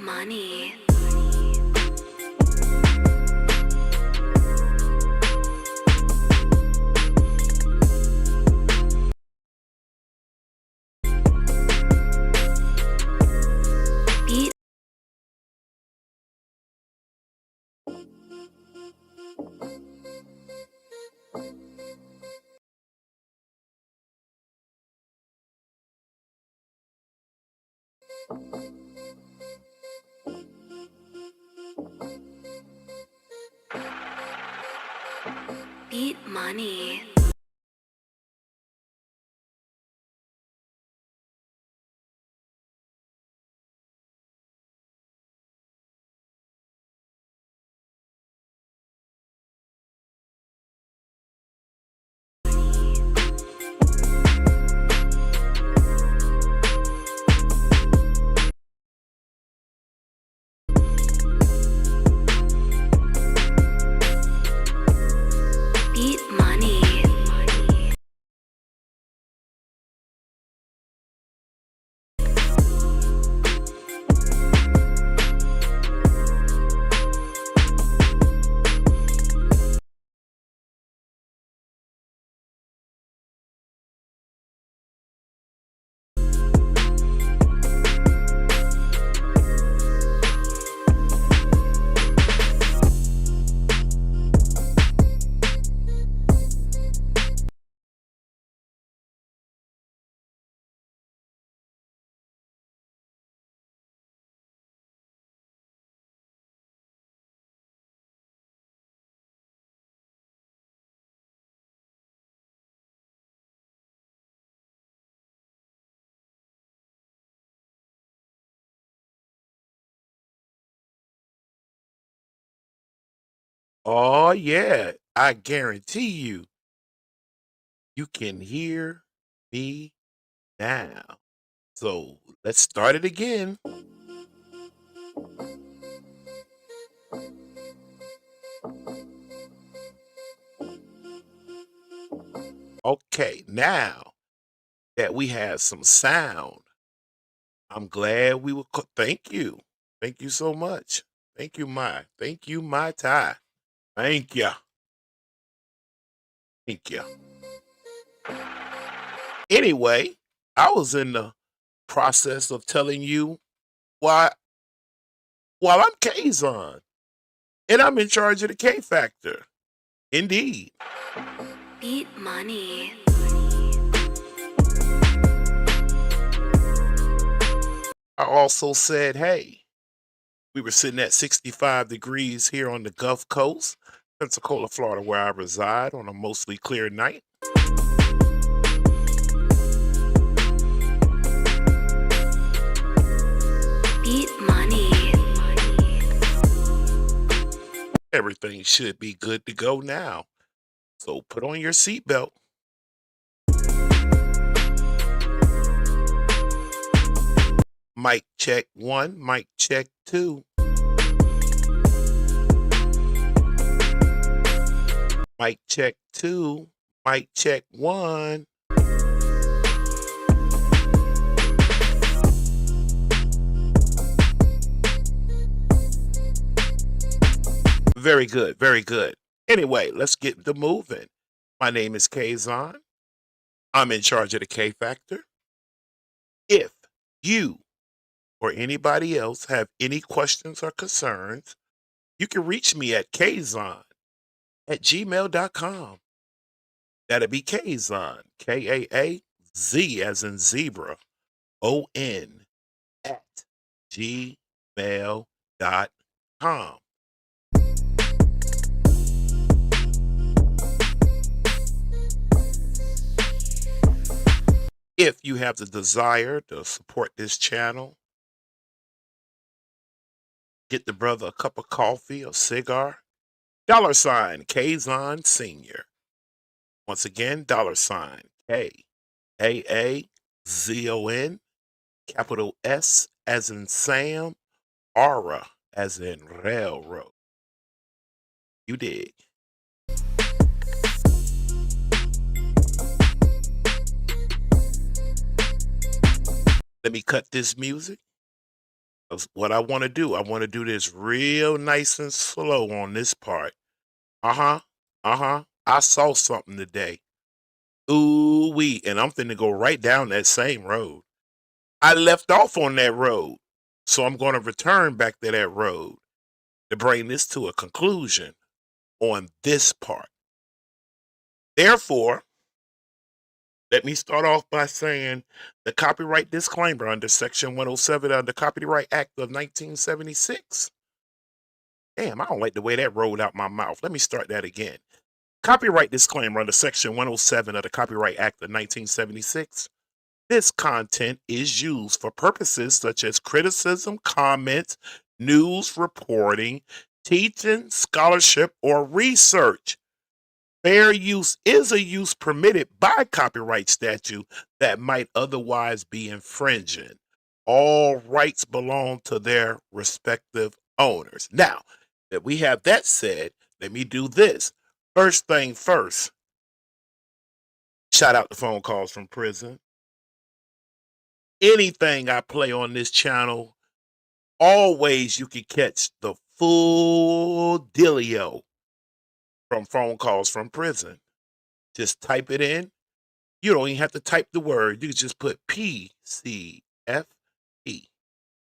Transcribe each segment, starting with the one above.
money. Beat Beat money. Beat money. Oh, yeah. I guarantee you can hear me now. So let's start it again. Okay, now that we have some sound, I'm glad we were. Thank you. Thank you so much. Thank you, my. Thank you, my Ty. Thank you. Thank you. Anyway, I was in the process of telling you why while I'm Kazon and I'm in charge of the K Factor. Indeed. Beat money. I also said, hey, we were sitting at 65 degrees here on the Gulf Coast, Pensacola, Florida, where I reside on a mostly clear night. Beat money. Everything should be good to go now. So put on your seatbelt. Mic check 1, mic check 2. Mic check 2, mic check 1. Very good, very good. Anyway, let's get to moving. My name is Kazon. I'm in charge of the K Factor. If you or anybody else have any questions or concerns, you can reach me at kazon@gmail.com. That'll be Kazon, Kaaz as in zebra, ON at gmail.com. If you have the desire to support this channel, get the brother a cup of coffee or cigar, $ Kazon Senior. Once again, $ KAAZON, capital S as in Sam, Aura as in railroad. You dig? Let me cut this music What I want to do this real nice and slow on this part. Uh-huh. Uh-huh. I saw something today. Ooh wee. And I'm finna go right down that same road. I left off on that road. So I'm gonna return back to that road to bring this to a conclusion on this part. Therefore, let me start off by saying the copyright disclaimer under Section 107 of the Copyright Act of 1976. Damn, I don't like the way that rolled out my mouth. Let me start that again. Copyright disclaimer under Section 107 of the Copyright Act of 1976. This content is used for purposes such as criticism, comments, news reporting, teaching, scholarship, or research. Fair use is a use permitted by copyright statute that might otherwise be infringing. All rights belong to their respective owners. Now, that we have that said, let me do this. First thing first, shout out the phone calls from prison. Anything I play on this channel, always you can catch the full dealio from phone calls from prison. Just type it in. You don't even have to type the word. You can just put PCFP and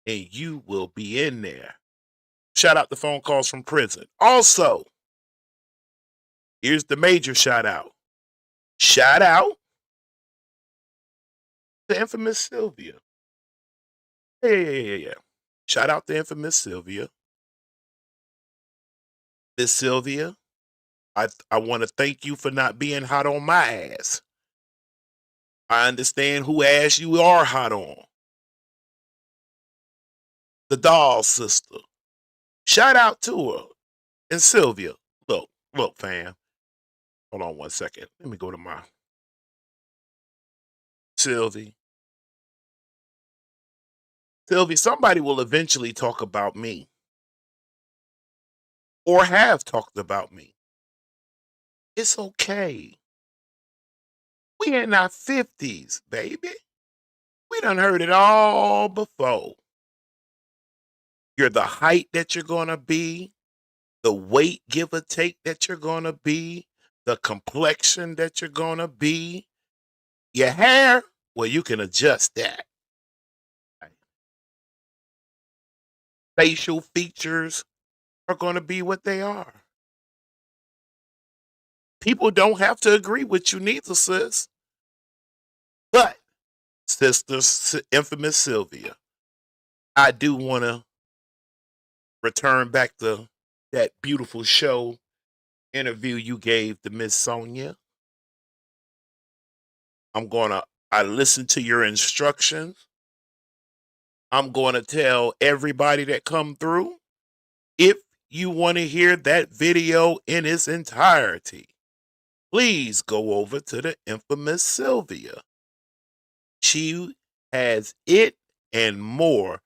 you will be in there. Shout out the phone calls from prison. Also, here's the major shout out. Shout out to infamous Sylvia. Yeah. Shout out to infamous Sylvia. Miss Sylvia, I want to thank you for not being hot on my ass. I understand who ass you are hot on. The doll sister. Shout out to her. And Sylvia, look, fam. Hold on one second. Let me go to my Sylvie. Sylvie, somebody will eventually talk about me. Or have talked about me. It's okay. We in our 50s, baby. We done heard it all before. You're the height that you're gonna be, the weight give or take that you're gonna be, the complexion that you're gonna be, your hair, well, you can adjust that. Facial features are gonna be what they are. People don't have to agree with you neither, sis. But, sister, infamous Sylvia, I do want to return back to that beautiful show interview you gave to Miss Sonya. I listened to your instructions. I'm going to tell everybody that come through, if you want to hear that video in its entirety, please go over to the infamous Sylvia. She has it and more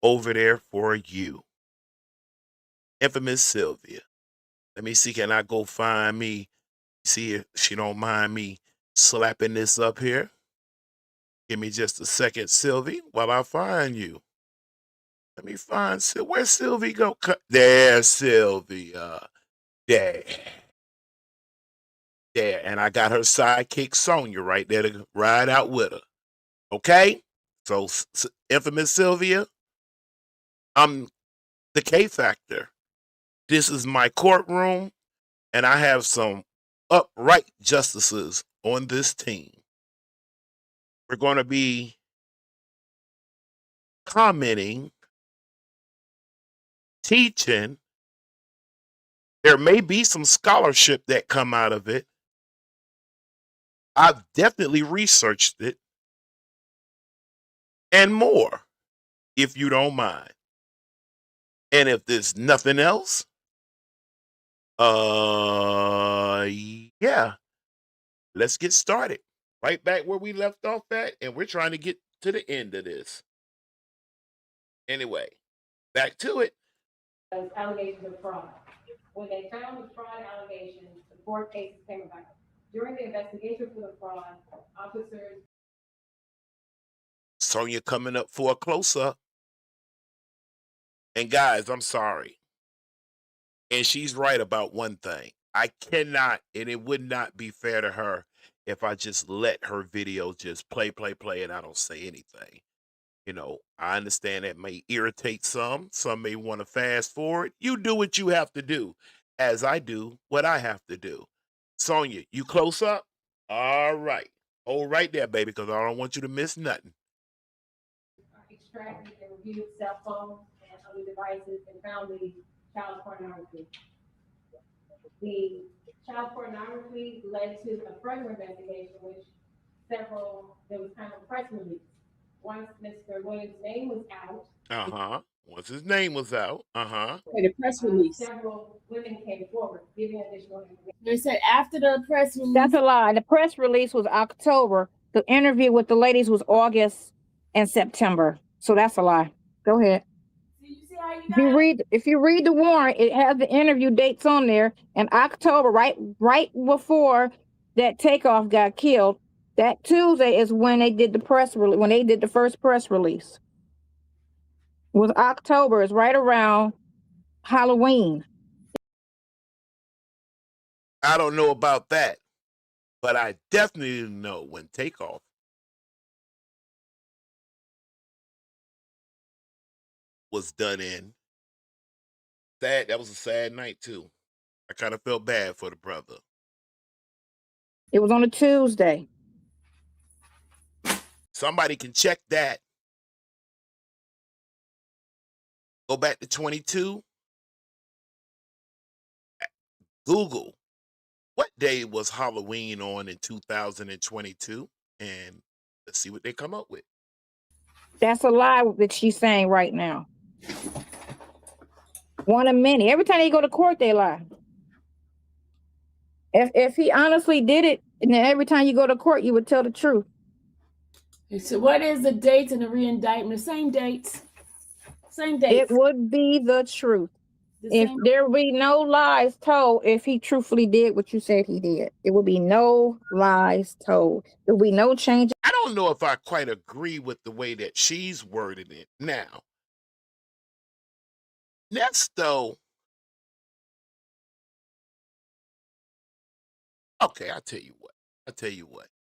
over there for you. Infamous Sylvia. Let me see, can I go find me? See if she don't mind me slapping this up here. Give me just a second, Sylvie, while I find you. Let me find where's Sylvie go? There's Sylvia. There. There. And I got her sidekick Sonya right there to ride out with her. Okay? So, infamous Sylvia, I'm the K Factor. This is my courtroom, and I have some upright justices on this team. We're going to be commenting, teaching. There may be some scholarship that come out of it. I've definitely researched it and more, if you don't mind. And if there's nothing else, yeah, let's get started. Right back where we left off at, and we're trying to get to the end of this. Anyway, back to it. Allegations of fraud. When they found the fraud allegations, the court cases came about. During the investigation for the fraud, officers. Sonya coming up for a close up. And guys, I'm sorry. And she's right about one thing. I cannot, and it would not be fair to her if I just let her video just play, and I don't say anything. You know, I understand that may irritate some. Some may want to fast forward. You do what you have to do, as I do what I have to do. Sonya, you close up? All right. Hold right there, baby, because I don't want you to miss nothing. Extracted and reviewed cell phones and other devices and found the child pornography. The child pornography led to a further investigation, which there was kind of a press release. Once Mr. Williams' name was out, Once his name was out, The press release. several women came forward giving additional information. They said after the press release. That's a lie. The press release was October. The interview with the ladies was August and September. So that's a lie. Go ahead. You see how you If you read the warrant, it has the interview dates on there. And October, right before that Takeoff got killed, that Tuesday is when they did the press release. When they did the first press release, it was October. It's right around Halloween. I don't know about that, but I definitely know when Takeoff was done in. That was a sad night too. I kind of felt bad for the brother. It was on a Tuesday. Somebody can check that. Go back to 22. Google what day was Halloween on in 2022, and let's see what they come up with. That's a lie that she's saying right now. One of many. Every time they go to court, they lie. If he honestly did it, and then every time you go to court, you would tell the truth. So what is the dates and the re-indictment? Same dates. Same dates. It would be the truth. If there would be no lies told if he truthfully did what you said he did. It would be no lies told. There would be no change. I don't know if I quite agree with the way that she's worded it. Now, Nesto. Okay, I'll tell you what.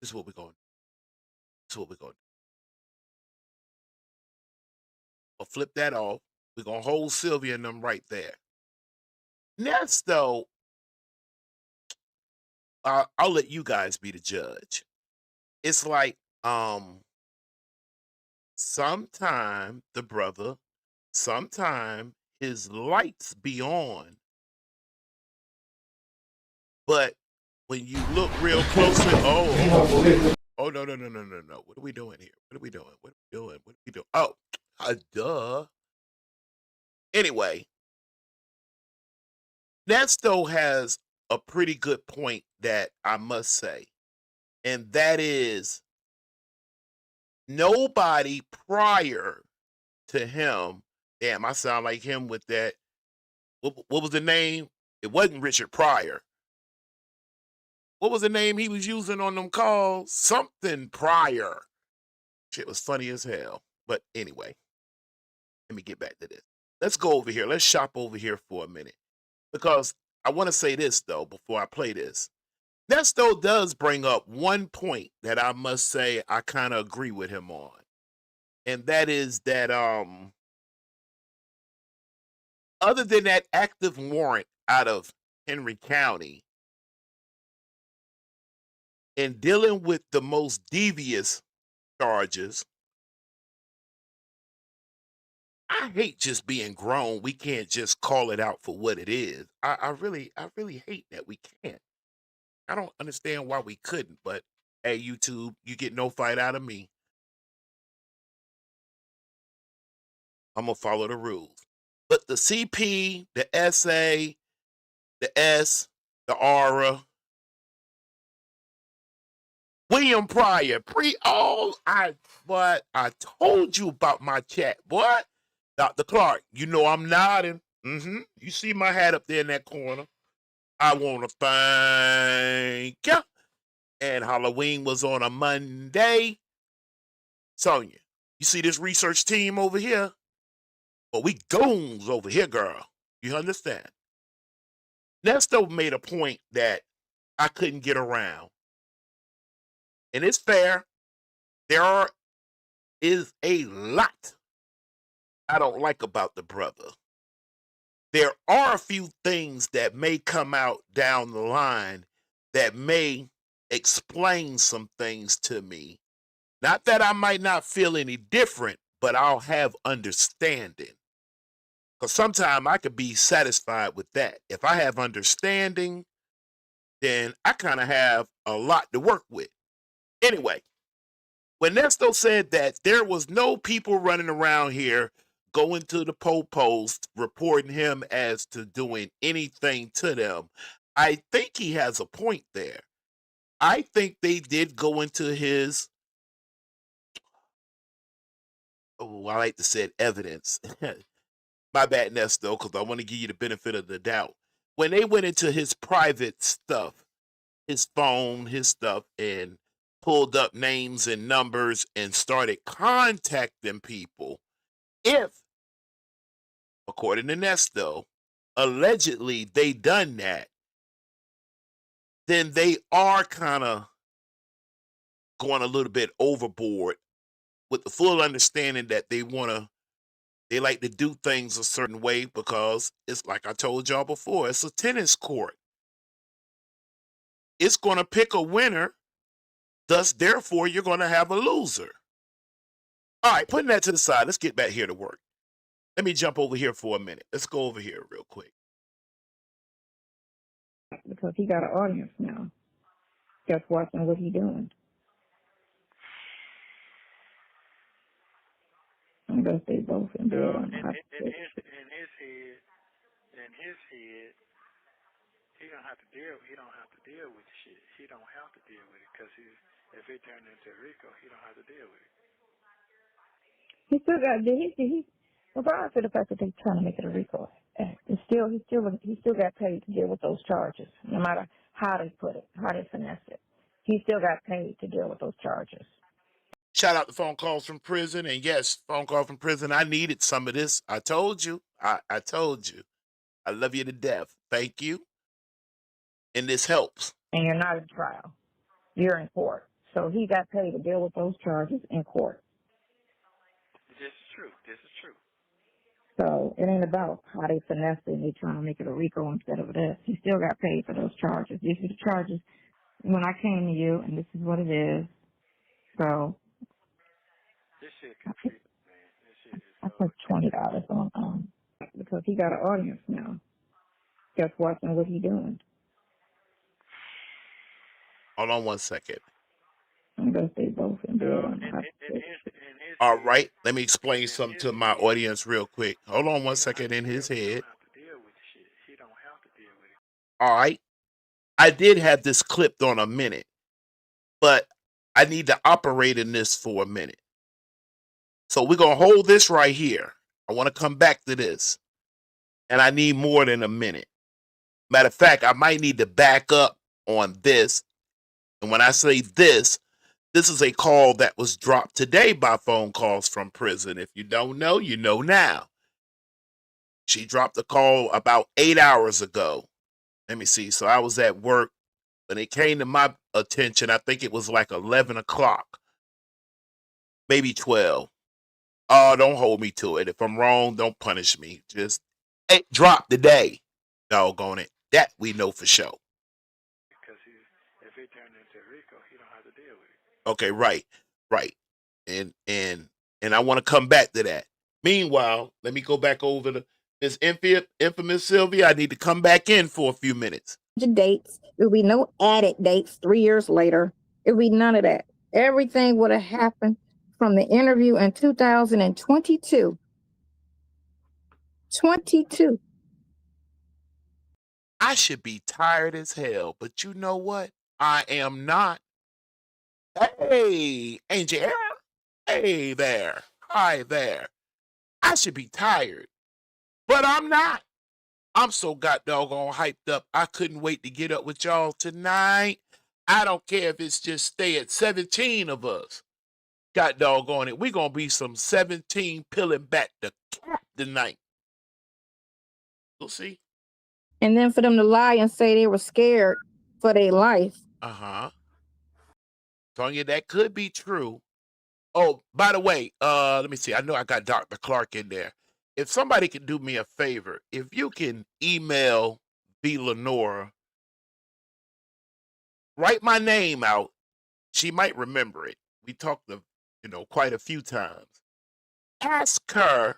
This is what we're going to do. I'll flip that off. We're going to hold Sylvia and them right there. Nesto, I'll let you guys be the judge. It's like, sometime the brother, sometime his lights be on. But when you look real closely, no. What are we doing here? Oh, duh. Anyway, Nesto has a pretty good point that I must say, and that is nobody prior to him. Damn, I sound like him with that. What was the name? It wasn't Richard Pryor. What was the name he was using on them calls? Something Pryor. Shit was funny as hell. But anyway, let me get back to this. Let's go over here. Let's shop over here for a minute. Because I want to say this, though, before I play this. Nesto does bring up one point that I must say I kind of agree with him on. And that is that other than that active warrant out of Henry County, in dealing with the most devious charges, I hate just being grown. We can't just call it out for what it is. I really hate that we can't. I don't understand why we couldn't, but hey, YouTube, you get no fight out of me. I'm gonna follow the rules. But the CP, the SA, the S, the Aura, William Pryor, I told you about my chat, boy. Dr. Clark, you know I'm nodding. You see my hat up there in that corner. I want to thank you. And Halloween was on a Monday. Sonya, you see this research team over here? But we goons over here, girl. You understand? Nesto made a point that I couldn't get around. And it's fair. Is a lot I don't like about the brother. There are a few things that may come out down the line that may explain some things to me. Not that I might not feel any different, but I'll have understanding. Because sometimes I could be satisfied with that. If I have understanding, then I kind of have a lot to work with. Anyway, when Nesto said that there was no people running around here going to the post reporting him as to doing anything to them, I think he has a point there. I think they did go into his, oh, I like to say evidence. My bad, Nesto, because I want to give you the benefit of the doubt. When they went into his private stuff, his phone, his stuff, and pulled up names and numbers and started contacting people, if, according to Nesto, allegedly they done that, then they are kind of going a little bit overboard with the full understanding that they like to do things a certain way because it's like I told y'all before, it's a tennis court. It's going to pick a winner. Thus, therefore, you're going to have a loser. All right, putting that to the side, let's get back here to work. Let me jump over here for a minute. Let's go over here real quick. Because he got an audience now. Just watching what he doing. I guess they both in bed on the hot in his head, he don't have to deal with the shit. He don't have to deal with it because if it turned into Rico, he don't have to deal with it. He still got regardless of the fact that they're trying to make it a Rico act, he still got paid to deal with those charges, no matter how they put it, how they finesse it. He still got paid to deal with those charges. Shout out to phone calls from prison. And yes, phone call from prison. I needed some of this. I told you. I told you. I love you to death. Thank you. And this helps. And you're not in trial. You're in court. So he got paid to deal with those charges in court. This is true. So it ain't about how they finesse it and they trying to make it a RICO instead of this. He still got paid for those charges. These are the charges when I came to you, and this is what it is. So This shit confusing, man. This shit is I put $20 on because he got an audience now. Just watching what he doing. Hold on one second. I guess they both in bed on the hot All right. Let me explain something to my audience real quick. Hold on one second in his head. All right. I did have this clipped on a minute, but I need to operate in this for a minute. So we're going to hold this right here. I want to come back to this. And I need more than a minute. Matter of fact, I might need to back up on this. And when I say this is a call that was dropped today by phone calls from prison. If you don't know, you know now. She dropped a call about 8 hours ago. Let me see. So I was at work. When it came to my attention, I think it was like 11 o'clock. Maybe 12. Oh, don't hold me to it. If I'm wrong, don't punish me. Just drop the day. Doggone it. That we know for sure. Because if it turned into Rico, he don't have to deal with it. Okay, right. And I want to come back to that. Meanwhile, let me go back over to Miss infamous Sylvia. I need to come back in for a few minutes. dates. There would be no added dates 3 years later. It would be none of that. Everything would have happened from the interview in 2022. 22. I should be tired as hell, but you know what? I am not. Hey, Angel. Hey there. Hi there. I should be tired, but I'm not. I'm so doggone hyped up. I couldn't wait to get up with y'all tonight. I don't care if it's just stay at 17 of us. God doggone it. We're going to be some 17 peeling back the cap tonight. You'll see. And then for them to lie and say they were scared for their life. Uh-huh. Sonya, that could be true. Oh, by the way, let me see. I know I got Dr. Clark in there. If somebody can do me a favor, if you can email V. Lenora, write my name out. She might remember it. We talked, quite a few times. Ask her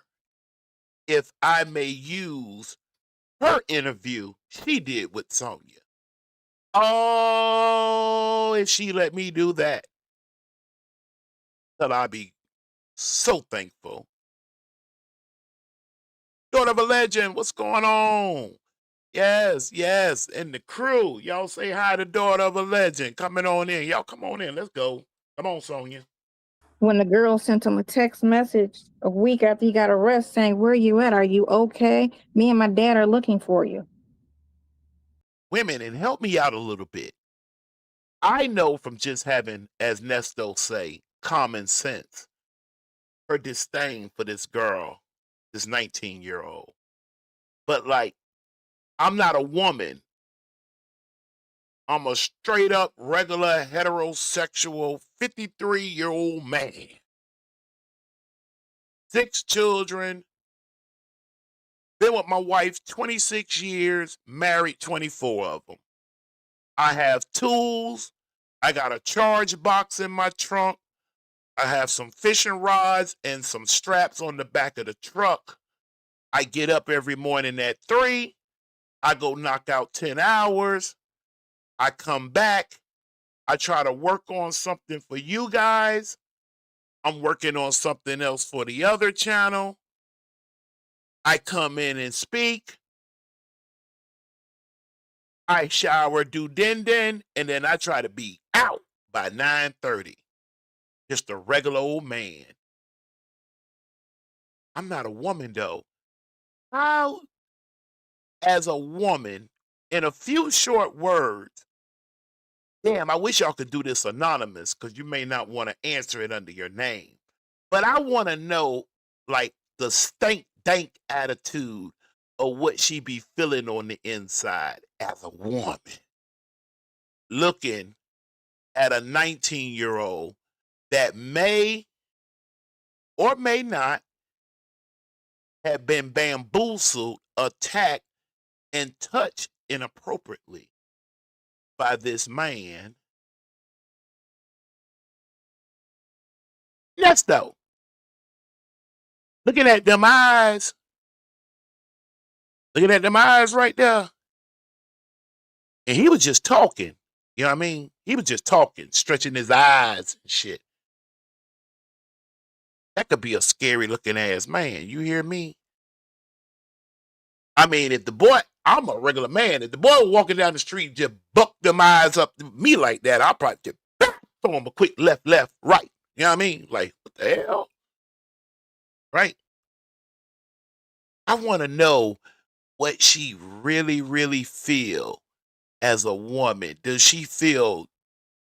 if I may use her interview she did with Sonya. Oh, if she let me do that, then I'd be so thankful. Daughter of a legend, what's going on? Yes, and the crew. Y'all say hi to Daughter of a Legend. Coming on in. Y'all come on in. Let's go. Come on, Sonya. When the girl sent him a text message a week after he got arrested saying, "Where you at? Are you okay? Me and my dad are looking for you." Women, and help me out a little bit. I know from just having, as Nesto say, common sense, her disdain for this girl, this 19-year-old. But like, I'm not a woman. I'm a straight up, regular, heterosexual, 53-year-old man. 6 children. Been with my wife 26 years, married 24 of them. I have tools. I got a charge box in my trunk. I have some fishing rods and some straps on the back of the truck. I get up every morning at 3. I go knock out 10 hours. I come back. I try to work on something for you guys. I'm working on something else for the other channel. I come in and speak. I shower, do din, and then I try to be out by 9:30. Just a regular old man. I'm not a woman, though. How, as a woman, in a few short words, damn, I wish y'all could do this anonymous because you may not want to answer it under your name. But I want to know, like, the stank dank attitude of what she be feeling on the inside as a woman. Looking at a 19-year-old that may or may not have been bamboozled, attacked, and touched inappropriately by this man. Nesto, looking at them eyes, right there. And he was just talking. You know what I mean? He was just talking, stretching his eyes and shit. That could be a scary looking ass man. You hear me? I mean, if the boy, I'm a regular man. If the boy was walking down the street, just buck them eyes up to me like that, I'll probably just throw him a quick left, right. You know what I mean? Like, what the hell? Right? I want to know what she really feel as a woman. Does she feel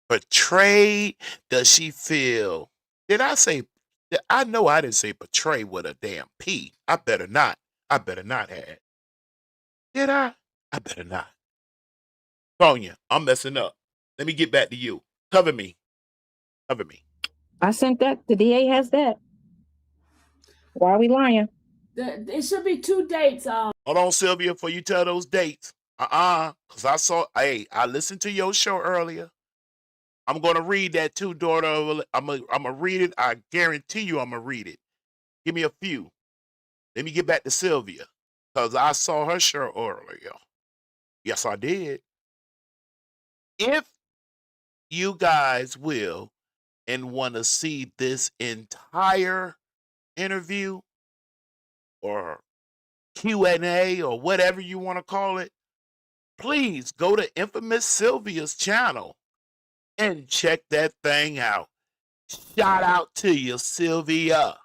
betrayed? Does she feel, did I say, I know I didn't say betray with a damn P. I better not have. Did I? I better not. Sonya, I'm messing up. Let me get back to you. Cover me. I sent that. The DA has that. Why are we lying? It should be 2 dates. Hold on, Sylvia, before you tell those dates. Because I listened to your show earlier. I'm going to read that too, daughter. I'm going to read it. I guarantee you I'm going to read it. Give me a few. Let me get back to Sylvia. Because I saw her show earlier. Yes, I did. If you guys will and want to see this entire interview or Q&A or whatever you want to call it, please go to Infamous Sylvia's channel and check that thing out. Shout out to you, Sylvia.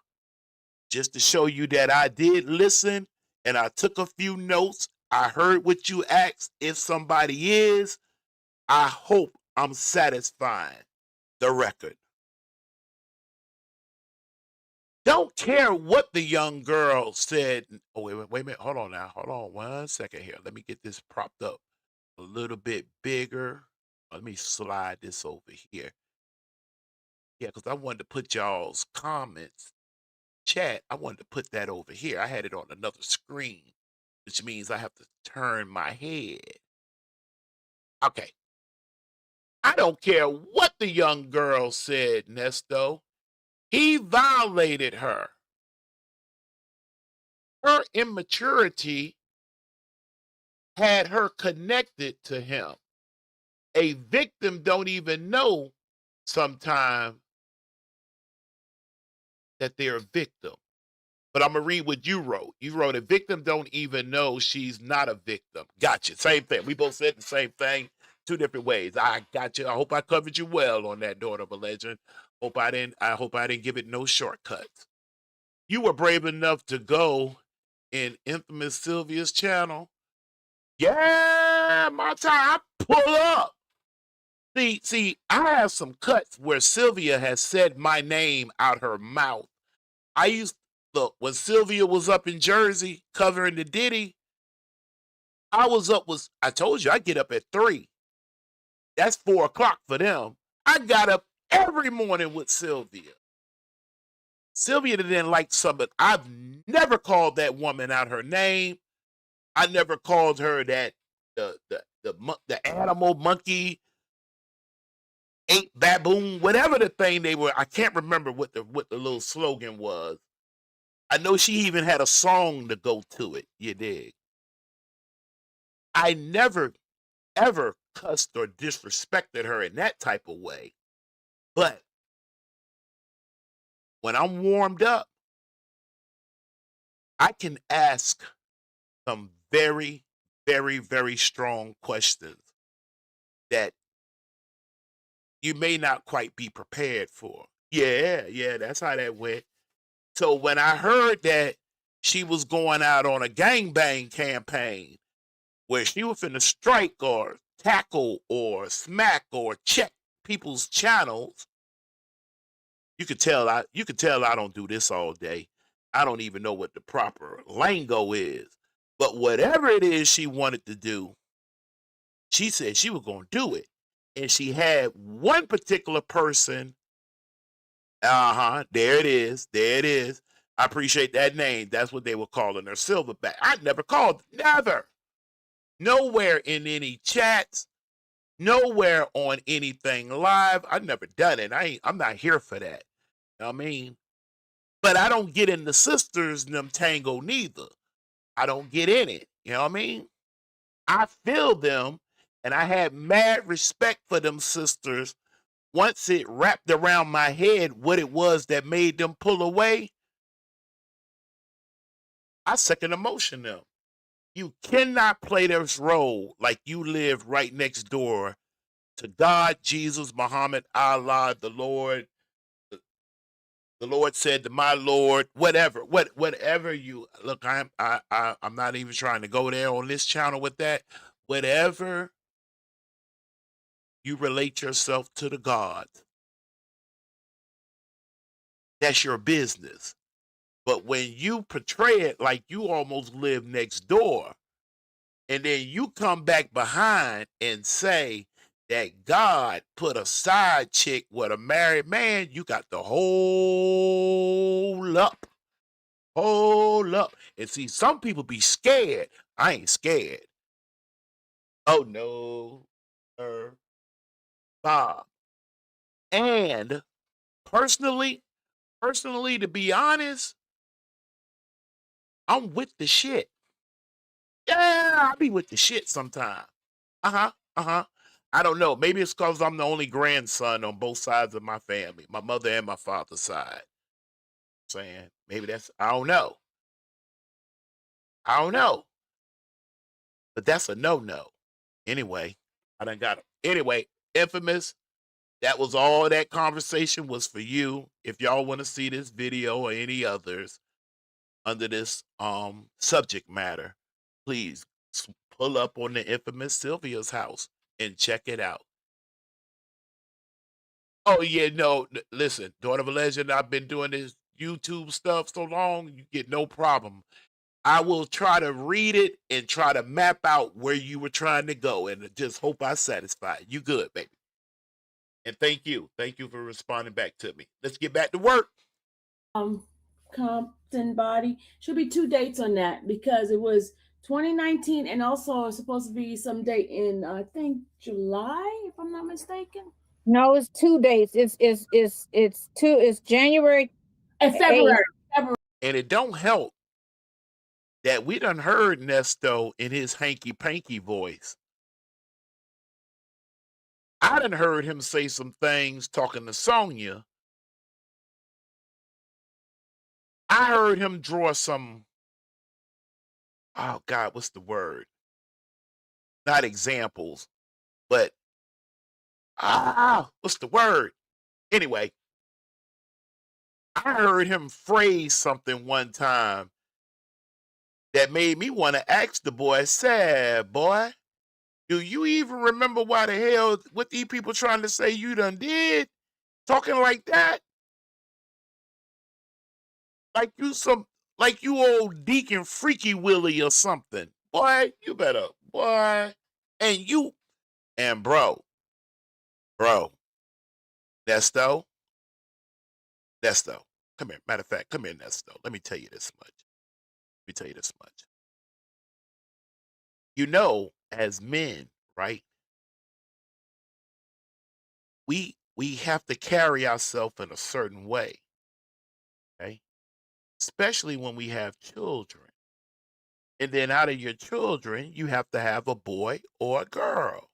Just to show you that I did listen and I took a few notes. I heard what you asked. If somebody is, I hope I'm satisfying the record. Don't care what the young girl said. Oh, wait a minute. Hold on now. Hold on 1 second here. Let me get this propped up a little bit bigger. Let me slide this over here. Yeah, because I wanted to put y'all's comments, chat. I wanted to put that over here. I had it on another screen, which means I have to turn my head. Okay. I don't care what the young girl said, Nesto. He violated her. Her immaturity had her connected to him. A victim don't even know sometimes that they're a victim. But I'm going to read what you wrote. You wrote, a victim don't even know she's not a victim. Gotcha. Same thing. We both said the same thing, 2 different ways. I got you. I hope I covered you well on that, daughter of a legend. I hope I didn't give it no shortcuts. You were brave enough to go in infamous Sylvia's channel. Yeah, my time. Pull up. See, I have some cuts where Sylvia has said my name out her mouth. Look, when Sylvia was up in Jersey covering the Diddy, I told you I get up at 3. That's 4 o'clock for them. I got up every morning with Sylvia. Sylvia didn't like something. I've never called that woman out her name. I never called her that the animal, monkey, ape, baboon, whatever the thing they were. I can't remember what the little slogan was. I know she even had a song to go to it. You dig? I never, ever cussed or disrespected her in that type of way. But when I'm warmed up, I can ask some very, very, very strong questions that you may not quite be prepared for. Yeah, that's how that went. So when I heard that she was going out on a gangbang campaign where she was finna strike or tackle or smack or check people's channels, you could tell I don't do this all day. I don't even know what the proper lingo is. But whatever it is she wanted to do, she said she was going to do it. And she had one particular person. There it is. I appreciate that name. That's what they were calling her, Silverback. I never called, never. Nowhere in any chats, nowhere on anything live. I've never done it. I'm not here for that. You know what I mean? But I don't get in the sisters and them tango neither. I don't get in it. You know what I mean? I feel them, and I had mad respect for them sisters. Once it wrapped around my head what it was that made them pull away, I second emotion them. You cannot play this role like you live right next door to God, Jesus, Muhammad, Allah, the Lord. The Lord said to my Lord, whatever you look. I'm not even trying to go there on this channel with that. Whatever you relate yourself to the God, that's your business. But when you portray it like you almost live next door, and then you come back behind and say that God put a side chick with a married man, you got to hold up. Hold up. And see, some people be scared. I ain't scared. Oh no, Bob. And personally, to be honest, I'm with the shit. Yeah, I be with the shit sometimes. I don't know. Maybe it's because I'm the only grandson on both sides of my family, my mother and my father's side. Saying maybe that's, I don't know. But that's a no. Anyway, I done got it. Anyway, infamous. That was all that conversation was for you. If y'all want to see this video or any others under this subject matter, please pull up on the infamous Sylvia's house and check it out. Oh yeah, no, listen, daughter of a legend, I've been doing this YouTube stuff so long, you get no problem. I will try to read it and try to map out where you were trying to go, and just hope I satisfy you. Good, baby. And thank you for responding back to me. Let's get back to work. Compton body should be 2 dates on that because it was 2019 and also supposed to be some date in I think July, if I'm not mistaken. No, it's 2 dates. It's January And 8th. February. And it don't help that we done heard Nesto in his hanky-panky voice. I done heard him say some things talking to Sonya. I heard him draw some, oh God, what's the word? Not examples, but what's the word? Anyway, I heard him phrase something one time that made me want to ask the boy, sad boy, do you even remember why the hell, what these people trying to say you done did? Talking like that? Like you old Deacon Freaky Willie or something. Boy, you better, boy. And bro, Nesto, come here. Matter of fact, come here, Nesto. Let me tell you this much. You know, as men, right? We have to carry ourselves in a certain way. Okay? Especially when we have children. And then out of your children, you have to have a boy or a girl.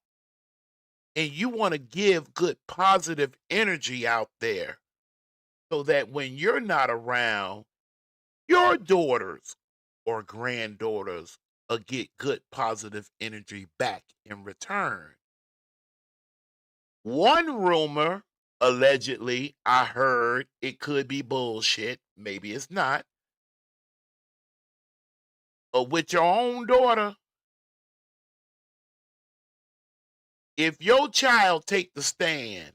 And you want to give good positive energy out there so that when you're not around, your daughters or granddaughters will get good positive energy back in return. One rumor, allegedly, I heard it could be bullshit. Maybe it's not. But with your own daughter, if your child take the stand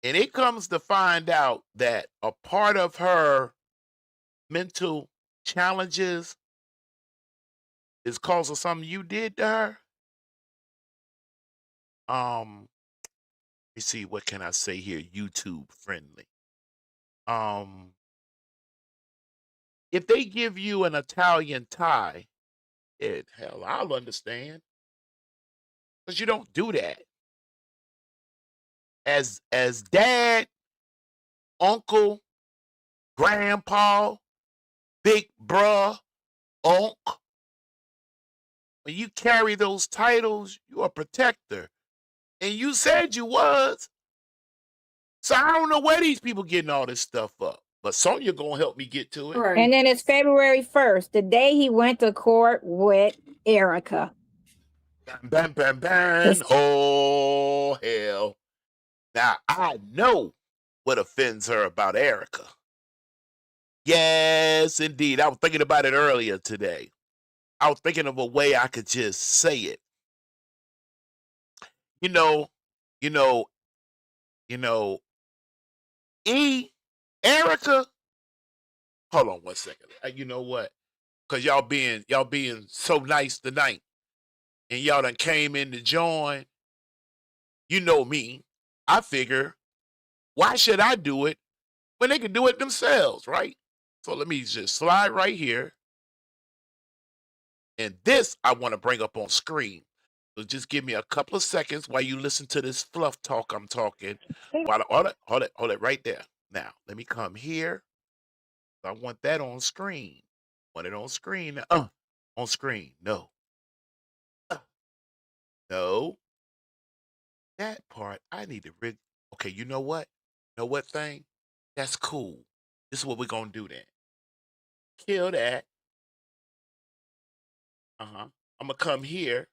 and it comes to find out that a part of her mental challenges is cause of something you did to her, let me see, what can I say here? YouTube friendly. If they give you an Italian tie, hell, I'll understand. Because you don't do that. As dad, uncle, grandpa, big bruh, unc, when you carry those titles, you're a protector. And you said you was. So I don't know where these people getting all this stuff up. But Sonya gonna help me get to it. Right. And then it's February 1st, the day he went to court with Erica. Bam, bam, bam. Oh, hell. Now, I know what offends her about Erica. Yes, indeed. I was thinking about it earlier today. I was thinking of a way I could just say it. Erica. Hold on 1 second. You know what? Because y'all being so nice tonight, and y'all done came in to join. You know me. I figure, why should I do it when they can do it themselves, right? So let me just slide right here. And this I want to bring up on screen. So just give me a couple of seconds while you listen to this fluff talk I'm talking. Hold it right there. Now, let me come here. I want that on screen. Want it on screen. On screen. No. No. That part, I need to rig. Okay, you know what? Know what thing? That's cool. This is what we're going to do then. Kill that. I'm going to come here.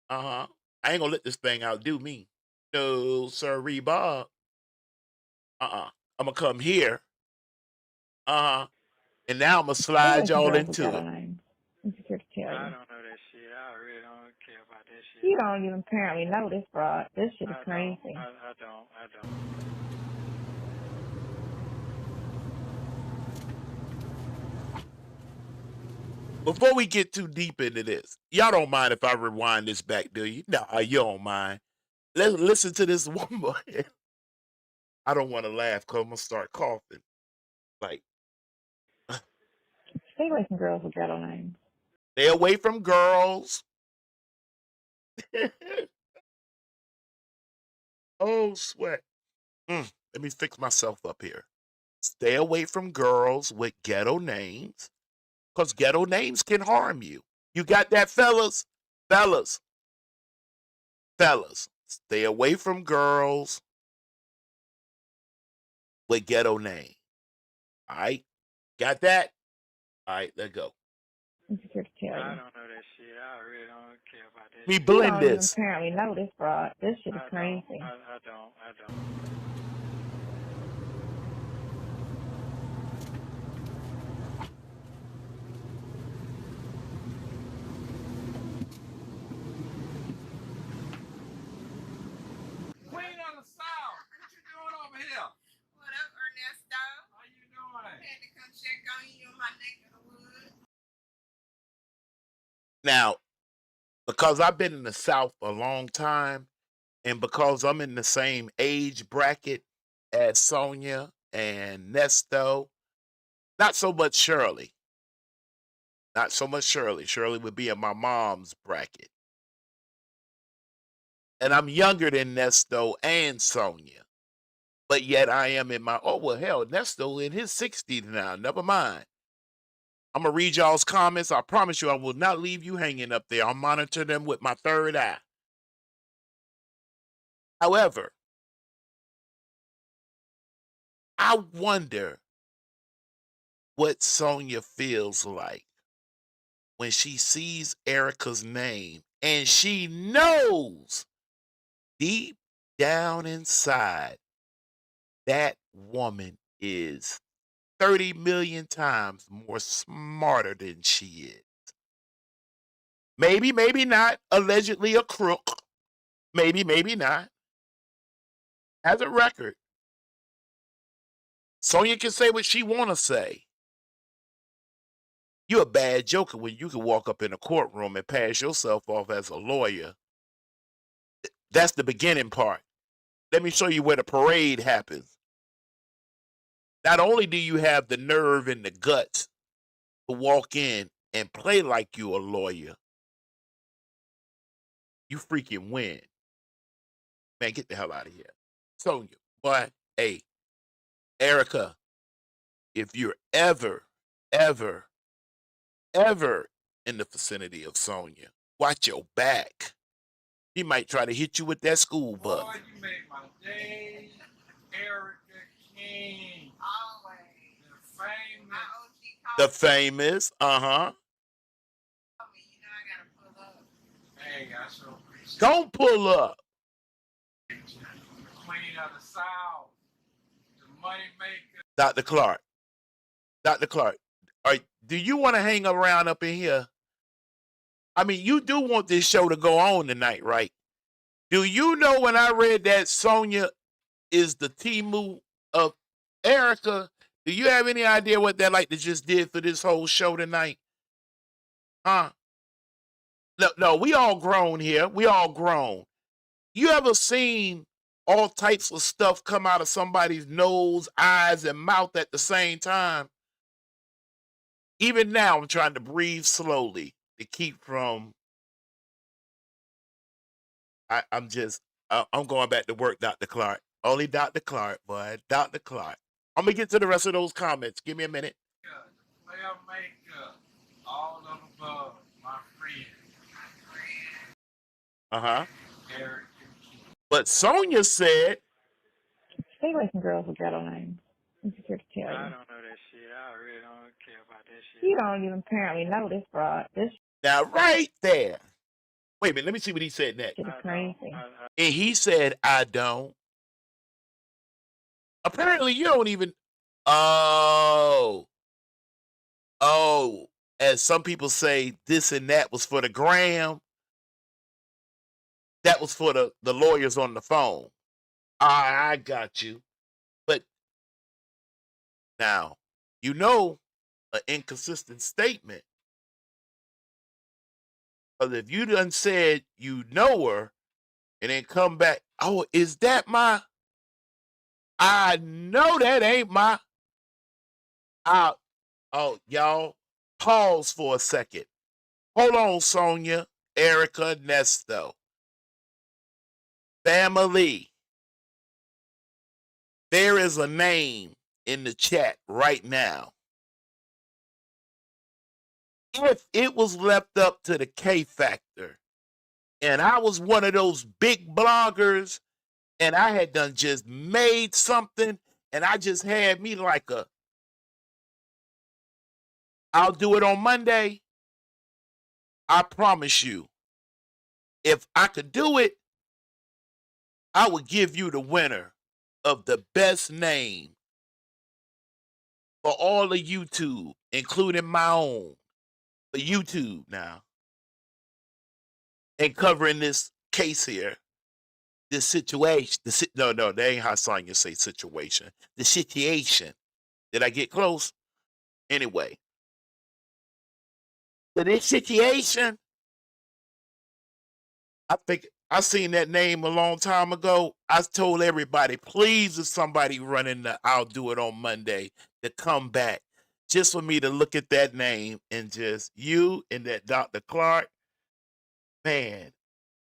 I ain't going to let this thing outdo me. No, sorry, Bob. I'm going to come here. And now I'm going to slide y'all into it. I don't know that shit. I really don't care about that shit. You don't even apparently know this, bro. This shit is crazy. I don't. Before we get too deep into this, y'all don't mind if I rewind this back, do you? No, you don't mind. Let's listen to this one more. I don't want to laugh because I'm going to start coughing. Like, Stay away from girls with ghetto names. stay away from girls. Oh, sweat. Let me fix myself up here. Stay away from girls with ghetto names because ghetto names can harm you. You got that, fellas? Fellas. Stay away from girls with ghetto names. All right? Got that? All right, let's go. I'm just here to tell I you. don't know that shit. I really don't care about that Me shit. You blend don't even this. apparently know this, bro. This shit is I crazy. don't. Queen of the South, what you doing over here? What up, Ernesto? How you doing? Had to come check on you in my neck of the woods. Now, because I've been in the South a long time, and because I'm in the same age bracket as Sonya and Nesto, not so much Shirley. Not so much Shirley. Shirley would be in my mom's bracket. And I'm younger than Nesto and Sonya. But yet I am in my, oh, well, hell, Nesto in his 60s now. Never mind. I'm going to read y'all's comments. I promise you I will not leave you hanging up there. I'll monitor them with my third eye. However, I wonder what Sonya feels like when she sees Erica's name and she knows deep down inside that woman is 30 million times more smarter than she is. Maybe, maybe not. Allegedly a crook. Maybe, maybe not. Has a record. Sonya can say what she want to say. You're a bad joker when you can walk up in a courtroom and pass yourself off as a lawyer. That's the beginning part. Let me show you where the parade happens. Not only do you have the nerve and the guts to walk in and play like you a lawyer, you freaking win. Man, get the hell out of here. Sonya, boy, hey, Erica, if you're ever in the vicinity of Sonya, watch your back. He might try to hit you with that school bus. Boy, you made my day. Erica King. Always. The famous. My OG called The famous, me. You know I gotta pull up. Hey, I so appreciate Don't pull up. you. The Queen of the South. The money maker. Dr. Clark. Do you want to hang around up in here? I mean, you do want this show to go on tonight, right? Do you know when I read that Sonya is the Timu of Erica? Do you have any idea what that like to just did for this whole show tonight? Huh? No, we all grown here. We all grown. You ever seen all types of stuff come out of somebody's nose, eyes, and mouth at the same time? Even now, I'm trying to breathe slowly to keep from. I'm going back to work, Dr. Clark. Only Dr. Clark, boy. Dr. Clark. I'm going to get to the rest of those comments. Give me a minute. The player maker. All of above. My friend. Uh-huh. Erica King. But Sonya said, Stay away from girls with ghetto names. I'm just here to tell I you. don't know that shit. I really don't care about that shit. You don't even apparently know this, bro. This now right there. Wait a minute. Let me see what he said next. shit is I crazy. And he said, I don't. Apparently, you don't even. Oh. As some people say, this and that was for the gram. That was for the lawyers on the phone. I got you. But now, an inconsistent statement Because if you done said you know her and then come back, oh, is that my? I know that ain't my. Oh, y'all, pause for a second. Hold on, Sonya, Erica, Nesto. Family. There is a name in the chat right now. If it was left up to the K Factor, and I was one of those big bloggers, and I had done just made something, and I just had me like I'll do it on Monday. I promise you, if I could do it, I would give you the winner of the best name for all of YouTube, including my own, for YouTube now, and covering this case here, this situation. No, that ain't how Sonya say situation. The situation. Did I get close? Anyway, for this situation, I think I seen that name a long time ago. I told everybody, please, if somebody running the I'll do it on Monday to come back, just for me to look at that name and just you and that Dr. Clark. Man,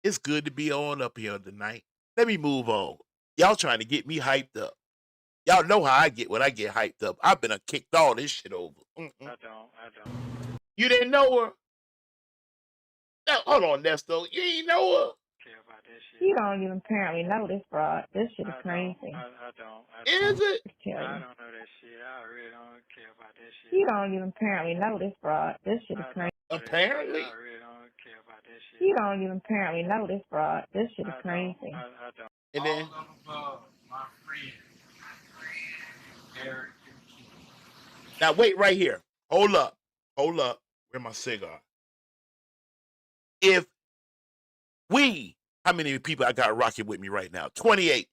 it's good to be on up here tonight. Let me move on. Y'all trying to get me hyped up. Y'all know how I get when I get hyped up. I've been kicked all this shit over. I don't. You didn't know her? Now, hold on, Nesto. You ain't know her? Care about that shit. You don't even apparently know this fraud. This shit is crazy. I don't. Is it? I don't know that shit. I really don't care about that shit. You don't even apparently know this fraud. This shit is crazy. Apparently? I really don't care about that shit. You don't even apparently know this fraud. This shit is crazy. I don't. And then, All of above, my friend. Eric and Keith. now wait right here. Hold up. Where's my cigar? If how many people I got rocking with me right now? 28.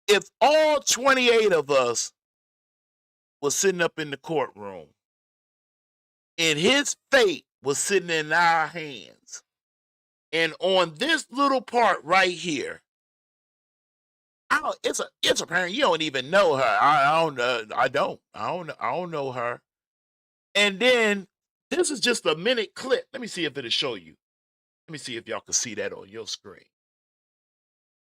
If all 28 of us was sitting up in the courtroom and his fate was sitting in our hands, and on this little part right here, it's apparent you don't even know her. I don't know her. And then this is just a minute clip. Let me see if it'll show you. Let me see if y'all can see that on your screen.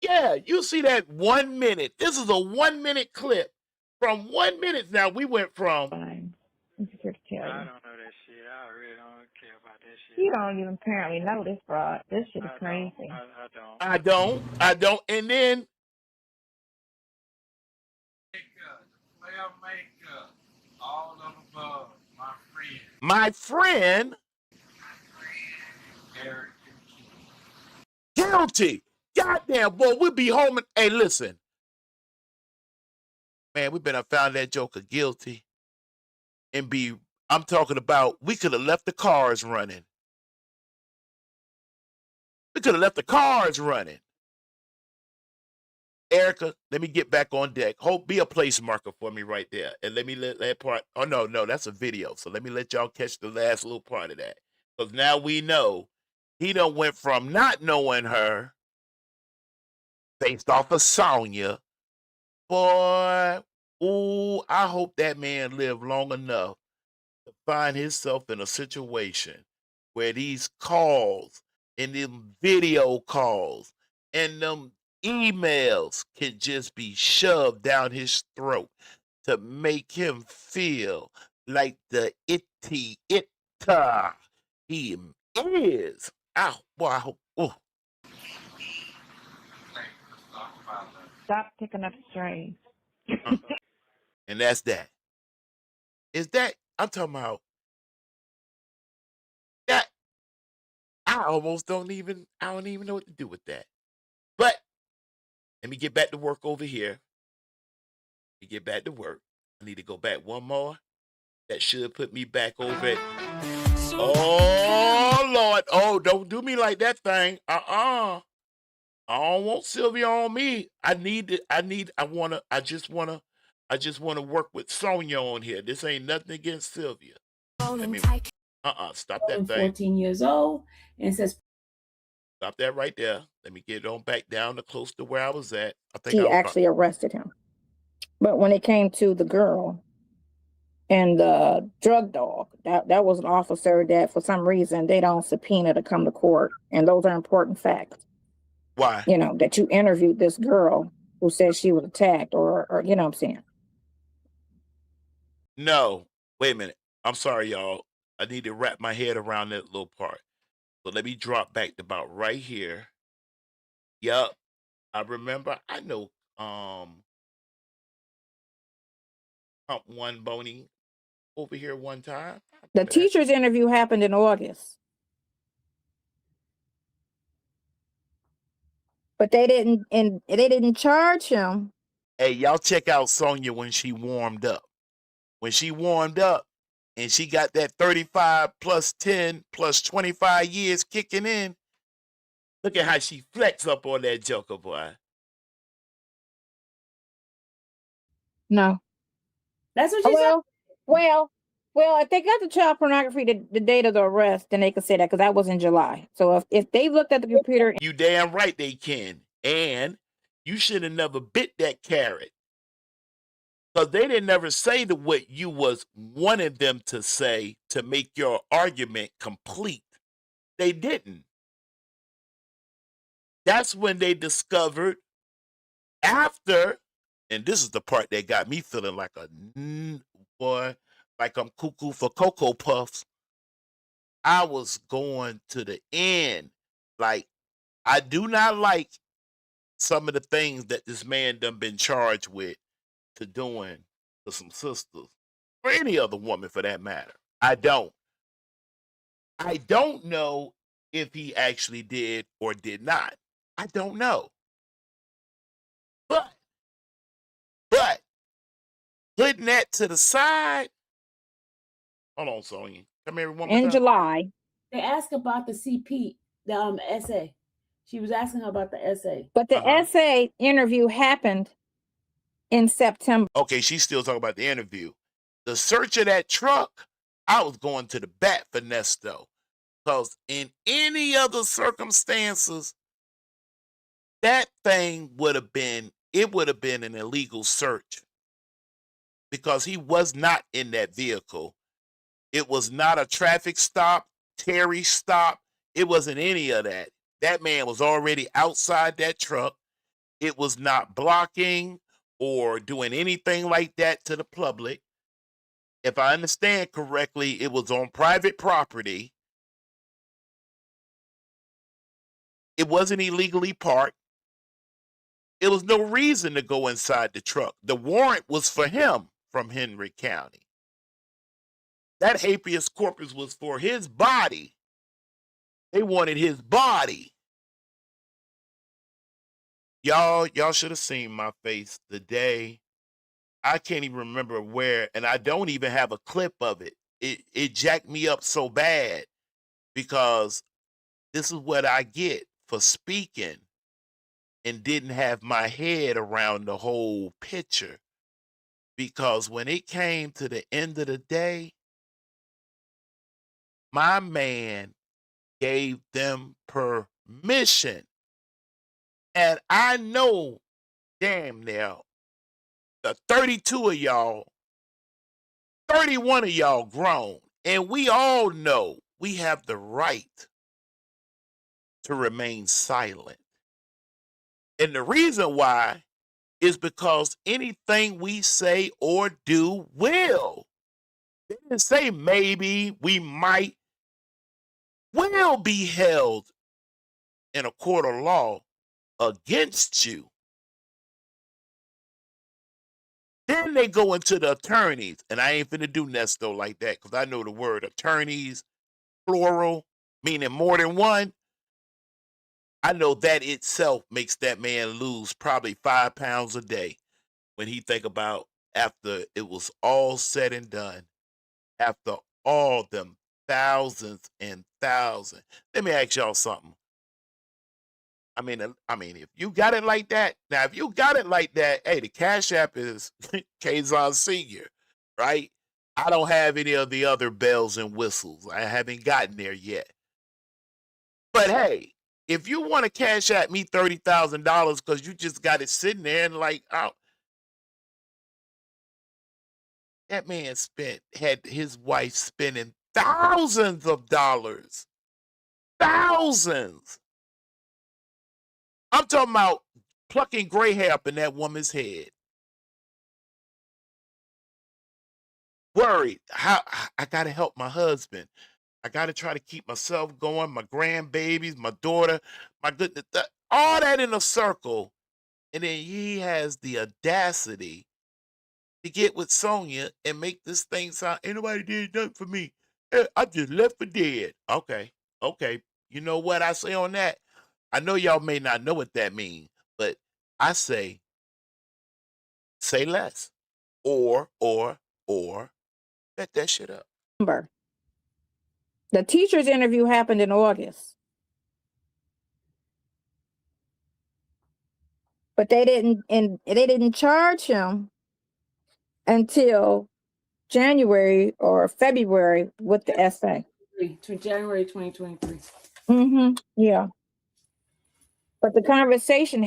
Yeah, you see that 1 minute. This is a 1 minute clip. From 1 minute now, we went from. I'm just here to tell I you. don't know that shit. I really don't care about that shit. You don't even apparently know this fraud. This shit is crazy. I don't. And then. Makeup, player makeup, all of above, my friend. My friend. Eric and Keith. Guilty. Goddamn, boy, we'll be home. Hey, listen. Man, we better found that joker guilty. And I'm talking about, we could have left the cars running. Erica, let me get back on deck. Be a place marker for me right there. And let me let that part. Oh, no, that's a video. So let me let y'all catch the last little part of that. Because now we know he done went from not knowing her based off of Sonya. Boy, ooh, I hope that man lived long enough to find himself in a situation where these calls and them video calls and them emails can just be shoved down his throat to make him feel like the itty itta he is. Ow, boy, I hope. Oh. Let's talk about that. Stop picking up strings. And that's that. Is that, I'm talking about that. I don't even know what to do with that. But let me get back to work over here. I need to go back one more. That should put me back over at. Oh Lord. Oh, don't do me like that thing. I don't want Sylvia on me. I just wanna work with Sonya on here. This ain't nothing against Sylvia. Stop that thing. 14 years old, and says Stop that right there. Let me get on back down to close to where I was at. I think She I was actually arrested him. But when it came to the girl and the drug dog, that was an officer that for some reason they don't subpoena to come to court. And those are important facts. Why? You know, that you interviewed this girl who said she was attacked or you know what I'm saying? No. Wait a minute. I'm sorry, y'all. I need to wrap my head around that little part. So let me drop back to about right here. Yup. I remember. I know Hump One Boney over here one time. I The remember that. teacher's interview happened in August. But they didn't charge him. Hey, y'all check out Sonya when she warmed up. When she warmed up and she got that 35 plus 10 plus 25 years kicking in. Look at how she flex up on that joker, boy. No. that's what she said. Well, if they got the child pornography the date of the arrest, then they could say that because that was in July. So if they looked at the computer, You damn right they can. And you should have never bit that carrot. Because they didn't never say the what you was wanting them to say to make your argument complete. They didn't. That's when they discovered after, and this is the part that got me feeling like a boy, like I'm cuckoo for Cocoa Puffs. I was going to the end. Like, I do not like some of the things that this man done been charged with to doing to some sisters or any other woman for that matter. I don't know if he actually did or did not. I don't know. But putting that to the side. Hold on, Sonya. Come here one more in time. July. They asked about the CP, the essay. She was asking her about the essay. But the essay interview happened in September. Okay, she's still talking about the interview. The search of that truck, I was going to the bat for Nesto. Because in any other circumstances, that thing would have been an illegal search. Because he was not in that vehicle. It was not a traffic stop, Terry stop. It wasn't any of that. That man was already outside that truck. It was not blocking or doing anything like that to the public. If I understand correctly, it was on private property. It wasn't illegally parked. There was no reason to go inside the truck. The warrant was for him from Henry County. That habeas corpus was for his body. They wanted his body. Y'all should have seen my face the day. I can't even remember where, and I don't even have a clip of it. It jacked me up so bad because this is what I get for speaking and didn't have my head around the whole picture. Because when it came to the end of the day, my man gave them permission. And I know damn now the 32 of y'all, 31 of y'all grown, and we all know we have the right to remain silent. And the reason why is because anything we say or do will. They didn't say maybe, we might, will be held in a court of law against you. Then they go into the attorneys, and I ain't finna do Nesto like that because I know the word attorneys, plural, meaning more than one. I know that itself makes that man lose probably 5 pounds a day when he think about after it was all said and done, after all them thousands and thousands. Let me ask y'all something. I mean, if you got it like that, now if you got it like that, hey, the Cash App is Kazon Senior, right? I don't have any of the other bells and whistles. I haven't gotten there yet. But hey, if you want to cash at me $30,000 because you just got it sitting there and like, oh, that man had his wife spending thousands of dollars. Thousands. I'm talking about plucking gray hair up in that woman's head. Worried. How I gotta help my husband. I gotta try to keep myself going, my grandbabies, my daughter, my goodness, all that in a circle. And then he has the audacity to get with Sonya and make this thing sound, ain't nobody did nothing for me. I just left for dead. Okay. Okay. You know what I say on that? I know y'all may not know what that means, but I say less. Or bet that shit up. The teacher's interview happened in August. But they didn't charge him until January or February with the essay. To January 2023. Yeah. But the conversation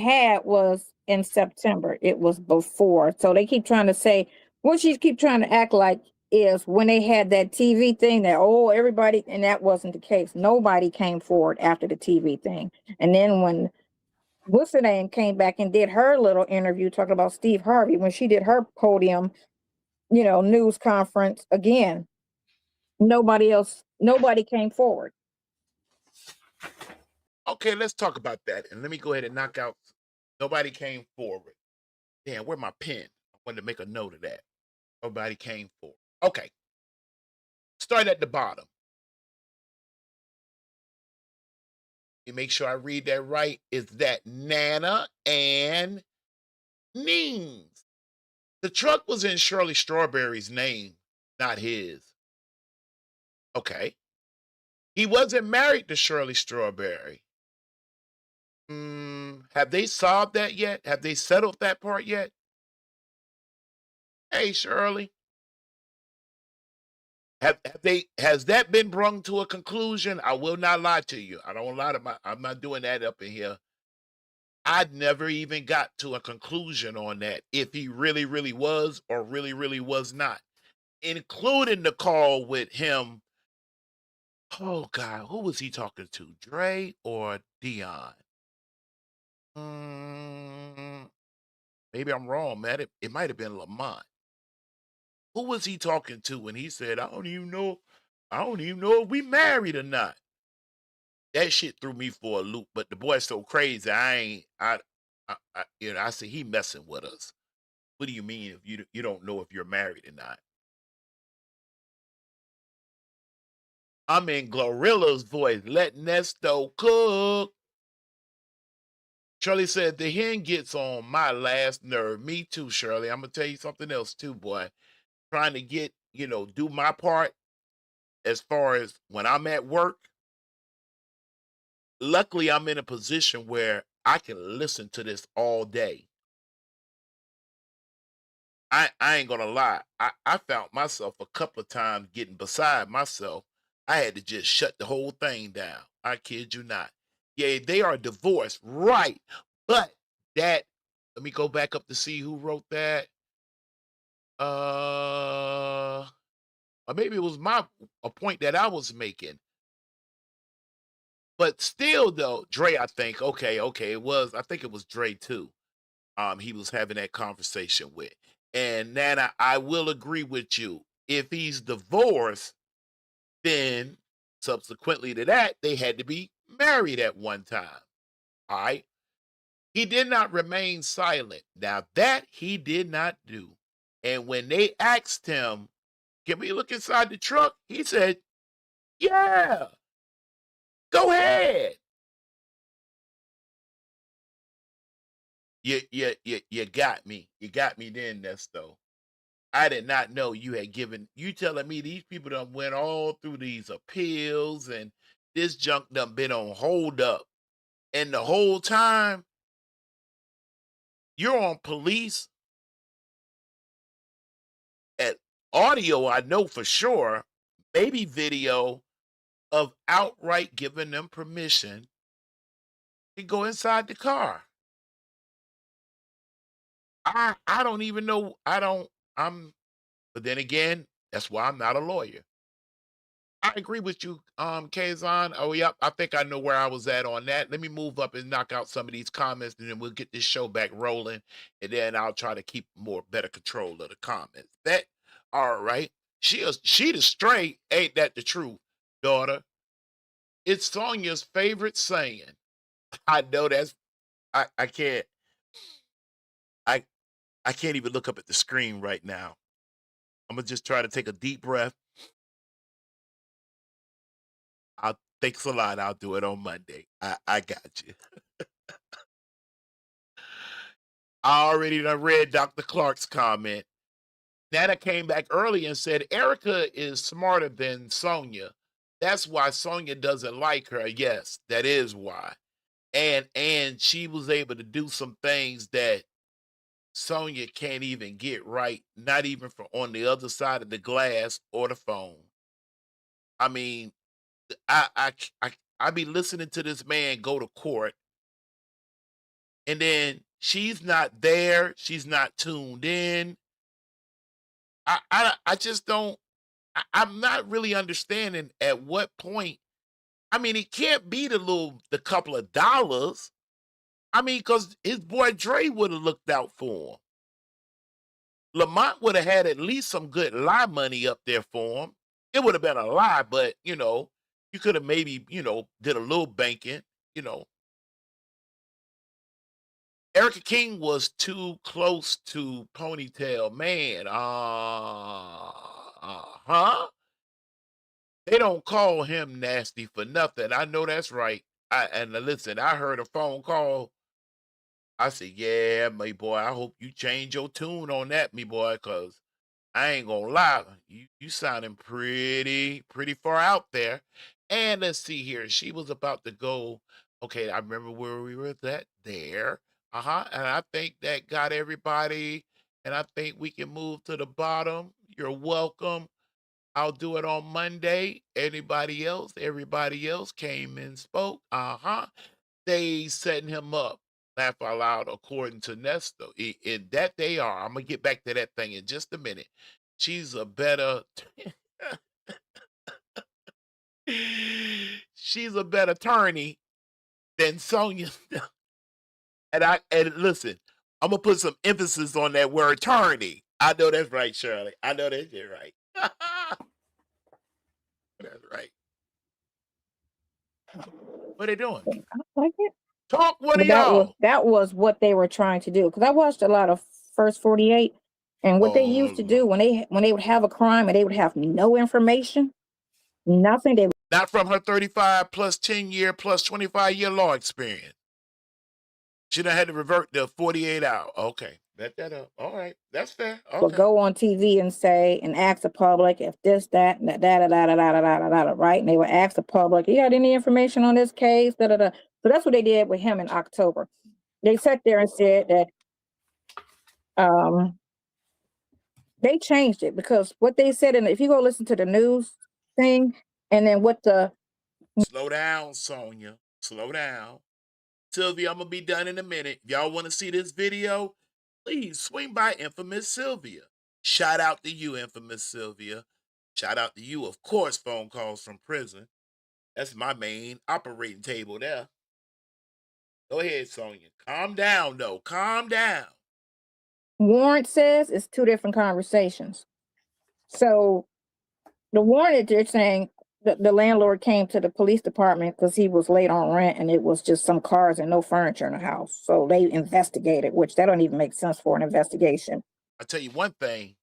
was in September. It was before. So they keep trying to say, what she keep trying to act like is when they had that TV thing that, everybody, and that wasn't the case. Nobody came forward after the TV thing. And then when what's her name came back and did her little interview talking about Steve Harvey, when she did her podium, news conference again, nobody came forward. Okay, let's talk about that. And let me go ahead and knock out. Nobody came forward. Damn, where's my pen? I wanted to make a note of that. Nobody came forward. Okay. Start at the bottom. You make sure I read that right. Is that Nana and Neens? The truck was in Shirley Strawberry's name, not his. Okay. He wasn't married to Shirley Strawberry. Have they solved that yet? Have they settled that part yet? Hey, Shirley. Has that been brought to a conclusion? I will not lie to you. I don't lie to I'm not doing that up in here. I'd never even got to a conclusion on that, if he really, really was or really, really was not, including the call with him. Oh, God, who was he talking to? Dre or Dion? Maybe I'm wrong, man. It might have been Lamont. Who was he talking to when he said, I don't even know if we married or not? That shit threw me for a loop, but the boy's so crazy. I said, he messing with us. What do you mean if you don't know if you're married or not? I'm in Glorilla's voice. Let Nesto cook. Shirley said, the hen gets on my last nerve. Me too, Shirley. I'm going to tell you something else too, boy. Trying to get, do my part as far as when I'm at work. Luckily, I'm in a position where I can listen to this all day. I ain't gonna lie. I found myself a couple of times getting beside myself. I had to just shut the whole thing down. I kid you not. Yeah, they are divorced, right? But let me go back up to see who wrote that. Or maybe it was a point that I was making. But still, though, Dre, I think, okay, I think it was Dre too. He was having that conversation with. And Nana, I will agree with you. If he's divorced, then subsequently to that, they had to be married at one time. All right. He did not remain silent. Now that he did not do. And when they asked him, can we look inside the truck? He said, yeah, go ahead. You got me. You got me then, Nesto. I did not know you had given. You telling me these people done went all through these appeals and this junk done been on hold up. And the whole time you're on police at audio, I know for sure, maybe video of outright giving them permission to go inside the car. I don't even know. But then again, that's why I'm not a lawyer. I agree with you, Kazan. Oh, yep. I think I know where I was at on that. Let me move up and knock out some of these comments, and then we'll get this show back rolling. And then I'll try to keep better control of the comments. That all right. She the straight, ain't that the truth, daughter? It's Sonya's favorite saying. I know that's I can't I I can't even look up at the screen right now. I'm gonna just try to take a deep breath. Thanks a lot. I'll do it on Monday. I got you. I already done read Dr. Clark's comment. Nana came back early and said Erica is smarter than Sonya. That's why Sonya doesn't like her. Yes, that is why. And she was able to do some things that Sonya can't even get right, not even from on the other side of the glass or the phone. I mean, I be listening to this man go to court, and then she's not there, she's not tuned in. I just don't. I'm not really understanding at what point. I mean, it can't be the couple of dollars. I mean, because his boy Dre would have looked out for him. Lamont would have had at least some good lie money up there for him. It would have been a lie, but you could have maybe, did a little banking, you know. Erica King was too close to Ponytail. Man, huh? They don't call him nasty for nothing. I know that's right. And listen, I heard a phone call. I said, yeah, me boy, I hope you change your tune on that, me boy, because I ain't gonna lie, you sounding pretty far out there. And let's see here. She was about to go. Okay, I remember where we were at there. And I think that got everybody. And I think we can move to the bottom. You're welcome. I'll do it on Monday. Anybody else? Everybody else came and spoke. They setting him up. Laugh out loud, according to Nesto. In that they are. I'm gonna get back to that thing in just a minute. She's a better she's a better attorney than Sonya. And listen, I'm gonna put some emphasis on that word attorney. I know that's right, Shirley. I know that's right. That's right. What are they doing? I like it. Talk one But of y'all. that was what they were trying to do. Because I watched a lot of First 48, and what they used to do when they would have a crime and they would have no information, nothing. They Not from her 35 plus 10-year plus 25-year law experience. She done had to revert to 48 hours. Okay. Bet that up. All right. That's fair. would Okay. go on TV and say and ask the public if this, that, and that, right? And they would ask the public, you got any information on this case? So that's what they did with him in October. They sat there and said that they changed it because what they said, and if you go listen to the news thing, and then what the Slow down, Sonya. Slow down. Sylvia, I'm going to be done in a minute. If y'all want to see this video, please swing by Infamous Sylvia. Shout out to you, Infamous Sylvia. Shout out to you, of course, phone calls from prison. That's my main operating table there. Go ahead, Sonya. Calm down, though. Calm down. warrant says it's two different conversations. So the warrant that they're saying the landlord came to the police department because he was late on rent and it was just some cars and no furniture in the house. So they investigated, which that don't even make sense for an investigation. I'll tell you one thing.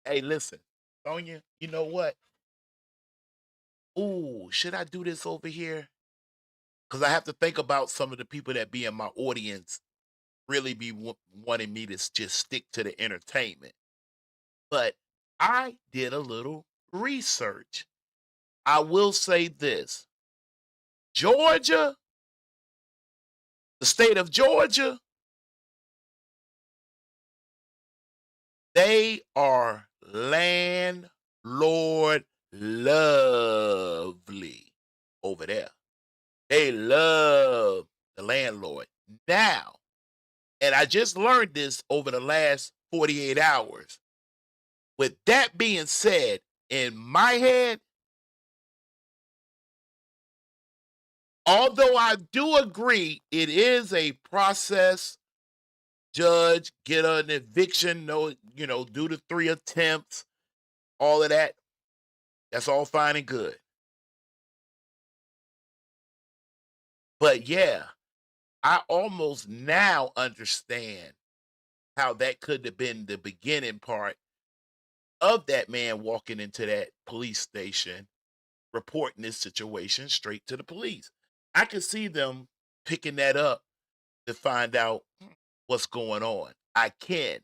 Hey, listen, Sonya, you know what? Ooh, should I do this over here? Because I have to think about some of the people that be in my audience really be wanting me to just stick to the entertainment. But I did a little research. I will say this. Georgia, the state of Georgia, They are landlord lovely over there. They love the landlord. Now, and I just learned this over the last 48 hours. With that being said, in my head, although I do agree it is a process, judge, get an eviction, no, do the 3 attempts, all of that. That's all fine and good. But yeah, I almost now understand how that could have been the beginning part of that man walking into that police station, reporting this situation straight to the police. I could see them picking that up to find out what's going on. I can.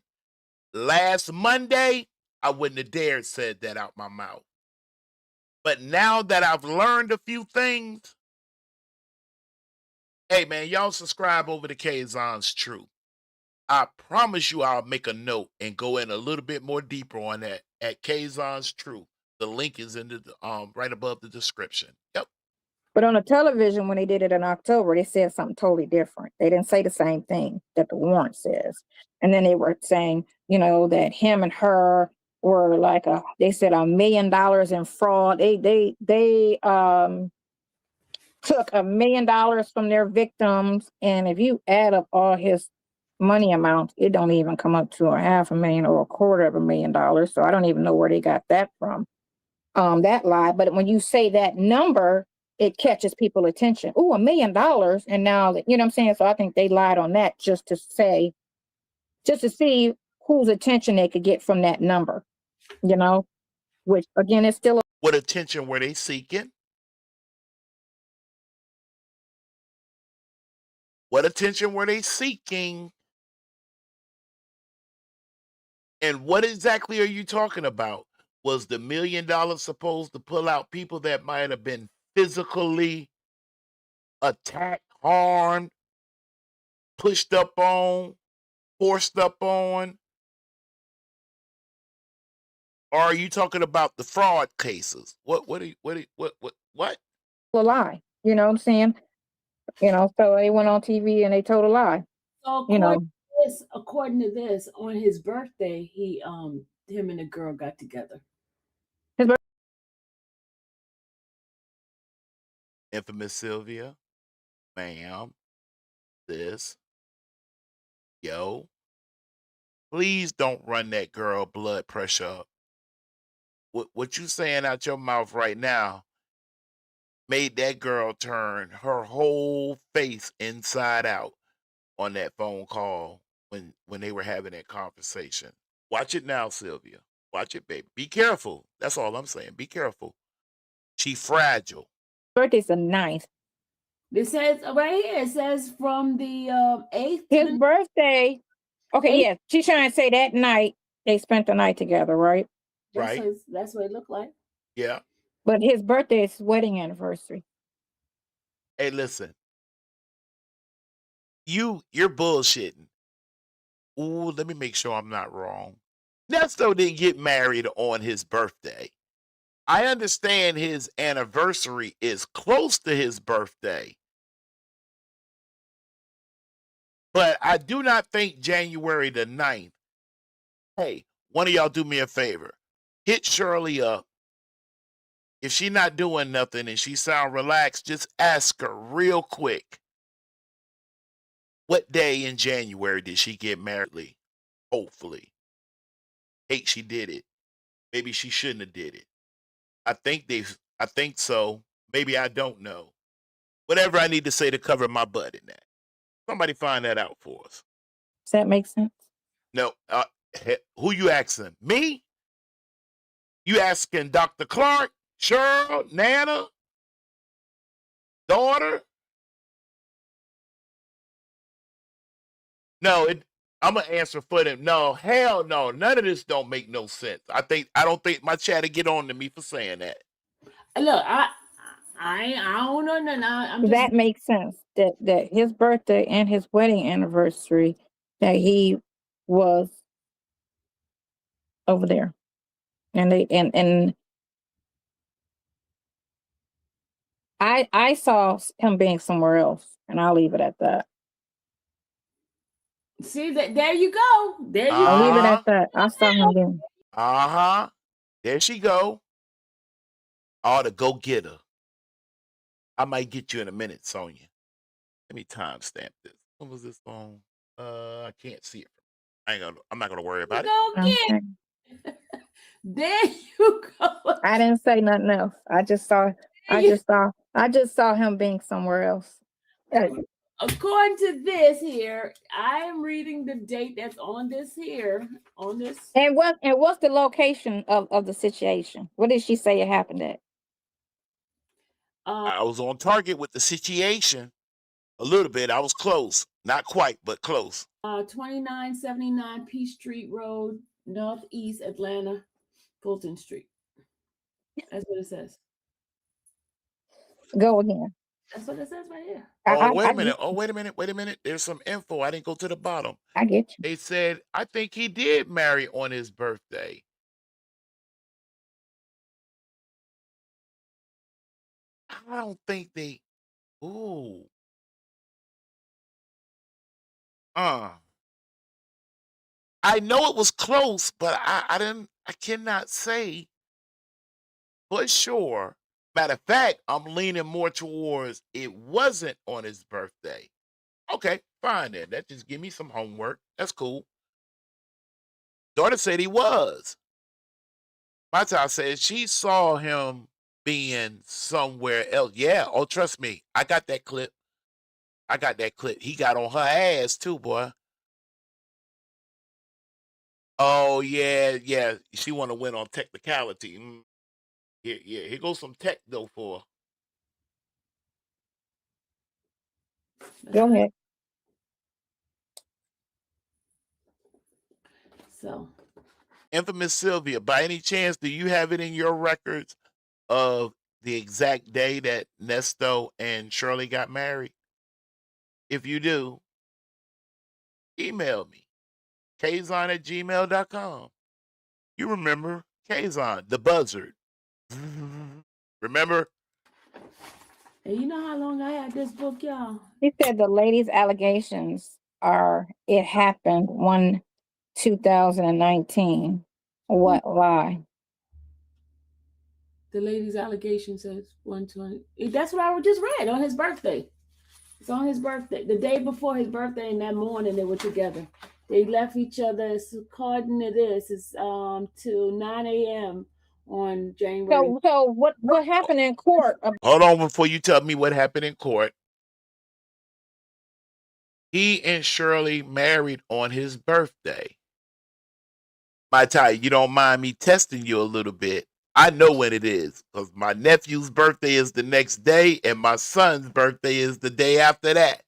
Last Monday, I wouldn't have dared said that out my mouth. But now that I've learned a few things, hey man, y'all subscribe over to Kazon's Truth. I promise you I'll make a note and go in a little bit more deeper on that at Kazon's Truth. The link is in the right above the description. Yep. But on the television, when they did it in October, they said something totally different. They didn't say the same thing that the warrant says. And then they were saying, that him and her were like they said $1 million in fraud. They took $1 million from their victims. And if you add up all his money amounts, it don't even come up to $500,000 or $250,000. So I don't even know where they got that from. That lie. But when you say that number, it catches people's attention. Ooh, $1 million. And now, you know what I'm saying? So I think they lied on that just to see whose attention they could get from that number, which again is still. What attention were they seeking? What attention were they seeking? And what exactly are you talking about? Was the $1 million supposed to pull out people that might have been physically attacked, harmed, pushed up on, forced up on? Or are you talking about the fraud cases? What? A lie, you know what I'm saying? So they went on TV and they told a lie. So according to this, on his birthday, him and the girl got together. Infamous Sylvia, ma'am, this, yo, please don't run that girl blood pressure up. What you saying out your mouth right now made that girl turn her whole face inside out on that phone call when they were having that conversation. Watch it now, Sylvia. Watch it, baby. Be careful. That's all I'm saying. Be careful. She fragile. Birthday's the 9th. It says right here, it says from the 8th. His birthday. Okay, yeah. She's trying to say that night they spent the night together, right? That's what it looked like. Yeah. But his birthday is his wedding anniversary. Hey, listen. You're bullshitting. Ooh, let me make sure I'm not wrong. Nesto didn't get married on his birthday. I understand his anniversary is close to his birthday. But I do not think January the 9th. Hey, one of y'all do me a favor. Hit Shirley up. If she not doing nothing and she sound relaxed, just ask her real quick. What day in January did she get married? Hopefully. Hate she did it. Maybe she shouldn't have did it. I think so. Maybe I don't know. Whatever I need to say to cover my butt in that. Somebody find that out for us. Does that make sense? No. Who you asking? Me? You asking Dr. Clark, Cheryl, Nana, daughter? No, I'm gonna answer for them. No, hell no. None of this don't make no sense. I don't think my chat will get on to me for saying that. Look, I don't know nothing. That makes sense. That his birthday and his wedding anniversary, that he was over there. And I saw him being somewhere else, and I'll leave it at that. See that? There you go. There you I'll leave it go. at that. I saw him being. There she go. Oh, the go getter. I might get you in a minute, Sonya. Let me timestamp this. When was this song? I can't see it. I'm not gonna worry about it. Go Okay. get. There you go. I didn't say nothing else. I just saw him being somewhere else. According to this here, I am reading the date that's on this here. On this. And what's the location of the situation? What did she say it happened at? I was on target with the situation a little bit. I was close. Not quite, but close. 2979 Peace Street Road, Northeast Atlanta, Fulton Street. That's what it says. Go again. That's what it says right here. Wait a minute. There's some info. I didn't go to the bottom. I get you. They said, I think he did marry on his birthday. I don't think they. Ooh. I know it was close, but I cannot say for sure. Matter of fact, I'm leaning more towards it wasn't on his birthday. Okay, fine then. That just give me some homework. That's cool. Daughter said he was. My child said she saw him being somewhere else. Yeah, oh, trust me. I got that clip. He got on her ass too, boy. Oh, yeah. She want to win on technicality. Yeah. Here goes some tech, though, for her. Go ahead. So, Infamous Sylvia, by any chance, do you have it in your records of the exact day that Nesto and Shirley got married? If you do, email me, kazon@gmail.com. You remember Kazon, the buzzard. Remember? and you know how long I had this book, y'all? He said the lady's allegations are it happened 2019. What lie? The lady's allegation says 120. That's what I just read on his birthday. It's on his birthday. The day before his birthday and that morning they were together. They left each other, according to this, it's till 9 a.m. on January. So what happened in court? Hold on before you tell me what happened in court. He and Shirley married on his birthday. My tie, you don't mind me testing you a little bit. I know when it is because my nephew's birthday is the next day and my son's birthday is the day after that.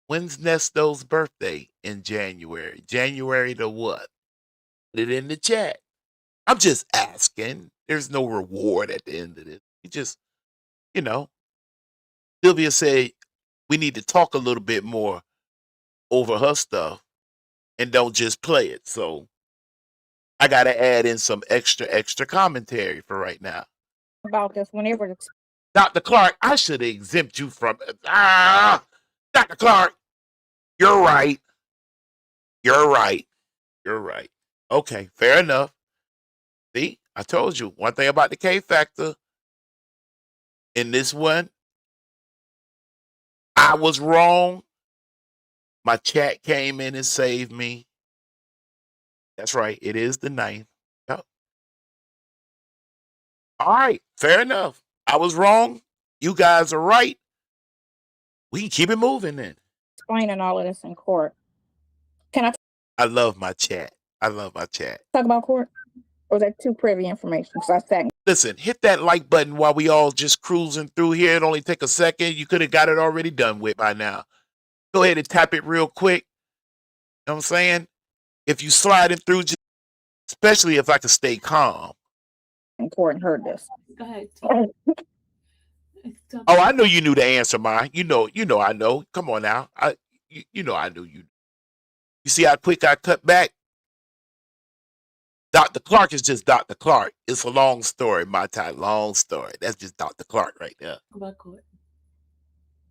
When's Nesto's birthday in January? January the what? Put it in the chat. I'm just asking. There's no reward at the end of this. You just, Sylvia said we need to talk a little bit more over her stuff and don't just play it. So I got to add in some extra commentary for right now. About this whenever Dr. Clark, I should exempt you from it. Dr. Clark, you're right. Okay, fair enough. See, I told you one thing about the K factor. In this one, I was wrong. My chat came in and saved me. That's right. It is the 9th. Yep. All right. Fair enough. I was wrong. You guys are right. We can keep it moving then. Explaining all of this in court. I love my chat. Talk about court? Or is that too privy information? Listen, hit that like button while we all just cruising through here. It only take a second. You could have got it already done with by now. Go ahead and tap it real quick. You know what I'm saying? If you sliding through, especially if I can stay calm. Important heard this. Go ahead. Oh, I know you knew the answer, Ma. You know I know. Come on now. I knew you. You see how quick I cut back? Dr. Clark is just Dr. Clark. It's a long story, my time. Long story. That's just Dr. Clark right there. About court.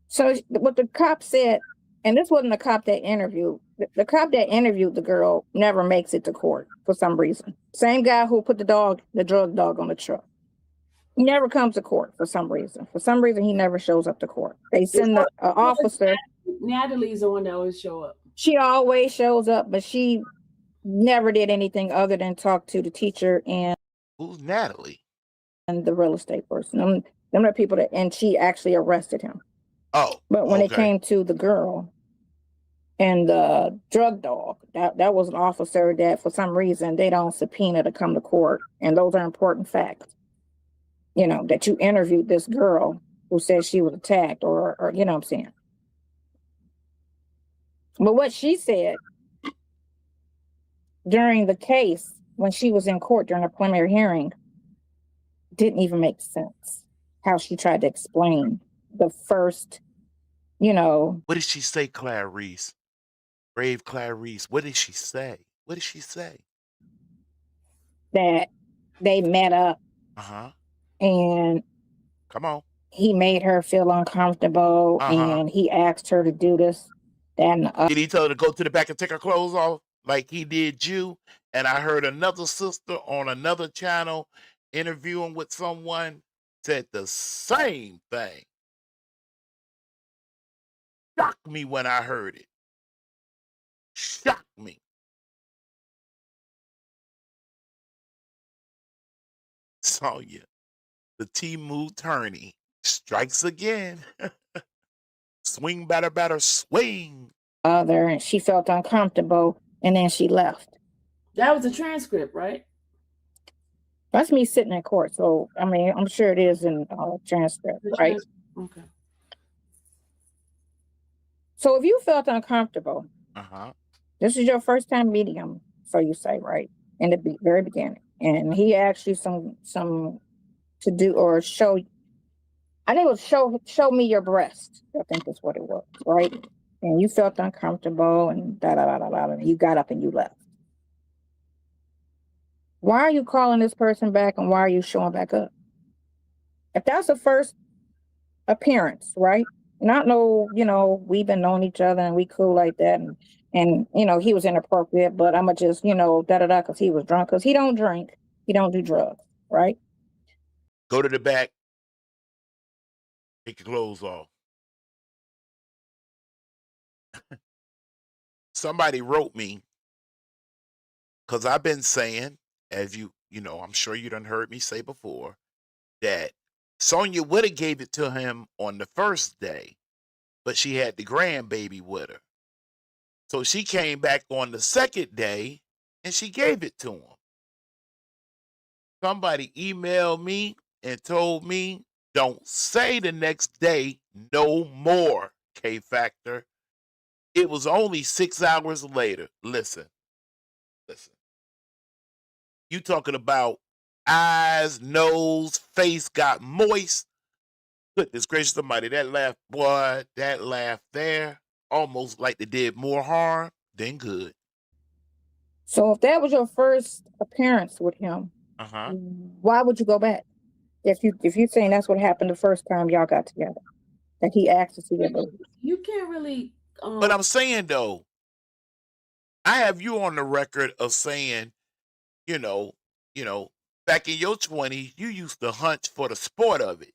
So what the cop said, and this wasn't the cop that interviewed. The cop that interviewed the girl never makes it to court for some reason. Same guy who put the drug dog on the truck. He never comes to court for some reason. For some reason, he never shows up to court. They send the officer. Natalie's the one that always show up. She always shows up, but she never did anything other than talk to the teacher and Who's Natalie? the real estate person. Them are people that, and she actually arrested him. Oh, But when it okay. came to the girl and the drug dog, that was an officer that for some reason they don't subpoena to come to court. And those are important facts. You know, that you interviewed this girl who says she was attacked or you know what I'm saying. But what she said during the case, when she was in court during a preliminary hearing, didn't even make sense. How she tried to explain the first, you know. What did she say, Clarice? Brave Clarice. What did she say? What did she say? That they met up. Uh-huh. And come on. He made her feel uncomfortable, and he asked her to do this, that, and the other. Did he tell her to go to the back and take her clothes off like he did you? And I heard another sister on another channel interviewing with someone said the same thing. Shocked me when I heard it. Shocked me. Sonya, the Timu tourney, strikes again. Swing, batter, swing. And she felt uncomfortable, and then she left. That was a transcript, right? That's me sitting in court. So, I mean, I'm sure it is in transcript, right? Okay. So if you felt uncomfortable, this is your first time meeting him, so you say, right? In the very beginning. And he asked you some to do or show, I think it was show me your breast. I think that's what it was, right? And you felt uncomfortable and and you got up and you left. Why are you calling this person back and why are you showing back up? If that's the first appearance, right? Not no, you know, we've been knowing each other and we cool like that, and you know, he was inappropriate, but I'ma just, you know, because he was drunk, because he don't drink, he don't do drugs, right? Go to the back, take your clothes off. Somebody wrote me, because I've been saying, as you know, I'm sure you done heard me say before, that Sonya would have gave it to him on the first day, but she had the grandbaby with her. So she came back on the second day and she gave it to him. Somebody emailed me and told me, don't say the next day no more, K Factor. It was only 6 hours later. Listen. You talking about eyes, nose, face got moist. Goodness gracious, somebody, that laugh, boy, that laugh there, almost like they did more harm than good. So if that was your first appearance with him, why would you go back? If you're saying that's what happened the first time y'all got together, that he asked to see your booty. You can't really. But I'm saying though, I have you on the record of saying, you know, back in your 20s, you used to hunt for the sport of it.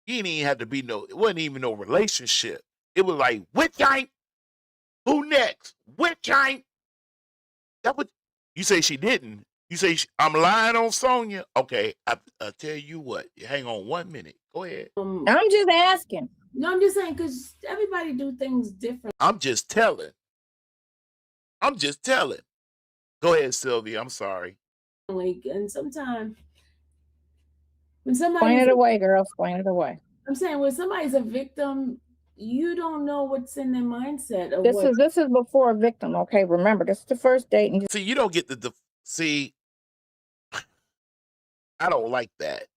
You didn't even have to be it wasn't even no relationship. It was like, which ain't? Who next? Which ain't? That would you say she didn't? You say I'm lying on Sonya? Okay, I'll tell you what. Hang on 1 minute. Go ahead. I'm just asking. No, I'm just saying because everybody do things different. I'm just telling. Go ahead, Sylvia. I'm sorry. And sometimes when somebody explain it away, girl. Explain it away. I'm saying when somebody's a victim, you don't know what's in their mindset. Of this is before a victim. Okay, remember this is the first date. And see, you don't get see. I don't like that.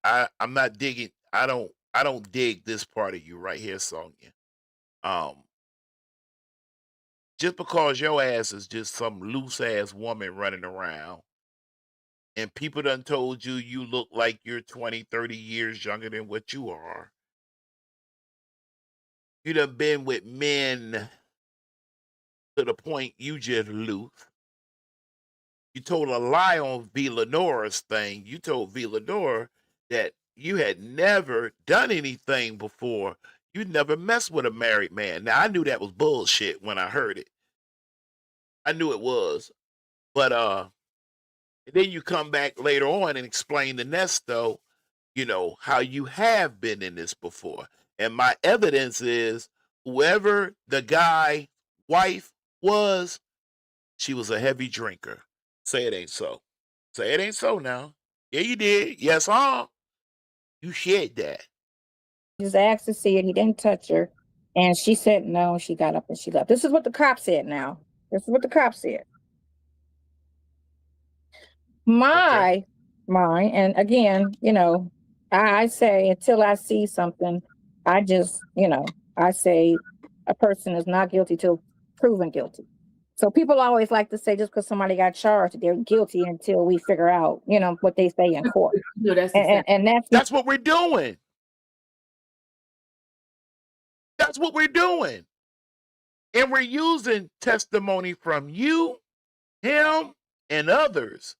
I'm not digging. I don't dig this part of you right here, Sonya. just because your ass is just some loose ass woman running around and people done told you you look like you're 20, 30 years younger than what you are. You done been with men to the point you just loose. You told a lie on V. Lenore's thing. You told V. Lenore that you had never done anything before. You never messed with a married man. Now I knew that was bullshit when I heard it. I knew it was. But then you come back later on and explain to Nesto, you know, how you have been in this before. And my evidence is whoever the guy wife was, she was a heavy drinker. Say it ain't so. Say it ain't so now. Yeah, you did. Yes, you shared that. Just asked to see it. He didn't touch her. And she said no. She got up and she left. This is what the cop said now. This is what the cop said. Okay. And again, you know, I say until I see something, I just, you know, I say a person is not guilty till proven guilty. So people always like to say just because somebody got charged, they're guilty until we figure out, you know, what they say in court. No, that's And That's what we're doing. That's what we're doing. And we're using testimony from you, him, and others.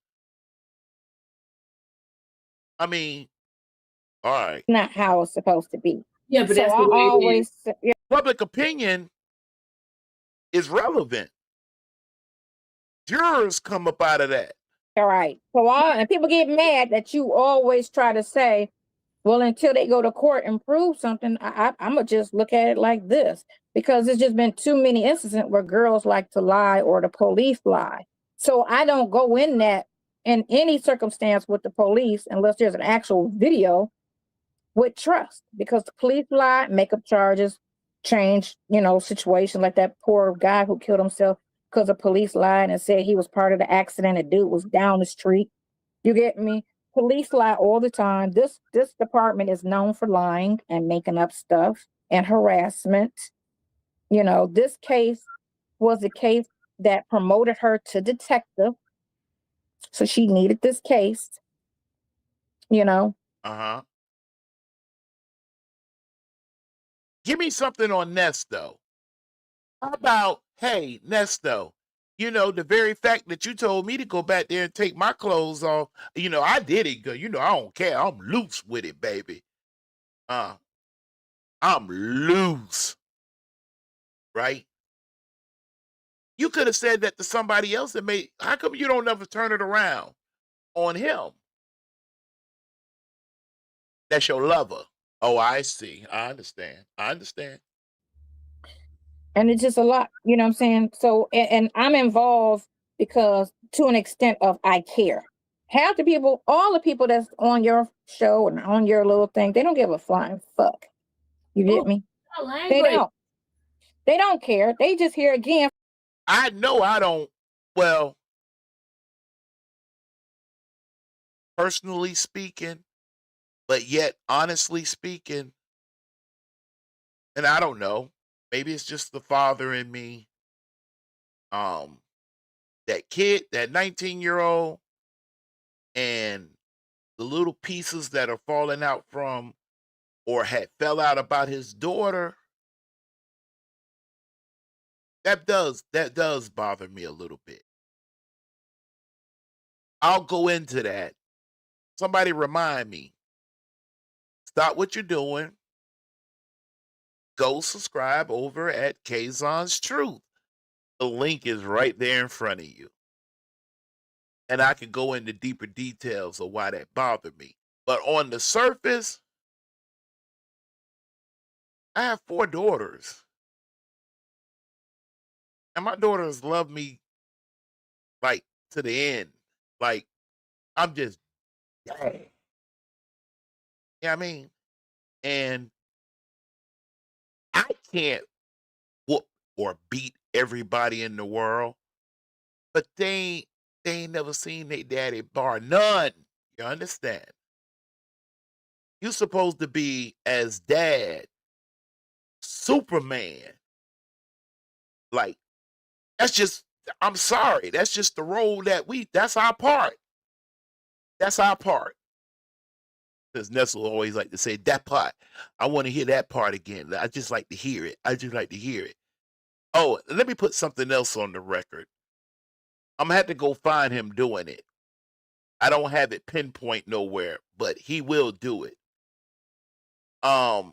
I mean, all right. not how it's supposed to be. yeah, but So that's I the way it is. always, yeah, Public opinion is relevant. Jurors come up out of that. all right. So and people get mad that you always try to say, well, until they go to court and prove something, I'm gonna just look at it like this, because there's just been too many instances where girls like to lie or the police lie. So I don't go in that in any circumstance with the police unless there's an actual video with trust, because the police lie, make up charges, change, you know, situations like that poor guy who killed himself because the police lied and said he was part of the accident. A dude was down the street. You get me? Police lie all the time. This department is known for lying and making up stuff and harassment. You know, this case was a case that promoted her to detective. So she needed this case, you know. Uh-huh. Give me something on Nesto. How about, hey, Nesto, you know, the very fact that you told me to go back there and take my clothes off, you know, I did it good. You know, I don't care. I'm loose with it, baby. I'm loose. Right? You could have said that to somebody else that made, how come you don't ever turn it around on him? That's your lover. Oh, I see. I understand. And it's just a lot, you know what I'm saying? So, and I'm involved because to an extent of I care. Half the people, all the people that's on your show and on your little thing, they don't give a flying fuck. You get me? They don't. They don't care. They just hear again. I know I don't. Well, personally speaking, but yet honestly speaking, and I don't know, maybe it's just the father in me. That kid, that 19-year-old, and the little pieces that are falling out from or had fell out about his daughter, that does bother me a little bit. I'll go into that. Somebody remind me. Stop what you're doing. Go subscribe over at Kazon's Truth. The link is right there in front of you. And I can go into deeper details of why that bothered me. But on the surface, I have 4 daughters. And my daughters love me like to the end. Like, I'm just, dang. You know what I mean? And I can't whoop or beat everybody in the world, but they ain't never seen their daddy bar none. You understand? You supposed to be as dad, Superman. Like, That's just, I'm sorry. That's just the role that's our part. That's our part. Because Nestle always like to say, that part. I want to hear that part again. I just like to hear it. I just like to hear it. Oh, let me put something else on the record. I'm going to have to go find him doing it. I don't have it pinpoint nowhere, but he will do it. I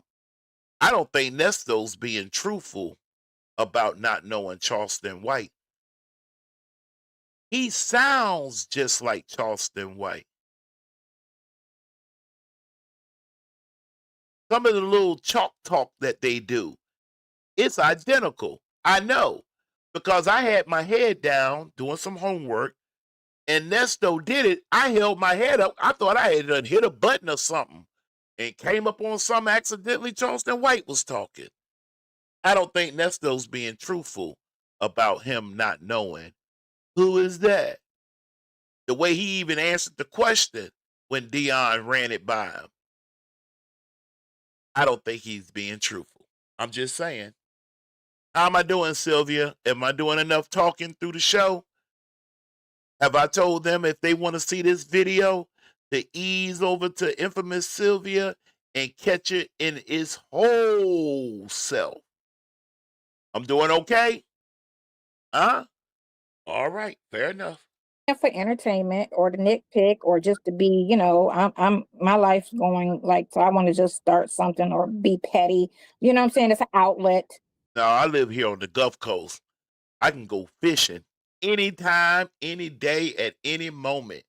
don't think Nesto's being truthful about not knowing Charleston White. He sounds just like Charleston White. Some of the little chalk talk that they do, it's identical. I know, because I had my head down doing some homework, and Nesto did it. I held my head up. I thought I had done hit a button or something, and came up on something accidentally. Charleston White was talking. I don't think Nesto's being truthful about him not knowing. Who is that? The way he even answered the question when Dion ran it by him. I don't think he's being truthful. I'm just saying. How am I doing, Sylvia? Am I doing enough talking through the show? Have I told them if they want to see this video to ease over to Infamous Sylvia and catch it in its whole self? I'm doing okay? Huh? All right, fair enough. For entertainment or to nitpick or just to be, I'm my life's going like, so I want to just start something or be petty. You know what I'm saying? It's an outlet. Now, I live here on the Gulf Coast. I can go fishing anytime, any day, at any moment.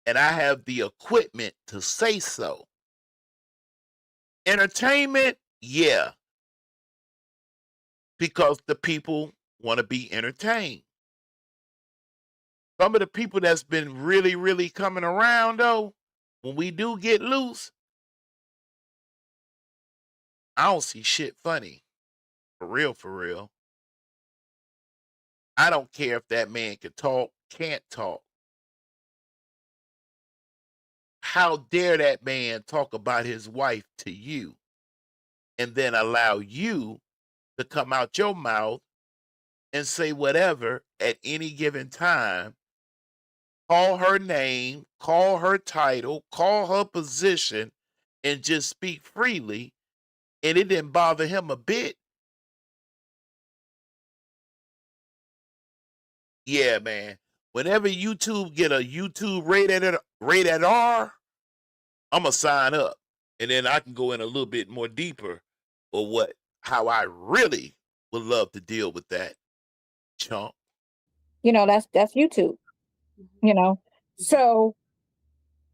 And I have the equipment to say so. Entertainment, yeah. Because the people want to be entertained. Some of the people that's been really, really coming around, though, when we do get loose, I don't see shit funny. For real, for real. I don't care if that man can talk, can't talk. How dare that man talk about his wife to you and then allow you to come out your mouth and say whatever at any given time, call her name, call her title, call her position, and just speak freely, and it didn't bother him a bit. Yeah, man. Whenever YouTube get a YouTube rated R, I'm gonna sign up, and then I can go in a little bit more deeper or how I really would love to deal with that chump. That's YouTube. So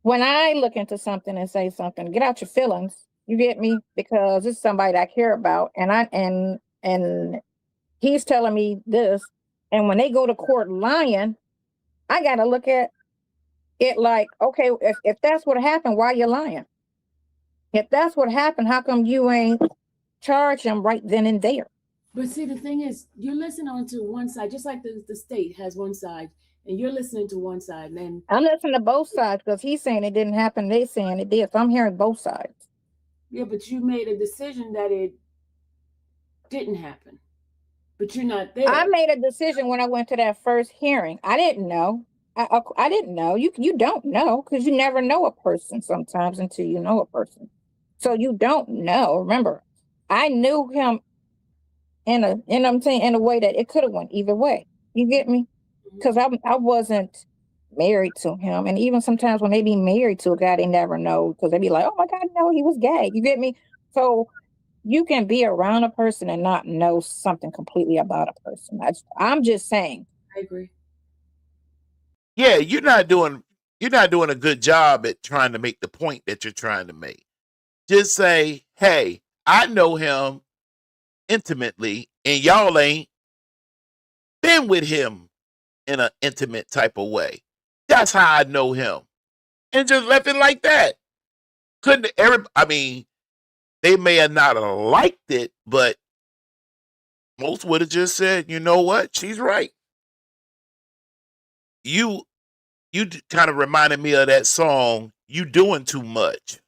when I look into something and say something, get out your feelings. You get me? Because it's somebody that I care about, and he's telling me this, and when they go to court lying, I got to look at it like, okay, if that's what happened, why you lying? If that's what happened, how come you ain't charge him right then and there? But see, the thing is, you're listening to one side, just like the state has one side, and you're listening to one side. And I'm listening to both sides because he's saying it didn't happen. They saying it did. So I'm hearing both sides. yeah, but you made a decision that it didn't happen, but you're not there. I made a decision when I went to that first hearing. I didn't know. I didn't know. You don't know because you never know a person sometimes until you know a person. So you don't know. Remember, I knew him in a way that it could have went either way. You get me? Because I wasn't married to him, and even sometimes when they be married to a guy, they never know because they be like, "Oh my God, no, he was gay." You get me? So you can be around a person and not know something completely about a person. I'm just saying. I agree. Yeah, you're not doing a good job at trying to make the point that you're trying to make. Just say, hey, I know him intimately, and y'all ain't been with him in an intimate type of way. That's how I know him. And just left it like that. They may have not liked it, but most would have just said, you know what? She's right. You kind of reminded me of that song, You Doing Too Much.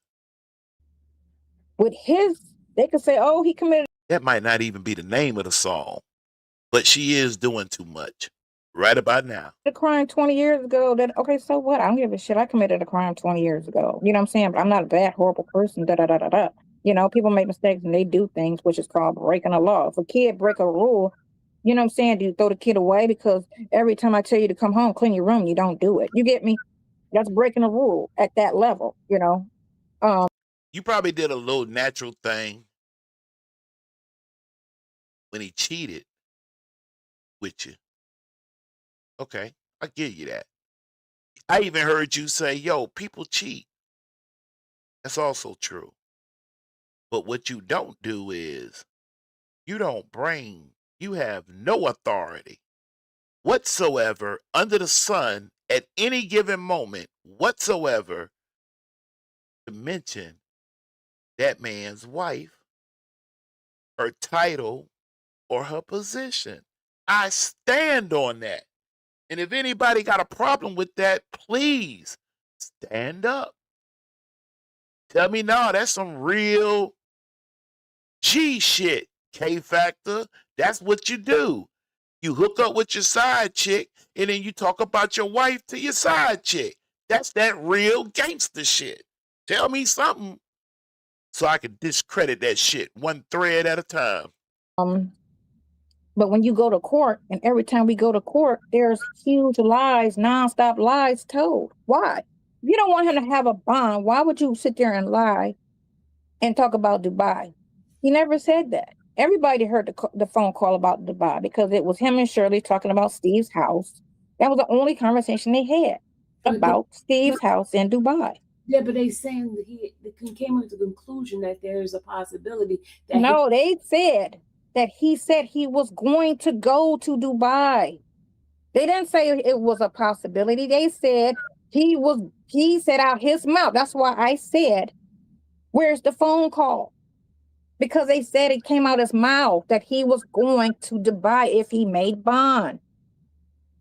With they could say, oh, he committed. That might not even be the name of the song. but she is doing too much right about now. The crime 20 years ago. That okay, so what? I don't give a shit. I committed a crime 20 years ago. You know what I'm saying? But I'm not a bad, horrible person. Da da da da da. You know, people make mistakes and they do things, which is called breaking a law. If a kid break a rule, you know what I'm saying? Do you throw the kid away because every time I tell you to come home, clean your room, you don't do it? You get me? That's breaking a rule at that level. You know. You probably did a little natural thing when he cheated with you. Okay, I give you that. I even heard you say, yo, people cheat. That's also true. But what you don't do is you have no authority whatsoever under the sun at any given moment whatsoever to mention that man's wife, her title, or her position. I stand on that. And if anybody got a problem with that, please stand up. Tell me, no, that's some real G shit, K Factor. That's what you do. You hook up with your side chick and then you talk about your wife to your side chick. That's that real gangster shit. Tell me something so I can discredit that shit one thread at a time. But when you go to court, and every time we go to court, there's huge lies, nonstop lies told. Why? If you don't want him to have a bond, why would you sit there and lie and talk about Dubai? He never said that. Everybody heard the phone call about Dubai because it was him and Shirley talking about Steve's house. That was the only conversation they had about Steve's house in Dubai. Yeah, but they saying that he came to the conclusion that there's a possibility that No, they said that he said he was going to go to Dubai. They didn't say it was a possibility. They said he said out his mouth. That's why I said, where's the phone call? Because they said it came out his mouth that he was going to Dubai if he made bond.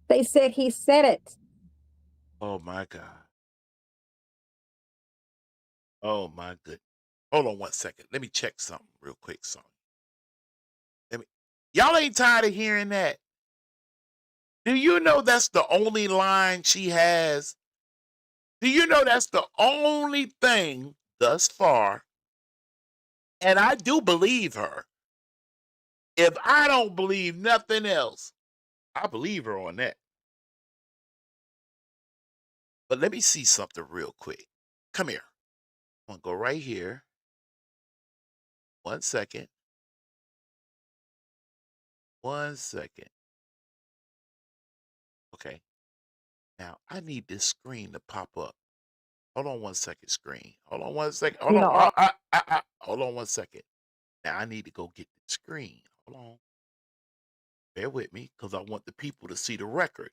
They said he said it. Oh my God. Oh my goodness. Hold on one second. Let me check something real quick, Sonya. Y'all ain't tired of hearing that? Do you know that's the only line she has? Do you know that's the only thing thus far? And I do believe her. If I don't believe nothing else, I believe her on that. But let me see something real quick. Come here. I'm going to go right here. 1 second. 1 second. Okay. Now, I need this screen to pop up. Hold on 1 second, screen. Hold on 1 second. Hold on. Hold on 1 second. Now, I need to go get the screen. Hold on. Bear with me, because I want the people to see the record.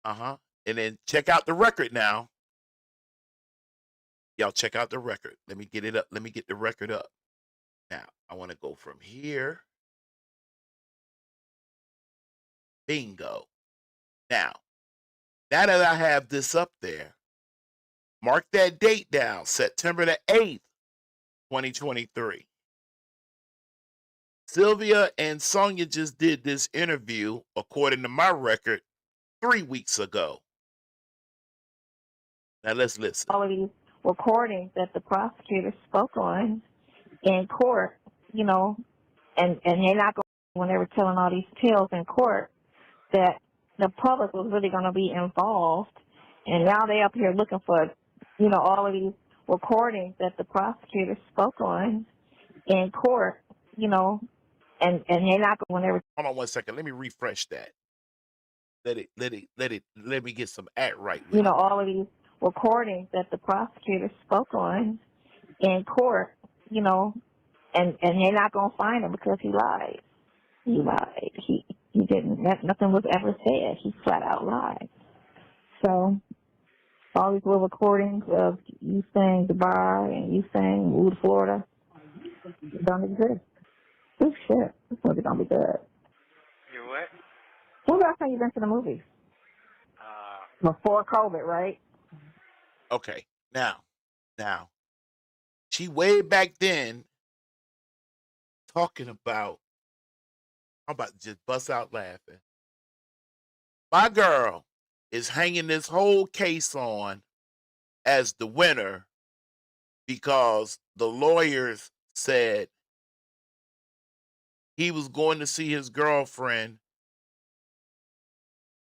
And then check out the record now. Y'all check out the record. Let me get it up. Let me get the record up. Now, I want to go from here. Bingo. Now that I have this up there, mark that date down, September the 8th, 2023. Sylvia and Sonya just did this interview, according to my record, 3 weeks ago. Now let's listen. All of these recordings that the prosecutor spoke on in court, you know, and they're not going, when they were telling all these tales in court, that the public was really going to be involved. And now they're up here looking for, you know, all of these recordings that the prosecutor spoke on in court, you know, and they're not going, when they were. Hold on 1 second. Let me refresh that. Let me get some act right with you know, all of these recordings that the prosecutor spoke on in court, you know, and they're not going to find him because he lied. He lied. He didn't. Nothing was ever said. He flat out lied. So all these little recordings of you saying Dubai and you saying Wood, Florida, don't exist. This shit. This movie don't be good. You what? When was the last time you been to the movies? Before COVID, right? Okay. Now, she way back then talking about I'm about to just bust out laughing. My girl is hanging this whole case on as the winner because the lawyers said he was going to see his girlfriend,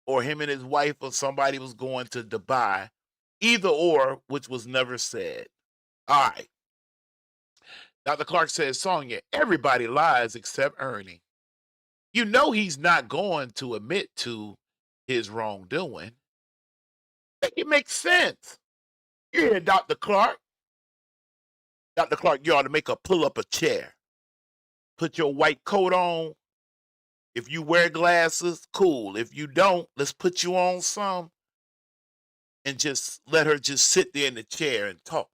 or him and his wife or somebody was going to Dubai. Either or, which was never said. All right. Dr. Clark says, Sonya, everybody lies except Ernie. You know he's not going to admit to his wrongdoing. Make it make sense. You hear Dr. Clark? Dr. Clark, you ought to make her pull up a chair. Put your white coat on. If you wear glasses, cool. If you don't, let's put you on some and just let her just sit there in the chair and talk.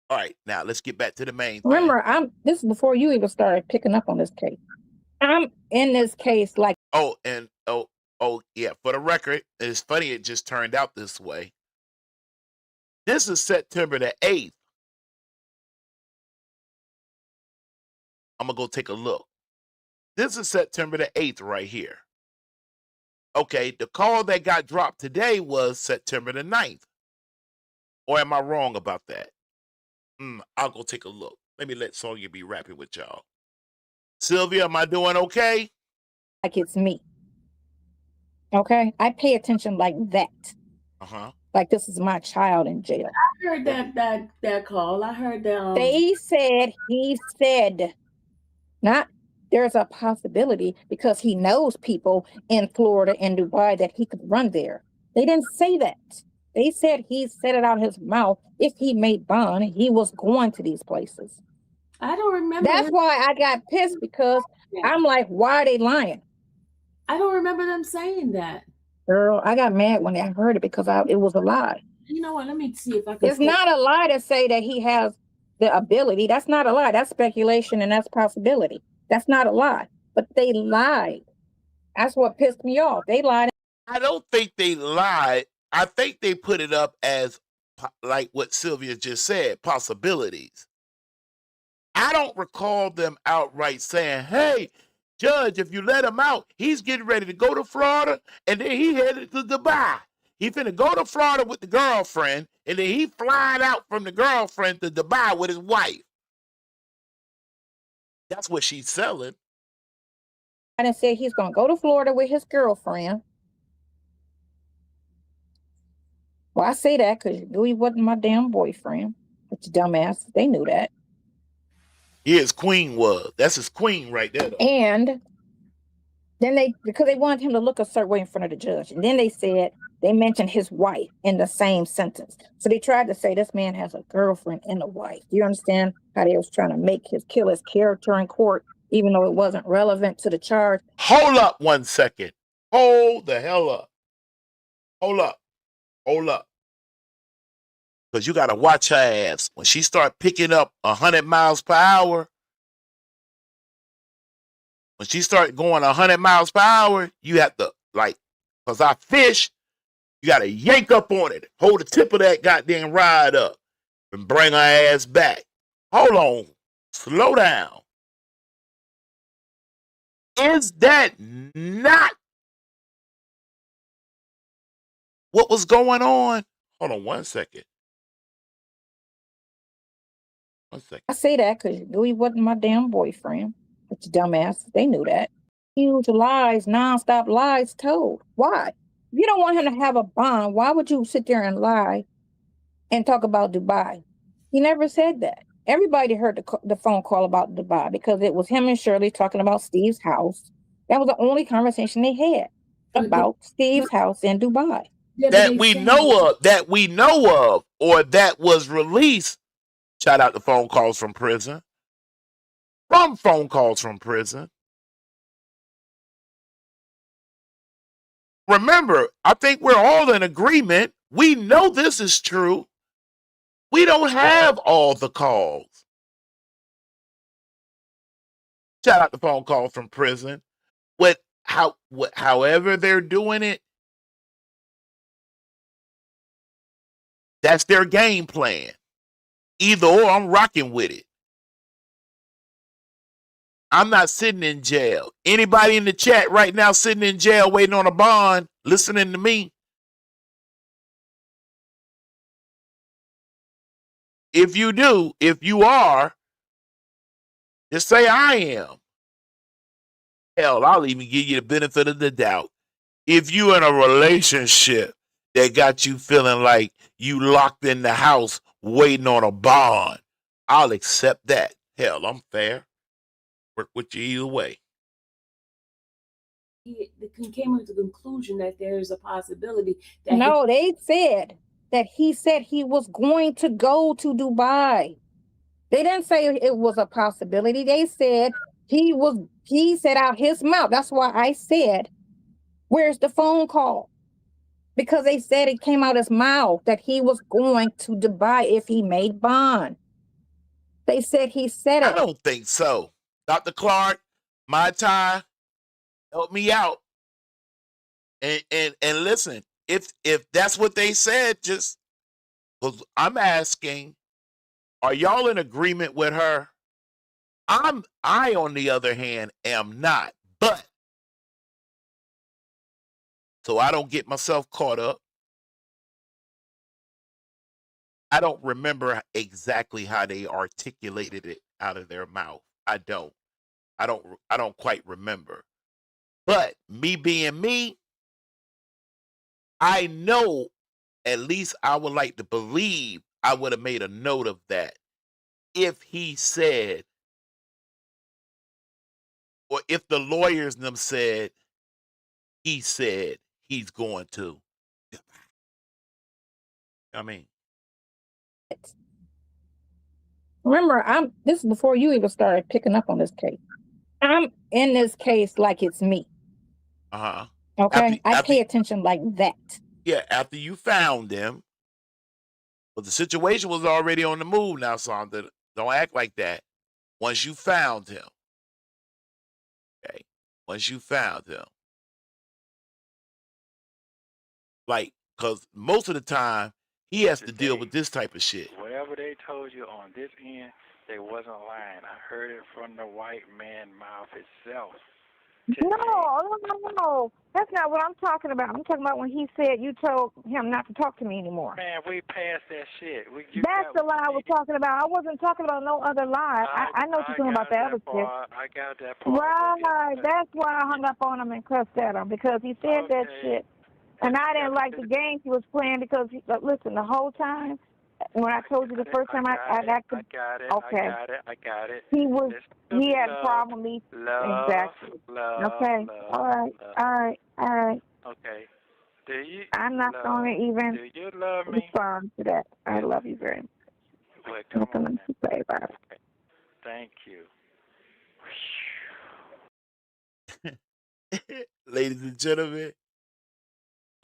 All right, now let's get back to the main thing. Remember, this is before you even started picking up on this case. I'm in this case like. Oh, yeah. For the record, it's funny it just turned out this way. This is September the 8th. I'm gonna go take a look. This is September the 8th right here. Okay, the call that got dropped today was September the 9th. Or am I wrong about that? I'll go take a look. Let me let Sonya be rapping with y'all. Sylvia, am I doing okay? Like it's me. Okay? I pay attention like that. Uh-huh. Like this is my child in jail. I heard that call. I heard that. They said, he said, not there's a possibility because he knows people in Florida and Dubai that he could run there. They didn't say that. They said he said it out his mouth. If he made bond, he was going to these places. I don't remember. That's why I got pissed because I'm like, why are they lying? I don't remember them saying that. Girl, I got mad when I heard it because it was a lie. You know what? Let me see if I can. It's not a lie to say that he has the ability. That's not a lie. That's speculation and that's possibility. That's not a lie. But they lied. That's what pissed me off. They lied. I don't think they lied. I think they put it up as, like what Sylvia just said, possibilities. I don't recall them outright saying, hey, Judge, if you let him out, he's getting ready to go to Florida, and then he headed to Dubai. He finna go to Florida with the girlfriend, and then he flying out from the girlfriend to Dubai with his wife. That's what she's selling. I didn't say he's going to go to Florida with his girlfriend. Well, I say that because you knew he wasn't my damn boyfriend. But you dumbass, they knew that. Yeah, his queen was. That's his queen right there, though. And then because they wanted him to look a certain way in front of the judge. And then they mentioned his wife in the same sentence. So they tried to say this man has a girlfriend and a wife. Do you understand how they was trying to kill his character in court, even though it wasn't relevant to the charge? Hold up 1 second. Hold the hell up. Hold up. Because you got to watch her ass. When she start picking up 100 miles per hour, when she start going 100 miles per hour, you have to, because I fish, you got to yank up on it. Hold the tip of that goddamn rod up and bring her ass back. Hold on. Slow down. Is that not what was going on? Hold on 1 second. 1 second. I say that because you knew he wasn't my damn boyfriend. But you dumbass, they knew that. Huge lies, nonstop lies told. Why? If you don't want him to have a bond, why would you sit there and lie and talk about Dubai? He never said that. Everybody heard the phone call about Dubai because it was him and Shirley talking about Steve's house. That was the only conversation they had about Steve's house in Dubai. Yeah, that we know of, or that was released. Shout out to phone calls from prison. From phone calls from prison. Remember, I think we're all in agreement. We know this is true. We don't have all the calls. Shout out to phone calls from prison. However they're doing it, that's their game plan. Either or, I'm rocking with it. I'm not sitting in jail. Anybody in the chat right now sitting in jail waiting on a bond, listening to me? If you do, if you are, just say I am. Hell, I'll even give you the benefit of the doubt. If you in a relationship that got you feeling like you locked in the house waiting on a bond, I'll accept that. Hell, I'm fair. Work with you either way. He came to the conclusion that there is a possibility that No, they said that he said he was going to go to Dubai. They didn't say it was a possibility. They said he said out his mouth. That's why I said, where's the phone call? Because they said it came out his mouth that he was going to Dubai if he made bond. They said he said I it. don't think so. Dr. Clark, my tie, help me out. And listen, if that's what they said, just because I'm asking, are y'all in agreement with her? I on the other hand am not, but so I don't get myself caught up. I don't remember exactly how they articulated it out of their mouth. I don't quite remember. But me being me, I know, at least I would like to believe I would have made a note of that if he said, or if the lawyers them said, he said he's going to. I mean, Remember, this is before you even started picking up on this case. I'm in this case like it's me. Okay, I pay attention like that. Yeah, after you found them, but the situation was already on the move now, Sonya. Don't act like that. Once you found him, okay. Once you found him, like, because most of the time he has to deal with this type of shit. Whatever they told you on this end, they wasn't lying. I heard it from the white man's mouth itself. No. That's not what I'm talking about. I'm talking about when he said you told him not to talk to me anymore. Man, we passed that shit. That's the lie I was talking about. I wasn't talking about no other lie. I know what you're talking about, the other shit. I got that part. Right. That's why I hung up on him and cussed at him, because he said that shit. And I didn't like the game he was playing because, listen, the whole time, when I told you the first time I acted, okay. I got it. He had a problem with me. Exactly. Okay. All right. Okay. I'm not going to even do you love me? respond to that. I love you very much. Well, come on. Say about it. Okay. Thank you. Ladies and gentlemen,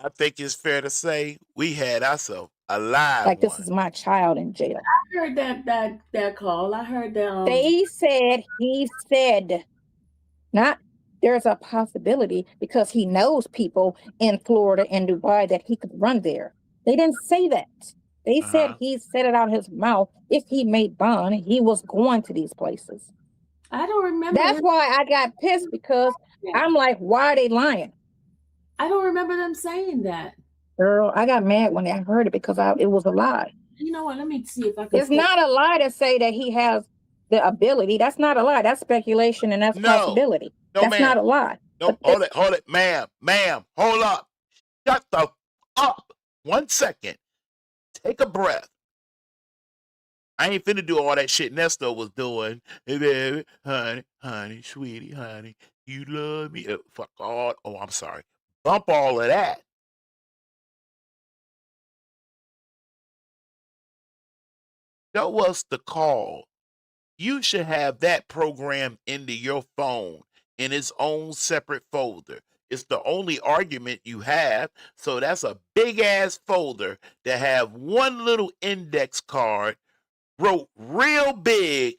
I think it's fair to say we had ourselves a live like one. This is my child in jail. I heard that call. I heard that. He said, not there's a possibility, because he knows people in Florida and Dubai that he could run there. They didn't say that. They said he said it out his mouth. If he made bond, he was going to these places. I don't remember. That's why I got pissed, because I'm like, why are they lying? I don't remember them saying that. Girl, I got mad when I heard it because it was a lie. You know what? Let me see if I can. It's not a lie to say that he has the ability. That's not a lie. That's speculation, and that's possibility. That's not a lie. No, hold it, ma'am, hold up. Shut the up. 1 second. Take a breath. I ain't finna do all that shit Nesto was doing. Hey, baby, honey, sweetie, honey, you love me. Fuck all. Oh, I'm sorry. Bump all of that. Show us the call. You should have that program into your phone in its own separate folder. It's the only argument you have. So that's a big ass folder to have one little index card wrote real big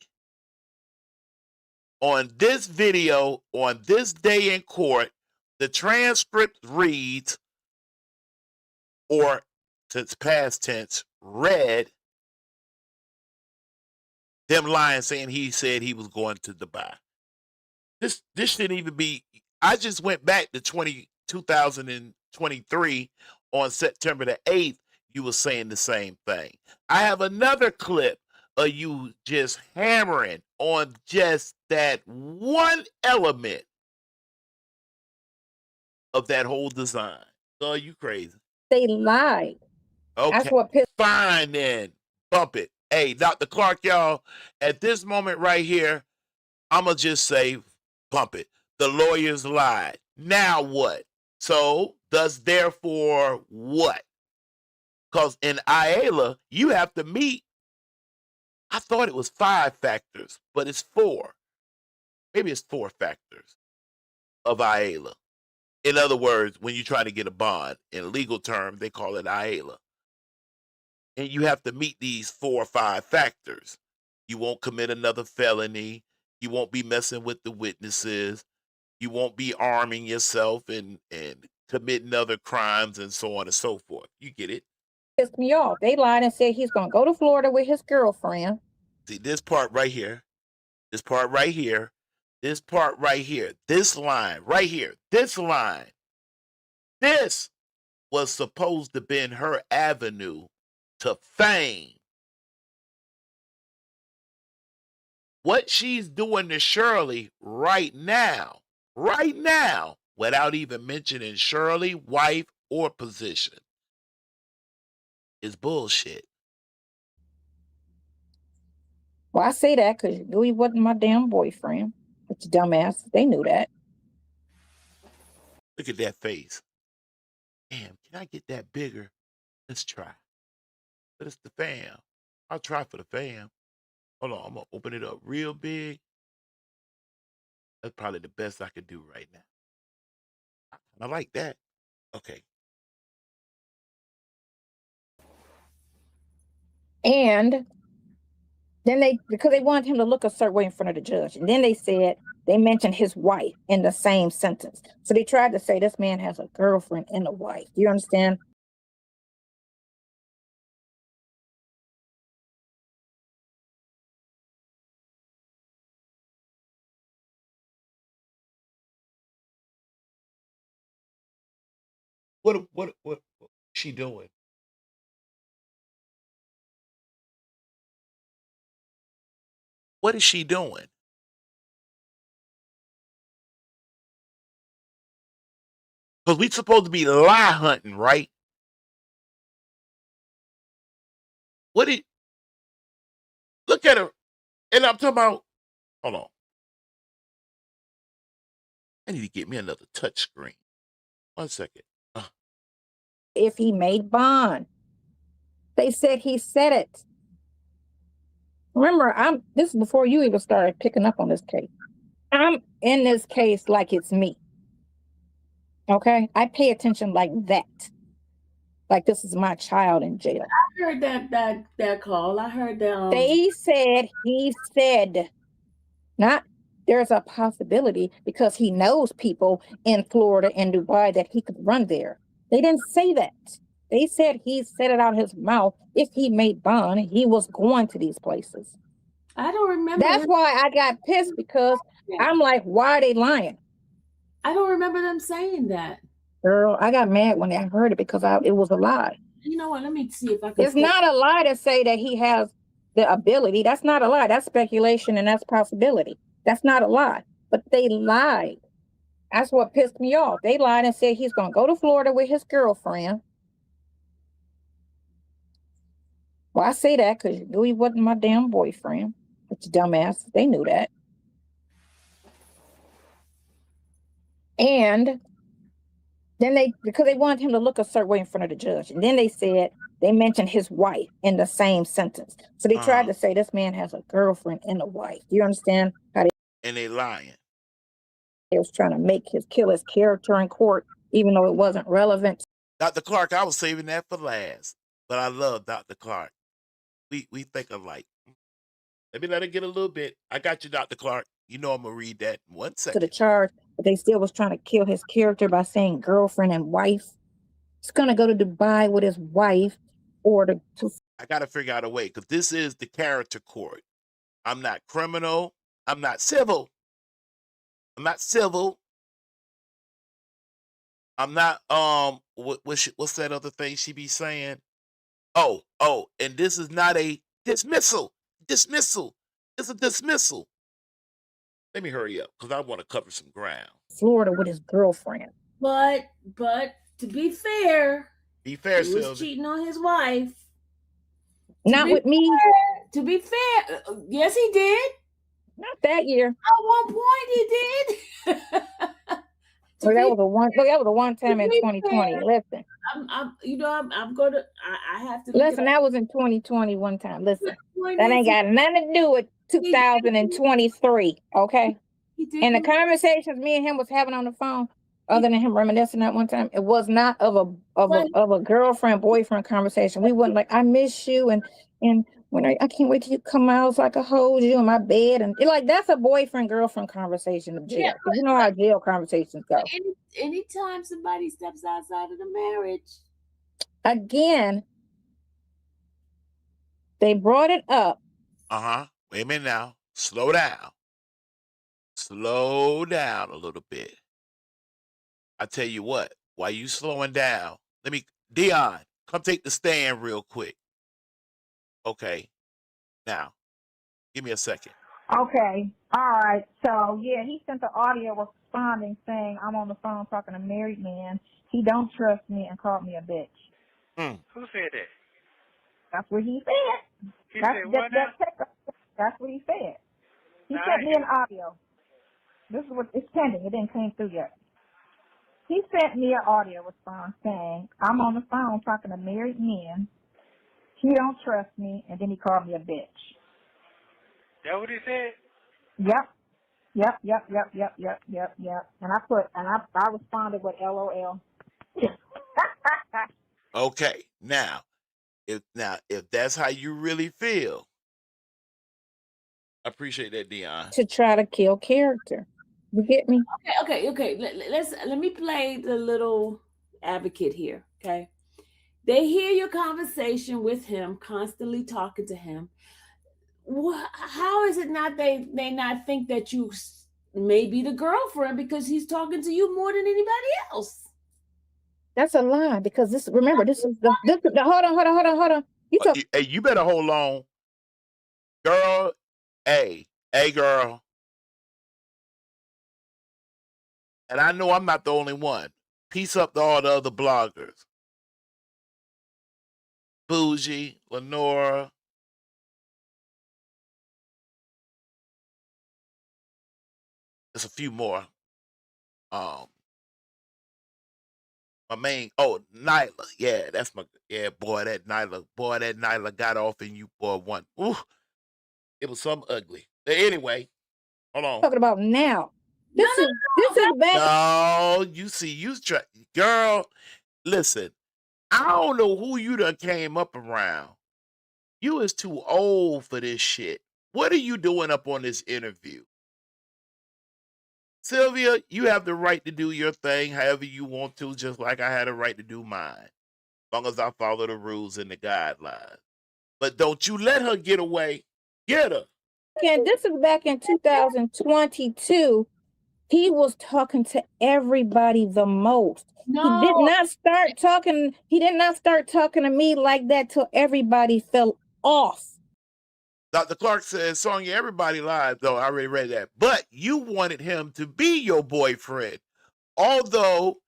on this video on this day in court. The transcript reads, or since past tense, read them lying, saying he said he was going to Dubai. This shouldn't even be. I just went back to 2023 on September the 8th. You were saying the same thing. I have another clip of you just hammering on just that one element of that whole design. So you crazy. They lied. Okay. That's what pissed. Fine then. Bump it. Hey, Dr. Clark, y'all, at this moment right here, I'm going to just say bump it. The lawyers lied. Now what? So, does therefore what? Because in IALA, you have to meet, I thought it was 5 factors, but it's 4. Maybe it's 4 factors of IALA. In other words, when you try to get a bond, in legal term, they call it IALA. And you have to meet these 4 or 5 factors. You won't commit another felony. You won't be messing with the witnesses. You won't be arming yourself and committing other crimes and so on and so forth. You get it? Pissed me off. They lied and said he's gonna go to Florida with his girlfriend. See, this part right here, this part right here, this part right here, this line right here, this line. This was supposed to be her avenue to fame. What she's doing to Shirley right now, without even mentioning Shirley, wife, or position, is bullshit. Well, I say that because you knew he wasn't my damn boyfriend. But you dumbass, they knew that. Look at that face. Damn, can I get that bigger? Let's try. But it's the fam. I'll try for the fam. Hold on, I'm going to open it up real big. That's probably the best I could do right now. I like that. Okay. And then because they wanted him to look a certain way in front of the judge. And then they mentioned his wife in the same sentence. So they tried to say this man has a girlfriend and a wife. Do you understand? What she doing? What is she doing? Because we supposed to be lie hunting, right? Look at her. And I'm talking about, hold on. I need to get me another touch screen. 1 second. If he made bond. They said he said it. Remember, this is before you even started picking up on this case. I'm in this case like it's me. Okay? I pay attention like that. Like this is my child in jail. I heard that call. I heard that. They said he said, not there's a possibility because he knows people in Florida and Dubai that he could run there. They didn't say that. They said he said it out his mouth. If he made bond, he was going to these places. I don't remember. That's why I got pissed because I'm like, why are they lying? I don't remember them saying that. Girl, I got mad when I heard it because it was a lie. You know what? Let me see if I can. It's not a lie to say that he has the ability. That's not a lie. That's speculation and that's possibility. That's not a lie. But they lied. That's what pissed me off. They lied and said he's going to go to Florida with his girlfriend. Well, I say that because you knew he wasn't my damn boyfriend. But you dumbass, they knew that. And then because they wanted him to look a certain way in front of the judge. And then they mentioned his wife in the same sentence. So they tried to say this man has a girlfriend and a wife. Do you understand how they lying? They was trying to kill his character in court, even though it wasn't relevant. Dr. Clark, I was saving that for last. But I love Dr. Clark. We think alike. Let me let her get a little bit. I got you, Dr. Clark. You know I'm going to read that in 1 second. To the charge, but they still was trying to kill his character by saying girlfriend and wife. He's going to go to Dubai with his wife or to I got to figure out a way because this is the character court. I'm not criminal. I'm not civil. I'm not civil. I'm not what's that other thing she be saying? Oh, and this is not a dismissal. Dismissal. It's a dismissal. Let me hurry up because I want to cover some ground. Florida with his girlfriend. But to be fair, Be fair, he was Sylvia. cheating on his wife. Not with me. To be fair, yes, he did. Not that year. At one point, he did. That was a one time in be 2020. fair, Listen. I'm gonna. I have to. Listen, that was in 2020 one time. Listen, Point that is, ain't got nothing to do with 2023. Okay. he did And the do it. conversations me and him was having on the phone, other than him reminiscing that one time, it was not of a girlfriend boyfriend conversation. We wasn't like, I miss you, and when I can't wait till you come out so I can hold you in my bed, and like that's a boyfriend girlfriend conversation of jail. Yeah, 'Cause you know how jail conversations go. Anytime somebody steps outside of the marriage, Again, they brought it up. Wait a minute now. Slow down. Slow down a little bit. I tell you what, while you slowing down, Dion, come take the stand real quick. Okay. Now, give me a second. Okay. All right. So yeah, he sent the audio responding saying, I'm on the phone talking to a married man. He don't trust me and called me a bitch. Who said that? That's what he said. He said what now? That's what he said. He Nah, sent me an audio. This is what it's pending. It didn't come through yet. He sent me an audio response saying, I'm on the phone talking to married men. He don't trust me, and then he called me a bitch. That what he said? Yep. And I responded with LOL. Okay. Now, if that's how you really feel, I appreciate that, Dion. To try to kill character. You get me? Okay. Let me play the little advocate here. Okay, they hear your conversation with him, constantly talking to him. How is it not they not think that you may be the girlfriend because he's talking to you more than anybody else? That's a lie because this is the hold on. Hey, you better hold on. Girl, hey girl. And I know I'm not the only one. Peace up to all the other bloggers. Bougie, Lenora. There's a few more. My main, Nyla. Yeah, that's boy, that Nyla got off and you, boy, one. Ooh, it was something ugly. But anyway, hold on. Talking about now. This is bad. No, you see, girl, listen, I don't know who you done came up around. You is too old for this shit. What are you doing up on this interview? Sylvia, you have the right to do your thing however you want to, just like I had a right to do mine. As long as I follow the rules and the guidelines. But don't you let her get away. Get her. Again, this is back in 2022. He was talking to everybody the most. No. He did not start talking to me like that till everybody fell off. Dr. Clark says, Sonya, everybody lied, though. I already read that. But you wanted him to be your boyfriend. Although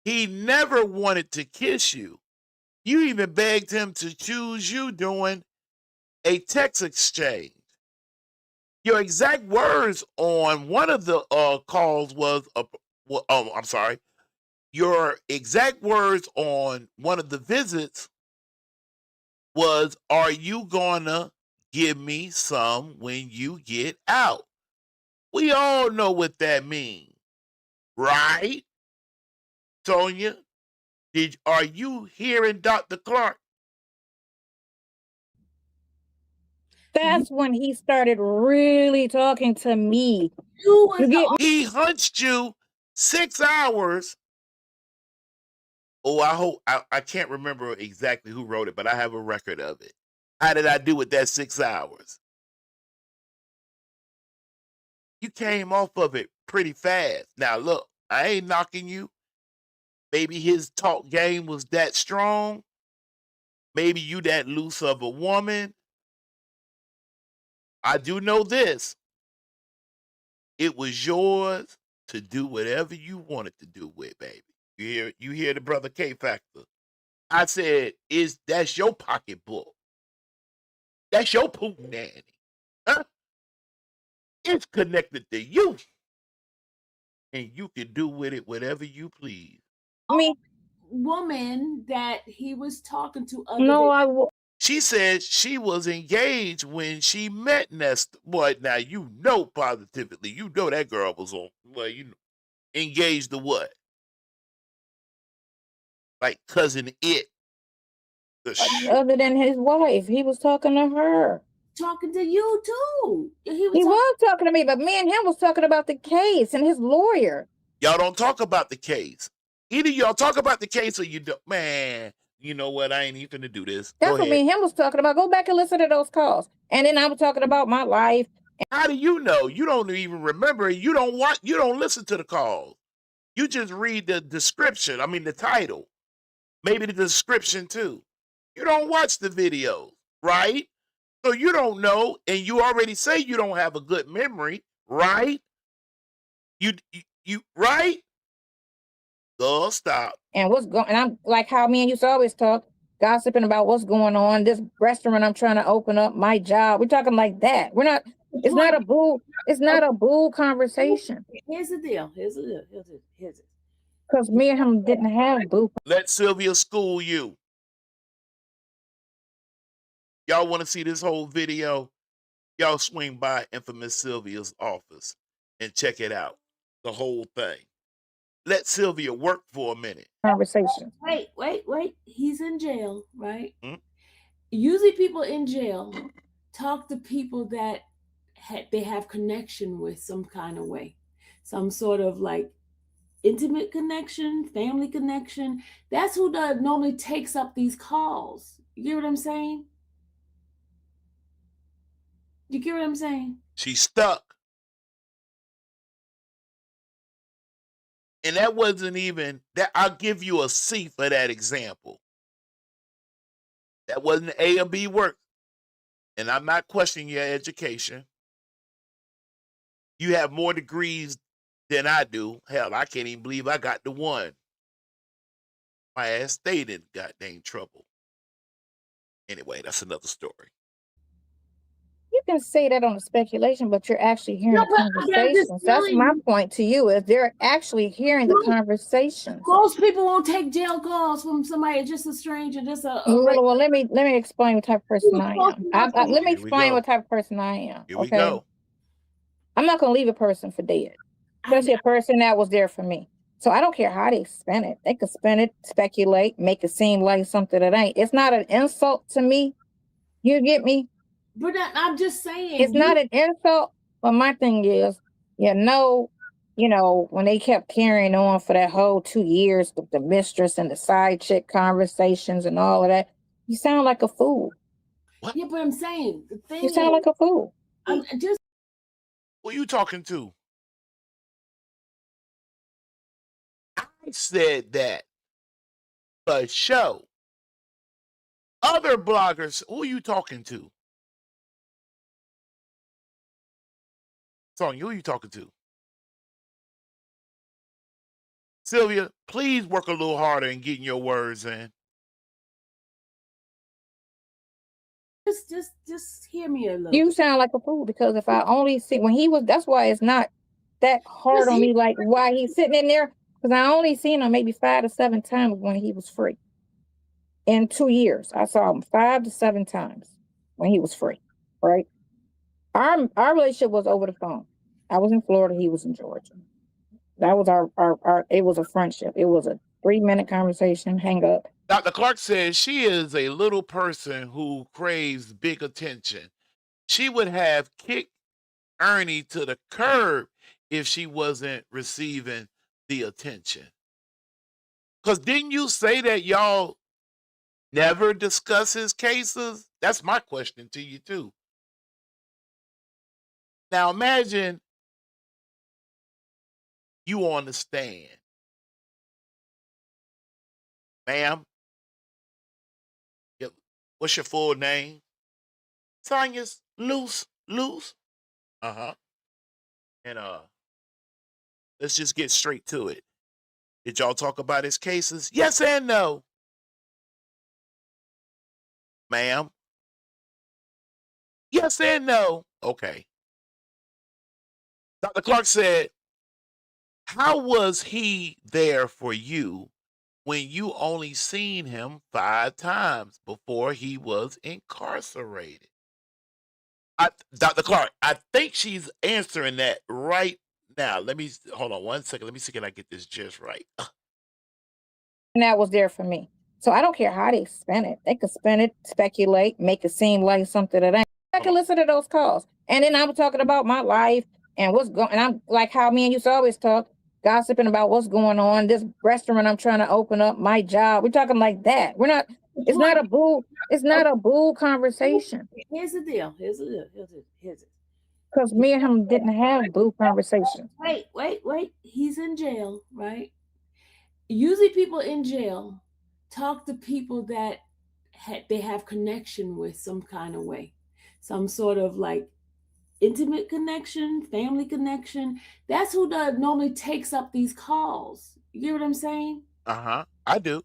he never wanted to kiss you. You even begged him to choose you during a text exchange. Your exact words on one of the calls was, I'm sorry. Your exact words on one of the visits was, are you gonna give me some when you get out? We all know what that means, right? Sonya, are you hearing Dr. Clark? That's when he started really talking to me. He hunched you 6 hours. Oh, I can't remember exactly who wrote it, but I have a record of it. How did I do with that 6 hours? You came off of it pretty fast. Now look, I ain't knocking you. Maybe his talk game was that strong. Maybe you that loose of a woman. I do know this. It was yours to do whatever you wanted to do with, baby. You hear the brother K Factor. I said, that's your pocketbook. That's your poop nanny. Huh? It's connected to you. And you can do with it whatever you please. Me? Woman that he was talking to other No, than I w- She said she was engaged when she met Nesto. Boy, now you know positively. You know that girl was on. Well, you know, engaged to what? Like cousin it. other than his wife. He was talking to her. talking to you too. He was talking to me, but me and him was talking about the case and his lawyer. Y'all don't talk about the case. Either y'all talk about the case or you don't. Man, you know what? I ain't even to do this. That's Go what me ahead. and him was talking about. Go back and listen to those calls. And then I was talking about my life. How do you know? You don't even remember it. You don't watch. You don't listen to the calls. You just read the description. I mean, the title. Maybe the description too. You don't watch the videos, right? So you don't know, and you already say you don't have a good memory, right? You right? Go stop. And what's going, and I'm like how me and you used to always talk, gossiping about what's going on, this restaurant I'm trying to open up, my job. We're talking like that. We're not, it's not a boo conversation. Here's the deal. Here's it. Because me and him didn't have boo. Let Sylvia school you. Y'all want to see this whole video? Y'all swing by infamous Sylvia's office and check it out. The whole thing. Let Sylvia work for a minute. Conversation. Wait. He's in jail, right? Hmm? Usually people in jail talk to people that they have connection with some kind of way. Some sort of like intimate connection, family connection. That's who normally takes up these calls. You get what I'm saying? You get what I'm saying? She's stuck. And that wasn't even that. I'll give you a C for that example. That wasn't A or B work. And I'm not questioning your education. You have more degrees than I do. Hell, I can't even believe I got the one. My ass stayed in goddamn trouble. Anyway, that's another story. You can say that on a speculation, but you're actually hearing the but I'm just conversations. That's telling my you. point to you, is they're actually hearing the conversations. Most people won't take jail calls from somebody just a stranger, just a Well, let me explain what type of person I close am. enough to Let me Here we explain go. what type of person I am. Here we Okay, go. I'm not gonna leave a person for dead, especially a person that was there for me. So I don't care how they spend it. They could spend it, speculate, make it seem like something that ain't. It's not an insult to me. You get me? But I'm just saying. It's not an insult. But my thing is, when they kept carrying on for that whole 2 years with the mistress and the side chick conversations and all of that, you sound like a fool. What? Yeah, but I'm saying the thing You sound is, like a fool. I'm just Who you talking to? I said that for show. Other bloggers, who you talking to? Sonya, who you talking to? Sylvia, please work a little harder in getting your words in. just hear me a little. You sound like a fool, because if I only see when he was, that's why it's not that hard on me, like why he's sitting in there, because I only seen him maybe 5 to 7 times when he was free. In 2 years, I saw him 5 to 7 times when he was free, right? Our relationship was over the phone. I was in Florida, he was in Georgia. That was our it was a friendship. It was a 3-minute conversation, hang up. Dr. Clark says she is a little person who craves big attention. She would have kicked Ernie to the curb if she wasn't receiving the attention. Because didn't you say that y'all never discuss his cases? That's my question to you, too. Now imagine You on the stand. Ma'am, what's your full name? Sonya's loose. Uh-huh. And let's just get straight to it. Did y'all talk about his cases? Yes and no. Ma'am? Yes and no. Okay. Dr. Clark said, how was he there for you when you only seen him 5 times before he was incarcerated? Dr. Clark, I think she's answering that right now. Hold on 1 second. Let me see, can I get this just right? And that was there for me. So I don't care how they spin it. They could spin it, speculate, make it seem like something that ain't. I can listen to those calls. And then I'm talking about my life and what's going, and I'm like how me and you used to always talk, gossiping about what's going on, this restaurant I'm trying to open up, my job. We're talking like that. We're not, it's not a boo conversation. Here's the deal. Because me and him didn't have boo conversations. Wait. He's in jail, right? Usually people in jail talk to people that they have connection with some kind of way, some sort of like intimate connection, family connection. That's who normally takes up these calls. You get what I'm saying? I do.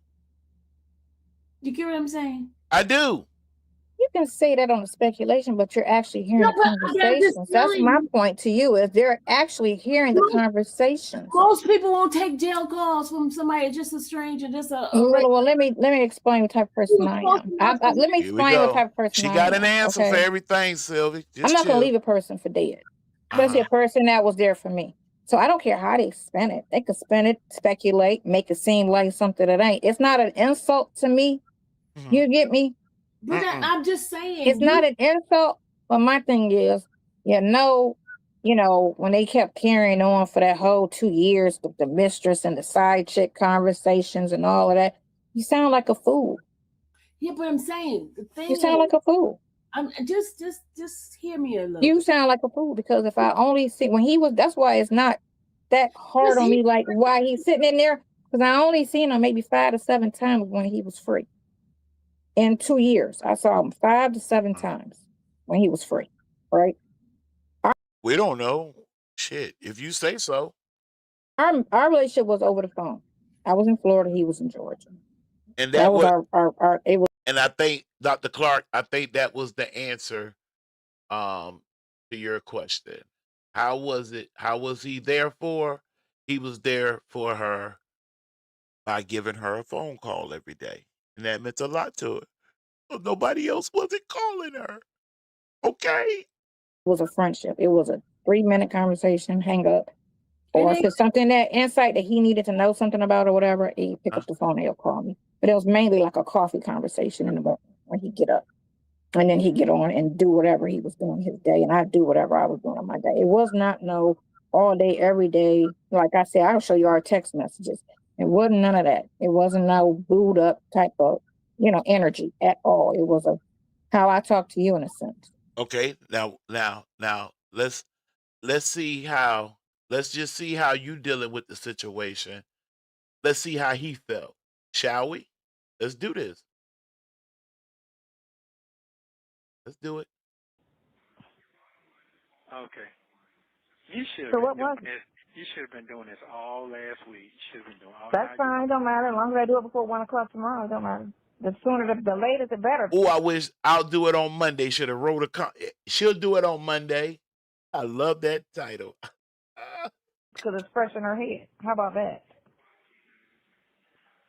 You get what I'm saying? I do. You can say that on the speculation, but you're actually hearing the conversations. That's my point to you, is they're actually hearing the conversations. Most people won't take jail calls from somebody just a stranger, just a well, let me explain what type of person I am. Let me explain what type of person I am. She got an answer for everything, Sylvie. I'm not gonna leave a person for dead. But it's a person that was there for me. So I don't care how they spin it. They could spin it, speculate, make it seem like something that ain't. It's not an insult to me. You get me? But I'm just saying. It's not an insult, but my thing is, when they kept carrying on for that whole 2 years with the mistress and the side chick conversations and all of that, you sound like a fool. Yeah, but I'm saying the thing. You sound like a fool. I'm just hear me a little. You sound like a fool, because if I only see when he was, that's why it's not that hard on me, like why he's sitting in there, because I only seen him maybe 5 to 7 times when he was free. In 2 years, I saw him 5 to 7 times when he was free, right? We don't know. Shit, if you say so. Our relationship was over the phone. I was in Florida, he was in Georgia. And that was our it was. And I think, Dr. Clark, that was the answer to your question. How was it? How was he there for? He was there for her by giving her a phone call every day. And that meant a lot to her. So nobody else wasn't calling her. Okay? It was a friendship. It was a 3-minute conversation, hang up. Or if it's something, that insight that he needed to know something about or whatever, he'd pick up the phone and he'll call me. But it was mainly like a coffee conversation in the morning when he'd get up. And then he'd get on and do whatever he was doing his day. And I'd do whatever I was doing on my day. It was not no all day, every day. Like I said, I'll show you our text messages. It wasn't none of that. It wasn't no booed up type of, energy at all. It was how I talk to you in a sense. Okay. Now let's just see how you dealing with the situation. Let's see how he felt. Shall we? Let's do this. Let's do it. Okay. You should have been doing this all last week. You should have been doing all. That's fine. Don't matter. As long as I do it before 1 o'clock tomorrow, it don't matter. The sooner, the later, the better. Oh, I wish I'll do it on Monday. Should have wrote she'll do it on Monday. I love that title. Because it's fresh in her head. How about that?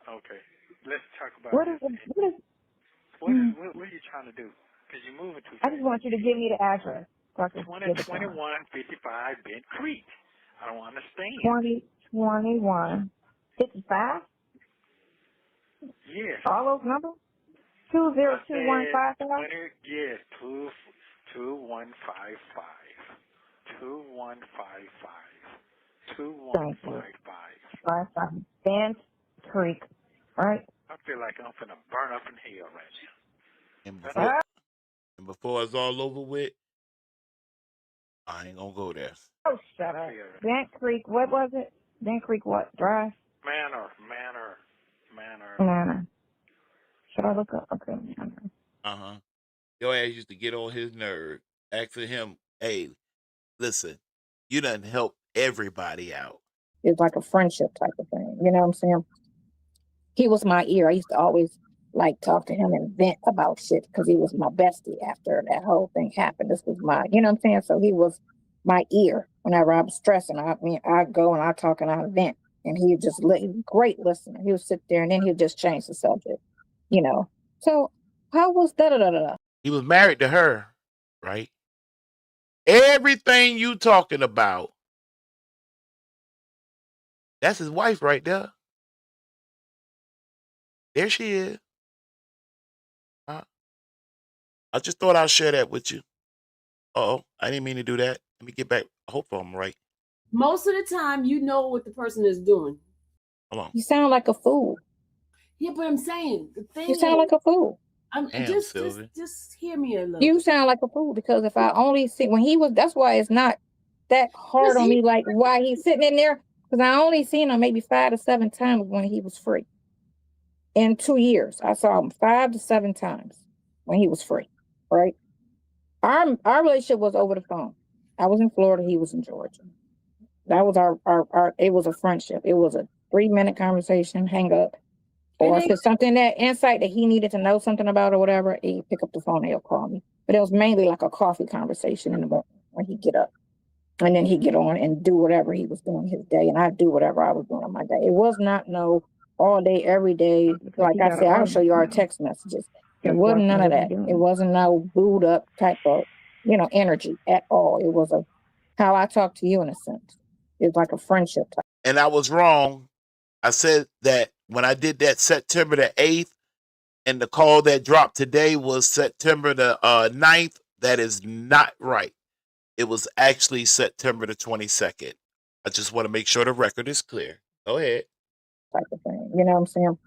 Okay. Let's talk about what are you trying to do? Because you're moving too fast. I just want you to give me the address. 2155 Bent Creek. I don't understand. 202155? Yes. All those numbers? 202155? Yes, 2155. 2155. 2155. Bent Creek. All right. I feel like I'm finna burn up in hell right now. And before it's all over with, I ain't gonna go there. Oh, shut up. Bent Creek, what was it? Dan Creek what? Drive? Manor. Manor. Should I look up? Okay, Manor. Uh-huh. Your ass used to get on his nerve, asking him, hey, listen, you done help everybody out. It's like a friendship type of thing. You know what I'm saying? He was my ear. I used to always like talk to him and vent about shit because he was my bestie after that whole thing happened. This was my, you know what I'm saying? So he was my ear whenever I was stressing. I'd go and I'd talk and I'd vent. And he would just, great listener. He would sit there and then he'd just change the subject, you know. So how was da-da-da-da-da? He was married to her, right? Everything you talking about, that's his wife right there. There she is. I just thought I'd share that with you. Uh-oh, I didn't mean to do that. Let me get back. I hope I'm right. Most of the time, you know what the person is doing. Hold on. You sound like a fool. Yeah, but I'm saying the thing. You sound like a fool. Damn, just hear me a little. You sound like a fool because if I only see when he was, that's why it's not that hard on me. Like why he's sitting in there because I only seen him maybe 5 to 7 times when he was free. In 2 years, I saw him 5 to 7 times when he was free. Right. Our relationship was over the phone. I was in Florida. He was in Georgia. That was our it was a friendship. It was a 3-minute conversation, hang up. Or if it's something that insight that he needed to know something about or whatever, he'd pick up the phone and he'll call me. But it was mainly like a coffee conversation in the morning when he'd get up. And then he'd get on and do whatever he was doing his day. And I'd do whatever I was doing on my day. It was not no all day, every day. Like I said, I'll show you our text messages. It wasn't none of that. It wasn't no booed up type of, energy at all. It was how I talk to you in a sense. It's like a friendship type. And I was wrong. I said that when I did that September the 8th and the call that dropped today was September the 9th. That is not right. It was actually September the 22nd. I just want to make sure the record is clear. Go ahead. Type of thing. You know what I'm saying?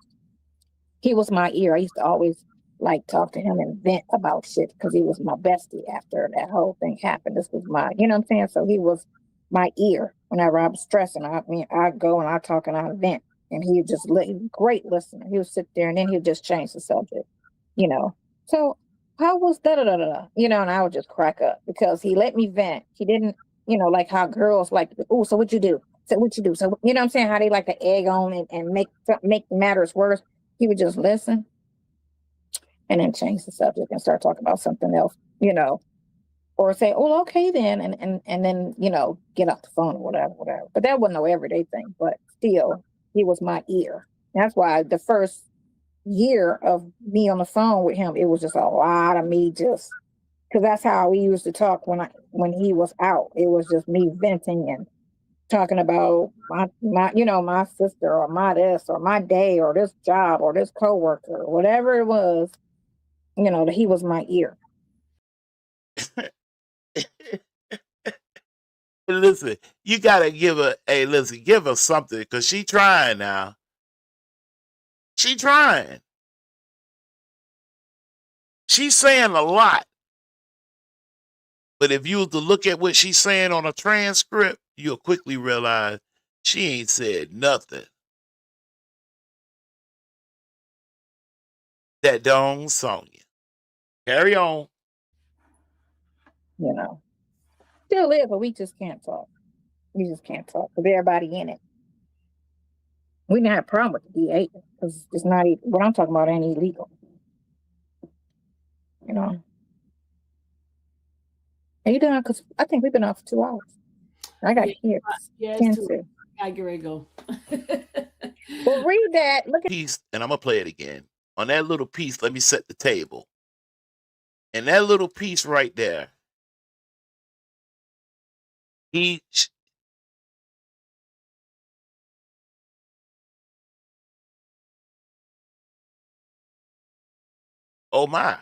He was my ear. I used to always like talk to him and vent about shit because he was my bestie after that whole thing happened. This was my, you know what I'm saying? So he was my ear whenever I was stressing. I'd go and I'd talk and I'd vent. And he would just, great listener. He would sit there and then he'd just change the subject, So how was da-da-da-da-da? And I would just crack up because he let me vent. He didn't, like how girls like, oh, so what you do? So what you do? So, you know what I'm saying? How they like to egg on and make matters worse. He would just listen and then change the subject and start talking about something else, or say, oh, okay then. And then, get off the phone or whatever. But that wasn't no everyday thing, but still he was my ear. That's why the first year of me on the phone with him, it was just a lot of me because that's how we used to talk when he was out. It was just me venting and talking about my sister or my this or my day or this job or this coworker or whatever it was, that he was my ear. Listen, you gotta give her something because she trying now. She trying. She's saying a lot. But if you were to look at what she's saying on a transcript, you'll quickly realize she ain't said nothing. That dong Sonya. Carry on. Still live, but we just can't talk. We just can't talk with everybody in it. We didn't have a problem with the DA because it's not what I'm talking about ain't illegal. Are you done? Because I think we've been off for 2 hours. I got kids. Yeah, it's too. I get ready to go. Well, read that. Look at piece, and I'm gonna play it again. On that little piece, let me set the table. And that little piece right there, oh my.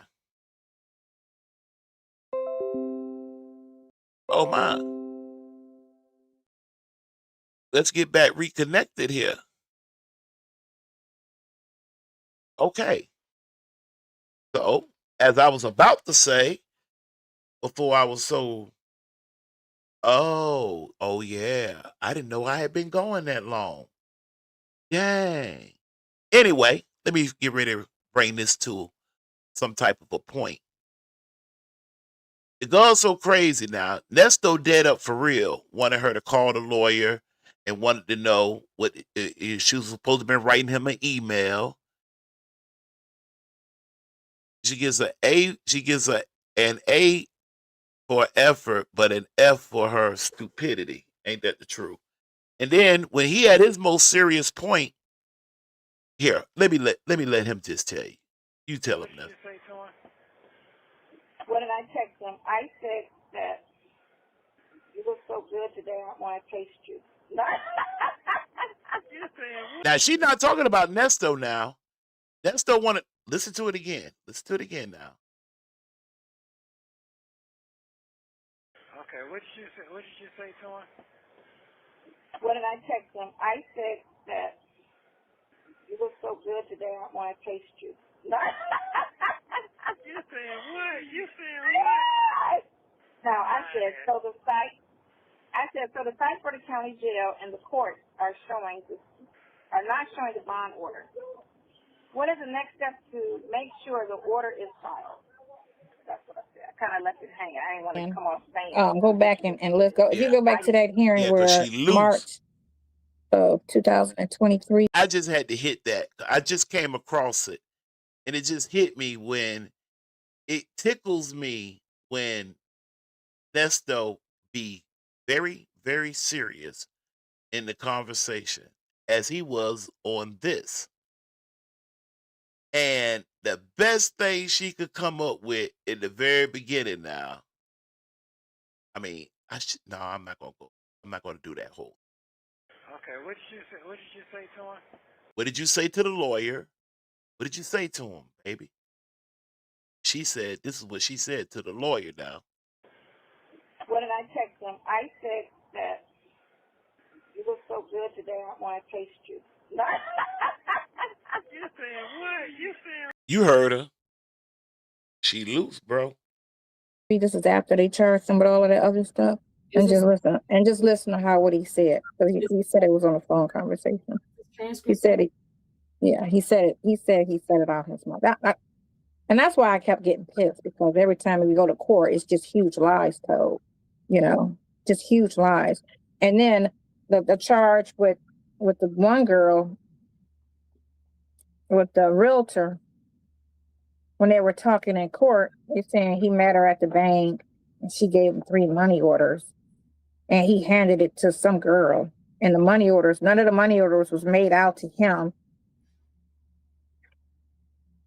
Oh my. Let's get back reconnected here. Okay. So, as I was about to say, before I was so Oh yeah. I didn't know I had been going that long. Dang. Anyway, let me get ready to bring this to some type of a point. It goes so crazy now. Nesto dead up for real. Wanted her to call the lawyer and wanted to know what she was supposed to be writing him an email. She gives an A. She gives an A for effort, but an F for her stupidity. Ain't that the truth? And then when he had his most serious point, here, let me let him just tell you. You tell him now. What did I text him? I said that you look so good today, I want to taste you. Now she's not talking about Nesto now. Nesto wanted listen to it again. Listen to it again now. Okay, what did you say? What did you say to him? What did I text him? I said that you look so good today, I want to taste you. You saying what? You saying what? Now I said so the site for the county jail and the court are not showing the bond order. What is the next step to make sure the order is filed? That's what I said. I kind of left it hanging. I didn't want to come off saying. Go back and let's go. If you go back to that hearing because where she loose. March of 2023. I just had to hit that. I just came across it, and it just hit me when it tickles me when Nesto be very, very serious in the conversation as he was on this. And the best thing she could come up with in the very beginning now, I mean, I'm not gonna go. I'm not gonna do that whole. Okay, what did you say? What did you say to him? What did you say to the lawyer? What did you say to him, baby? She said, this is what she said to the lawyer now. What did I text him? I said that you look so good today, I want to taste you. You saying what? You saying? You heard her. She loose, bro. This is after they charged him with all of that other stuff. And just listen to what he said. So he said it was on a phone conversation. He said it. Yeah, he said it. He said it out his mouth. And that's why I kept getting pissed, because every time we go to court, it's just huge lies told. Just huge lies. And then the charge with the one girl, with the realtor, when they were talking in court, they're saying he met her at the bank and she gave him 3 money orders. And he handed it to some girl. And the money orders, none of the money orders was made out to him.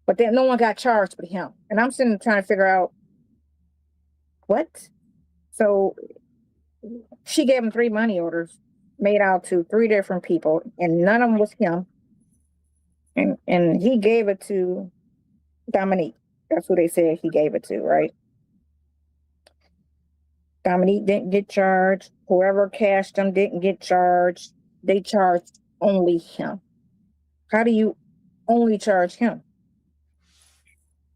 But then no one got charged but him. And I'm sitting trying to figure out what? So she gave him 3 money orders made out to 3 different people, and none of them was him. And he gave it to Dominique. That's who they said he gave it to, right? Dominique didn't get charged. Whoever cashed them didn't get charged. They charged only him. How do you only charge him?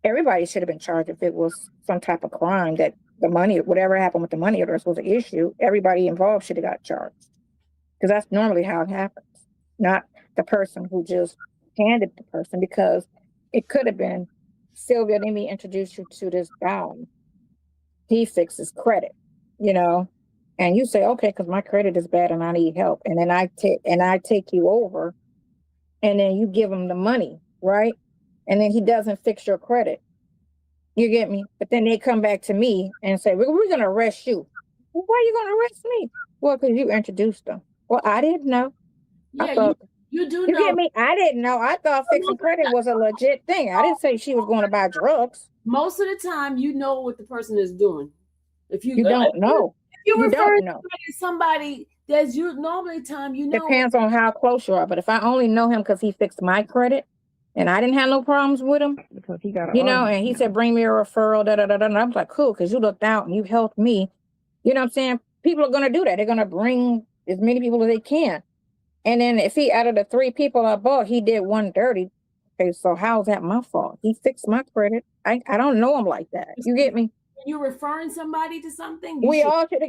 Everybody should have been charged if it was some type of crime that the money, whatever happened with the money orders was an issue. Everybody involved should have got charged, because that's normally how it happens, not the person who just handed the person, because it could have been, Sylvia, let me introduce you to this guy. He fixes credit, and you say, okay, because my credit is bad and I need help. And then I take you over, and then you give him the money, right? And then he doesn't fix your credit. You get me? But then they come back to me and say, we're going to arrest you. Well, why are you going to arrest me? Well, because you introduced them. Well, I didn't know. Yeah, you do know. You get me? I didn't know. I thought fixing credit was a legit thing. I didn't say she was going to buy drugs. Most of the time, you know what the person is doing. If you don't know. If you refer don't know. to somebody, there's normally time you know. Depends on how close you are. But if I only know him because he fixed my credit, and I didn't have no problems with him, because he got, and he said, bring me a referral, And I was like, cool, because you looked out and you helped me. You know what I'm saying? People are going to do that. They're going to bring as many people as they can. And then if he, out of the 3 people I bought, he did 1 dirty. Okay, so how's that my fault? He fixed my credit. I don't know him like that. You get me? you're referring somebody to something, you We should. all should,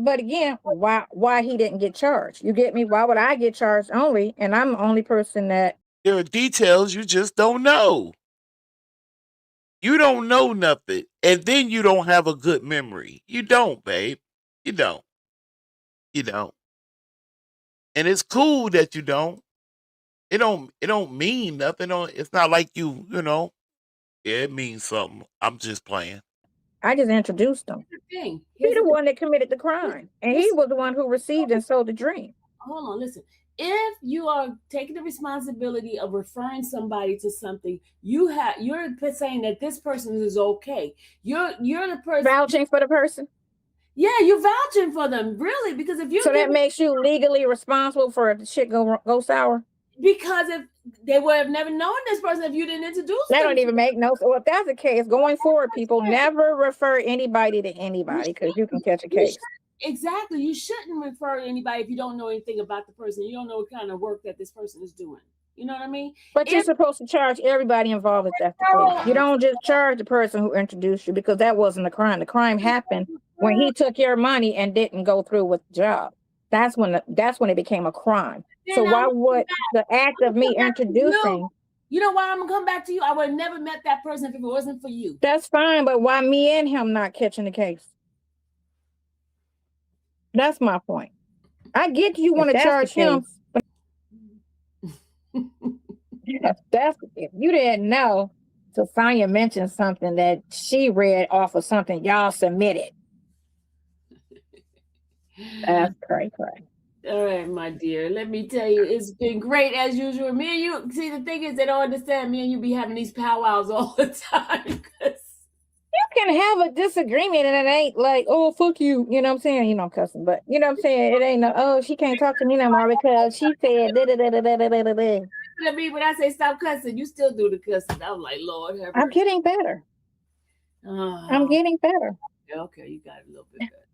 but again, why he didn't get charged? You get me? Why would I get charged only? And I'm the only person that. There are details you just don't know. You don't know nothing, and then you don't have a good memory. You don't, babe. You don't. You don't. And it's cool that you don't. It don't mean nothing. It's not like you know. Yeah, it means something. I'm just playing. I just introduced him. Here's the thing. He's the one that committed the crime, and he was the one who received and sold the dream. Hold on, listen. If you are taking the responsibility of referring somebody to something, you're saying that this person is okay. You're the person Vouching for the person. Yeah, you're vouching for them, really, because if you So that makes you legally responsible for if the shit go sour. Because if they would have never known this person if you didn't introduce That them. don't even make no. So if that's the case, going forward, people never refer anybody to anybody because you can catch a case. Exactly. You shouldn't refer to anybody if you don't know anything about the person. You don't know what kind of work that this person is doing. You know what I mean? But you're supposed to charge everybody involved if that's the case. You don't just charge the person who introduced you because that wasn't a crime. The crime happened when he took your money and didn't go through with the job. That's when it became a crime. So why would the act of me introducing? You know why I'm gonna come back to you? I would have never met that person if it wasn't for you. That's fine, but why me and him not catching the case? That's my point. I get you want to charge him. But if you didn't know, so Sonya mentioned something that she read off of something y'all submitted. That's cray. All right, my dear. Let me tell you, it's been great as usual. Me and you, see, the thing is, they don't understand. Me and you be having these powwows all the time. You can have a disagreement and it ain't like, oh, fuck you. You know what I'm saying? You know, cussing, but you know what I'm saying? It ain't no, oh, she can't talk to me no more because she said da-da-da-da-da-da-da-da. I mean, when I say stop cussing, you still do the cussing. I'm like, Lord have mercy. I'm getting better. I'm getting better. Okay, you got a little bit better.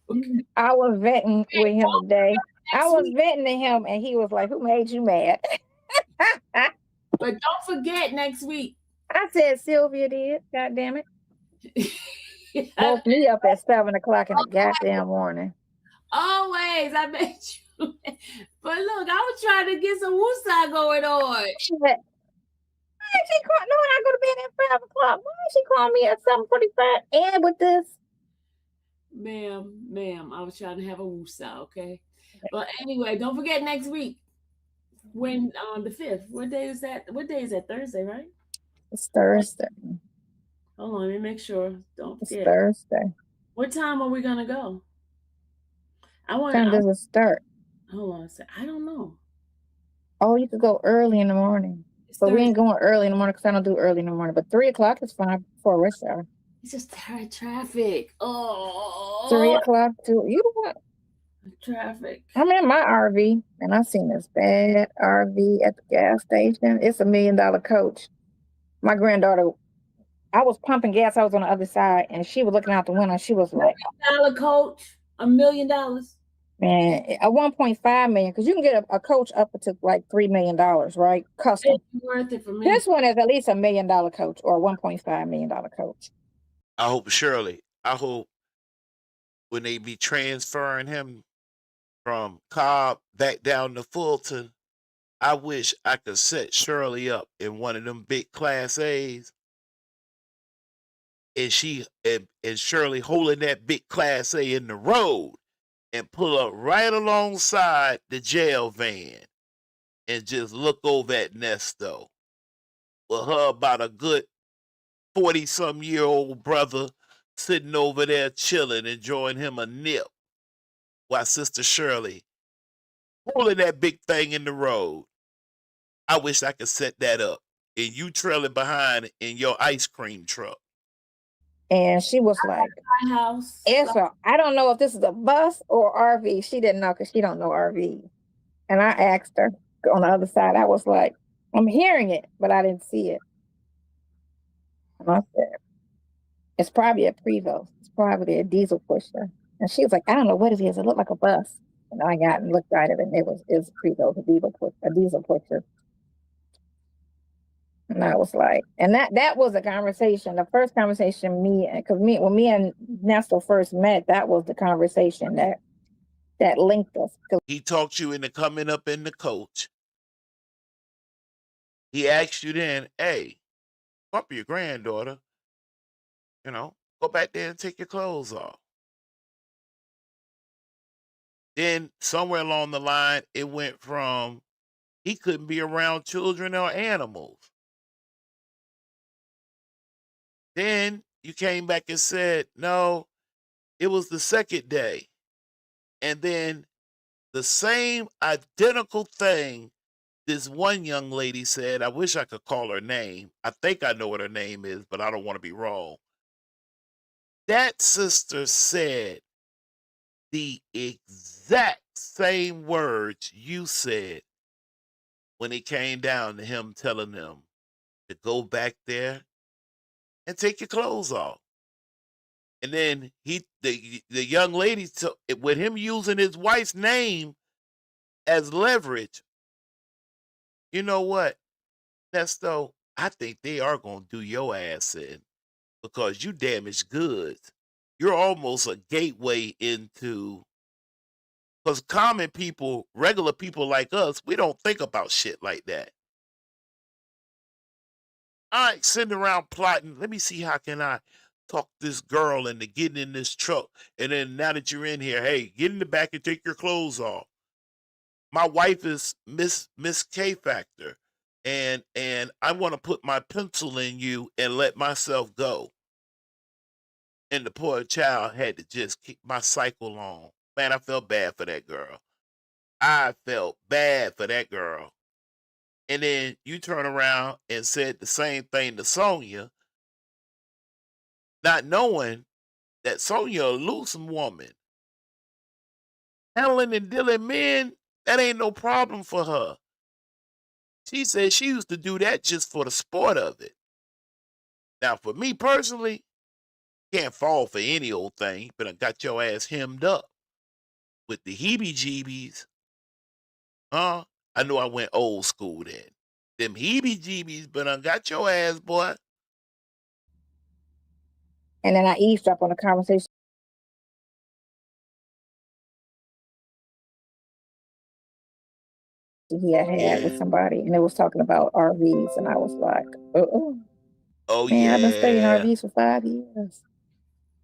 Okay. I was vetting with him today. I was venting to him and he was like, who made you mad? But don't forget next week. I said Sylvia did. God damn it. Woke me up at 7 o'clock in the goddamn morning. Always, I bet you. But look, I was trying to get some woosah going on. Why is she calling? No, I go to bed at 5 o'clock. Why is she calling me at 7:45? And with this? Ma'am, I was trying to have a woosah, okay? But anyway, don't forget next week. When on the 5th. What day is that? What day is that? Thursday, right? It's Thursday. Hold on, let me make sure. Don't forget. It's Thursday. What time are we gonna go? What time does it start? Hold on a sec. I don't know. Oh, you could go early in the morning. But we ain't going early in the morning because I don't do early in the morning. But 3 o'clock is fine before rush hour. It's just traffic. Oh, 3 o'clock too. You know what? Traffic. I'm in my RV and I seen this bad RV at the gas station. It's $1 million coach. My granddaughter, I was pumping gas. I was on the other side and she was looking out the window. She was like, $1 million coach, $1 million. Man, a 1.5 million, because you can get a coach up to like $3 million, right? Custom. It's worth it for me. This one is at least $1 million coach or a $1.5 million coach. I hope Shirley, when they be transferring him from Cobb back down to Fulton, I wish I could set Shirley up in one of them big Class A's, and Shirley holding that big Class A in the road and pull up right alongside the jail van and just look over at Nesto with her about a good 40-some-year-old brother sitting over there chilling, enjoying him a nip, while Sister Shirley pulling that big thing in the road. I wish I could set that up, and you trailing behind in your ice cream truck. And she was like, my house. I don't know if this is a bus or RV. She didn't know because she don't know RV. And I asked her on the other side, I was like, I'm hearing it, but I didn't see it. And I said, it's probably a Prevost. It's probably a diesel pusher. And she was like, I don't know what it is. It looked like a bus. And I got and looked at it, and it was a Prevost, a diesel pusher. And I was like, and that was a conversation. The first conversation when me and Nesto first met, that was the conversation that linked us. He talked you into coming up in the coach. He asked you then, hey, bump your granddaughter, go back there and take your clothes off. Then somewhere along the line, it went from he couldn't be around children or animals. Then you came back and said, no, it was the second day. And then the same identical thing this one young lady said, I wish I could call her name. I think I know what her name is, but I don't want to be wrong. That sister said the exact same words you said when it came down to him telling them to go back there and take your clothes off. And then the young lady, with him using his wife's name as leverage, you know what, Nesto, I think they are going to do your ass in because you damaged goods. You're almost a gateway into, because common people, regular people like us, we don't think about shit like that. I ain't sitting around plotting, let me see how can I talk this girl into getting in this truck. And then now that you're in here, hey, get in the back and take your clothes off. My wife is Miss K Factor. And I want to put my pencil in you and let myself go. And the poor child had to just keep my cycle on. Man, I felt bad for that girl. I felt bad for that girl. And then you turn around and said the same thing to Sonya, not knowing that Sonya a losing woman. Handling and dealing men, that ain't no problem for her. She said she used to do that just for the sport of it. Now, for me personally, can't fall for any old thing, but I got your ass hemmed up with the heebie-jeebies. Huh? I know I went old school then. Them heebie-jeebies, but I got your ass, boy. And then I eavesdropped on a conversation he had with somebody, and it was talking about RVs, and I was like, oh man, yeah, I've been studying RVs for 5 years,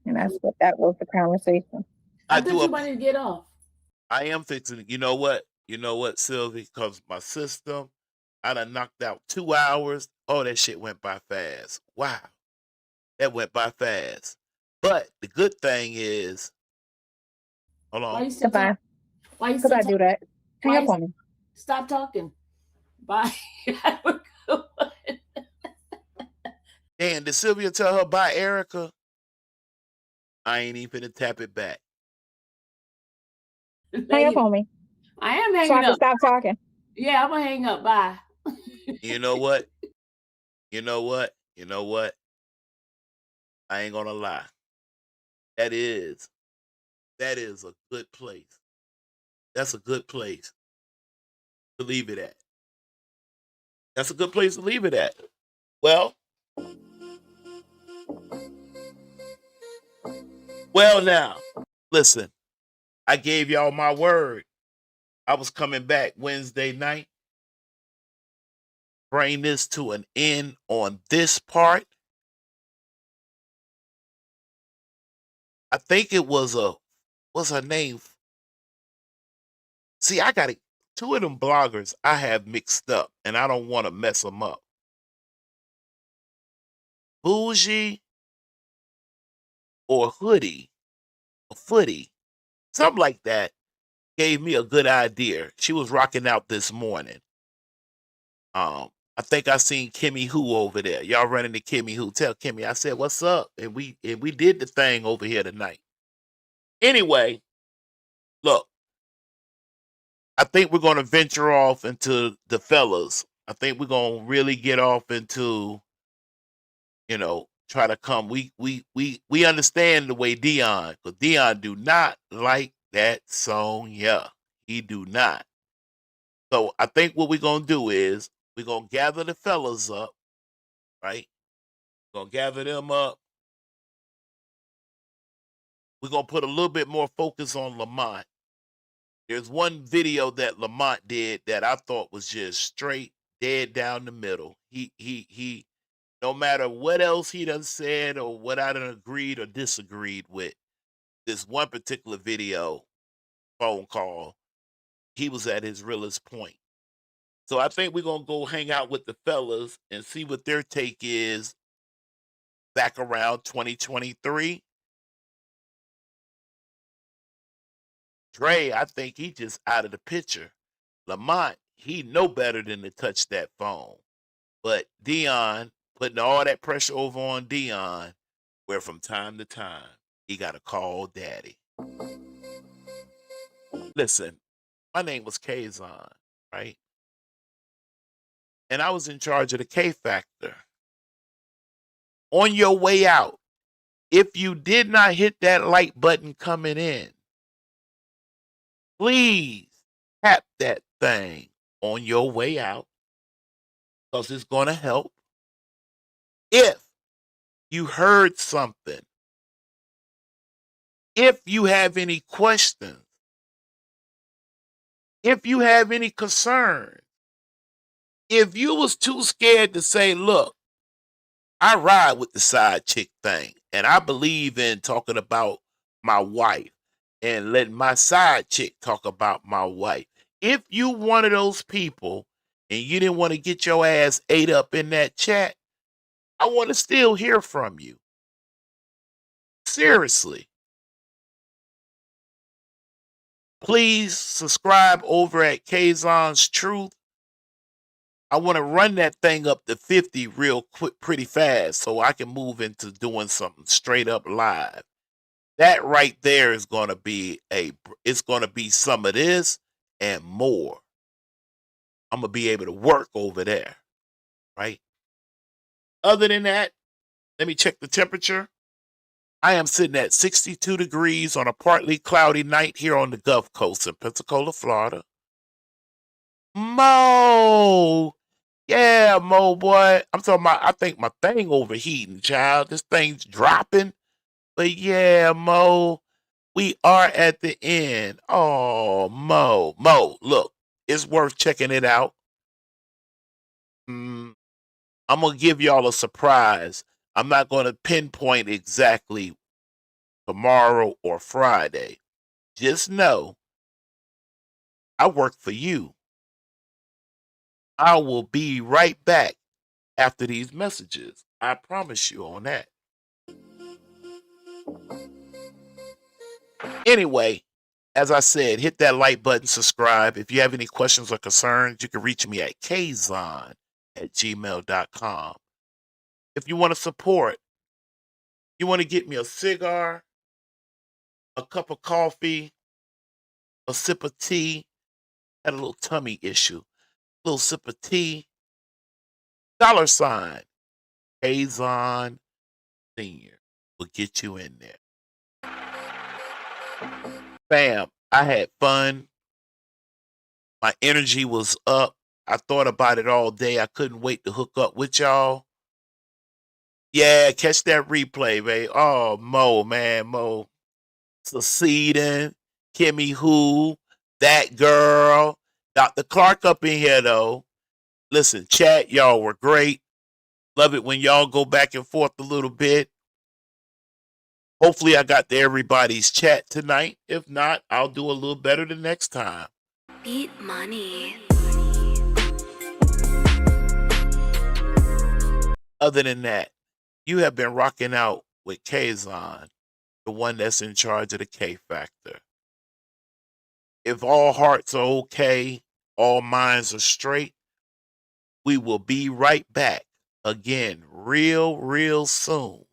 and that was the conversation. I thought you wanted to get off. I am fixing it. You know what, Sylvie? Because my system, I done knocked out 2 hours. Oh, that shit went by fast. Wow. That went by fast. But the good thing is, hold on. Why you still Goodbye. Why you Because still I do that. Hang up on me. Stop talking. Bye. Damn, did Sylvia tell her bye, Erica? I ain't even finna tap it back. Hang up on me. I am hanging so I can up. stop talking. Yeah, I'm gonna hang up. Bye. You know what? You know what? You know what? I ain't gonna lie. That is a good place. That's a good place to leave it at. That's a good place to leave it at. Well, now, listen. I gave y'all my word. I was coming back Wednesday night. Bring this to an end on this part. I think it was what's her name? See, I got two of them bloggers I have mixed up, and I don't want to mess them up. Bougie or Hoodie or Footy, something like that, gave me a good idea. She was rocking out this morning. I think I seen Kimmy Who over there. Y'all running to Kimmy Who. Tell Kimmy I said what's up, and we did the thing over here tonight. Anyway, look, I think we're gonna venture off into the fellas. I think we're gonna really get off into, try to come. We understand the way Dion, because Dion do not like that Sonya. He do not. So I think what we're gonna do is we're gonna gather the fellas up. right? We're going to gather them up. We're going to put a little bit more focus on Lamont. There's one video that Lamont did that I thought was just straight dead down the middle. He no matter what else he done said or what I done agreed or disagreed with, this one particular video phone call, he was at his realest point. So I think we're going to go hang out with the fellas and see what their take is back around 2023. Dre, I think he just out of the picture. Lamont, he know better than to touch that phone. But Dion, putting all that pressure over on Dion, where from time to time, he got to call daddy. Listen, my name was Kazon, right? And I was in charge of the K Factor. On your way out, if you did not hit that like button coming in, please tap that thing on your way out because it's going to help. If you heard something, if you have any questions, if you have any concerns, if you was too scared to say, look, I ride with the side chick thing and I believe in talking about my wife and letting my side chick talk about my wife. If you one of those people and you didn't want to get your ass ate up in that chat, I want to still hear from you. Seriously. Please subscribe over at Kazon's Truth. I want to run that thing up to 50 real quick, pretty fast, so I can move into doing something straight up live. That right there is going to be it's going to be some of this and more. I'm going to be able to work over there, right? Other than that, let me check the temperature. I am sitting at 62 degrees on a partly cloudy night here on the Gulf Coast in Pensacola, Florida. Mo! Yeah, Mo, boy. I'm talking about, I think my thing overheating, child. This thing's dropping. But yeah, Mo, we are at the end. Oh, Mo. Mo, look, it's worth checking it out. I'm going to give y'all a surprise. I'm not going to pinpoint exactly tomorrow or Friday. Just know I work for you. I will be right back after these messages. I promise you on that. Anyway, as I said, hit that like button, subscribe. If you have any questions or concerns, you can reach me at kzon@gmail.com. If you want to support, you want to get me a cigar, a cup of coffee, a sip of tea, had a little tummy issue, a little sip of tea, $, Kazon Senior will get you in there. Bam, I had fun. My energy was up. I thought about it all day. I couldn't wait to hook up with y'all. Yeah, catch that replay, babe. Oh, Mo, man, Mo. Seceding, Kimmy Who, that girl. Dr. Clark up in here, though. Listen, chat, y'all were great. Love it when y'all go back and forth a little bit. Hopefully I got to everybody's chat tonight. If not, I'll do a little better the next time. Beat money. Other than that, you have been rocking out with Kazon, the one that's in charge of the K Factor. If all hearts are okay, all minds are straight, we will be right back again real soon.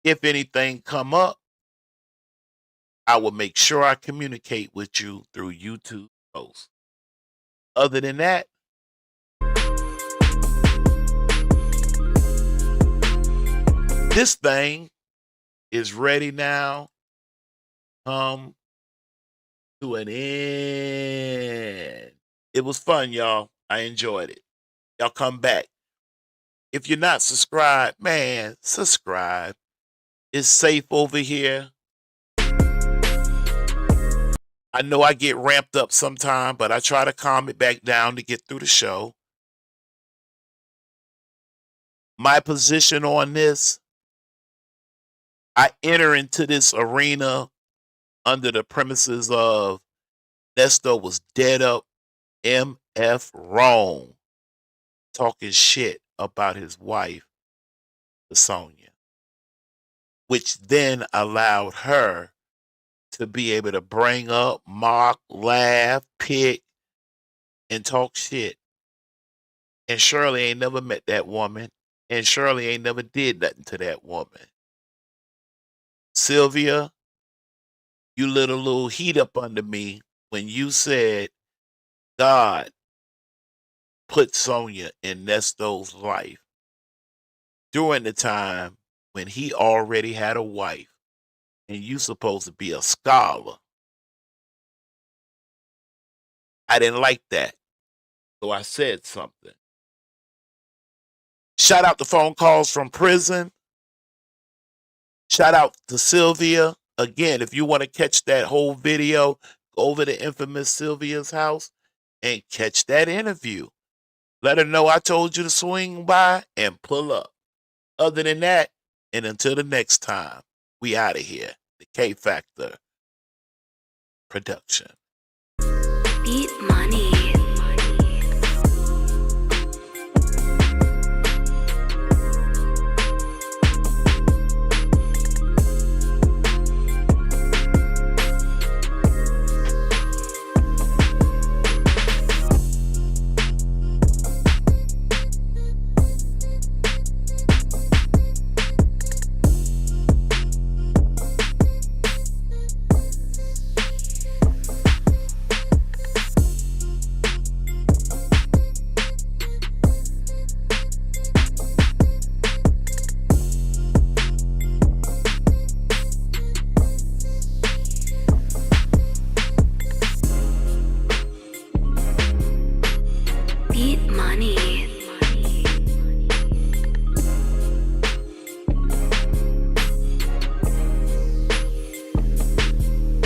If anything come up, I will make sure I communicate with you through YouTube posts. Other than that, this thing is ready now. Come to an end. It was fun, y'all. I enjoyed it. Y'all come back. If you're not subscribed, man, subscribe. It's safe over here. I know I get ramped up sometime, but I try to calm it back down to get through the show. My position on this, I enter into this arena under the premises of Nesto was dead up MF wrong, talking shit about his wife, Sonya, which then allowed her to be able to bring up, mock, laugh, pick, and talk shit. And Shirley ain't never met that woman, and Shirley ain't never did nothing to that woman. Sylvia, you lit a little heat up under me when you said God put Sonya in Nesto's life during the time when he already had a wife and you supposed to be a scholar. I didn't like that, so I said something. Shout out to phone calls from prison. Shout out to Sylvia. Again, if you want to catch that whole video, go over to infamous Sylvia's house and catch that interview. Let her know I told you to swing by and pull up. Other than that, and until the next time, we out of here. The K Factor production. Beat money. Beat money.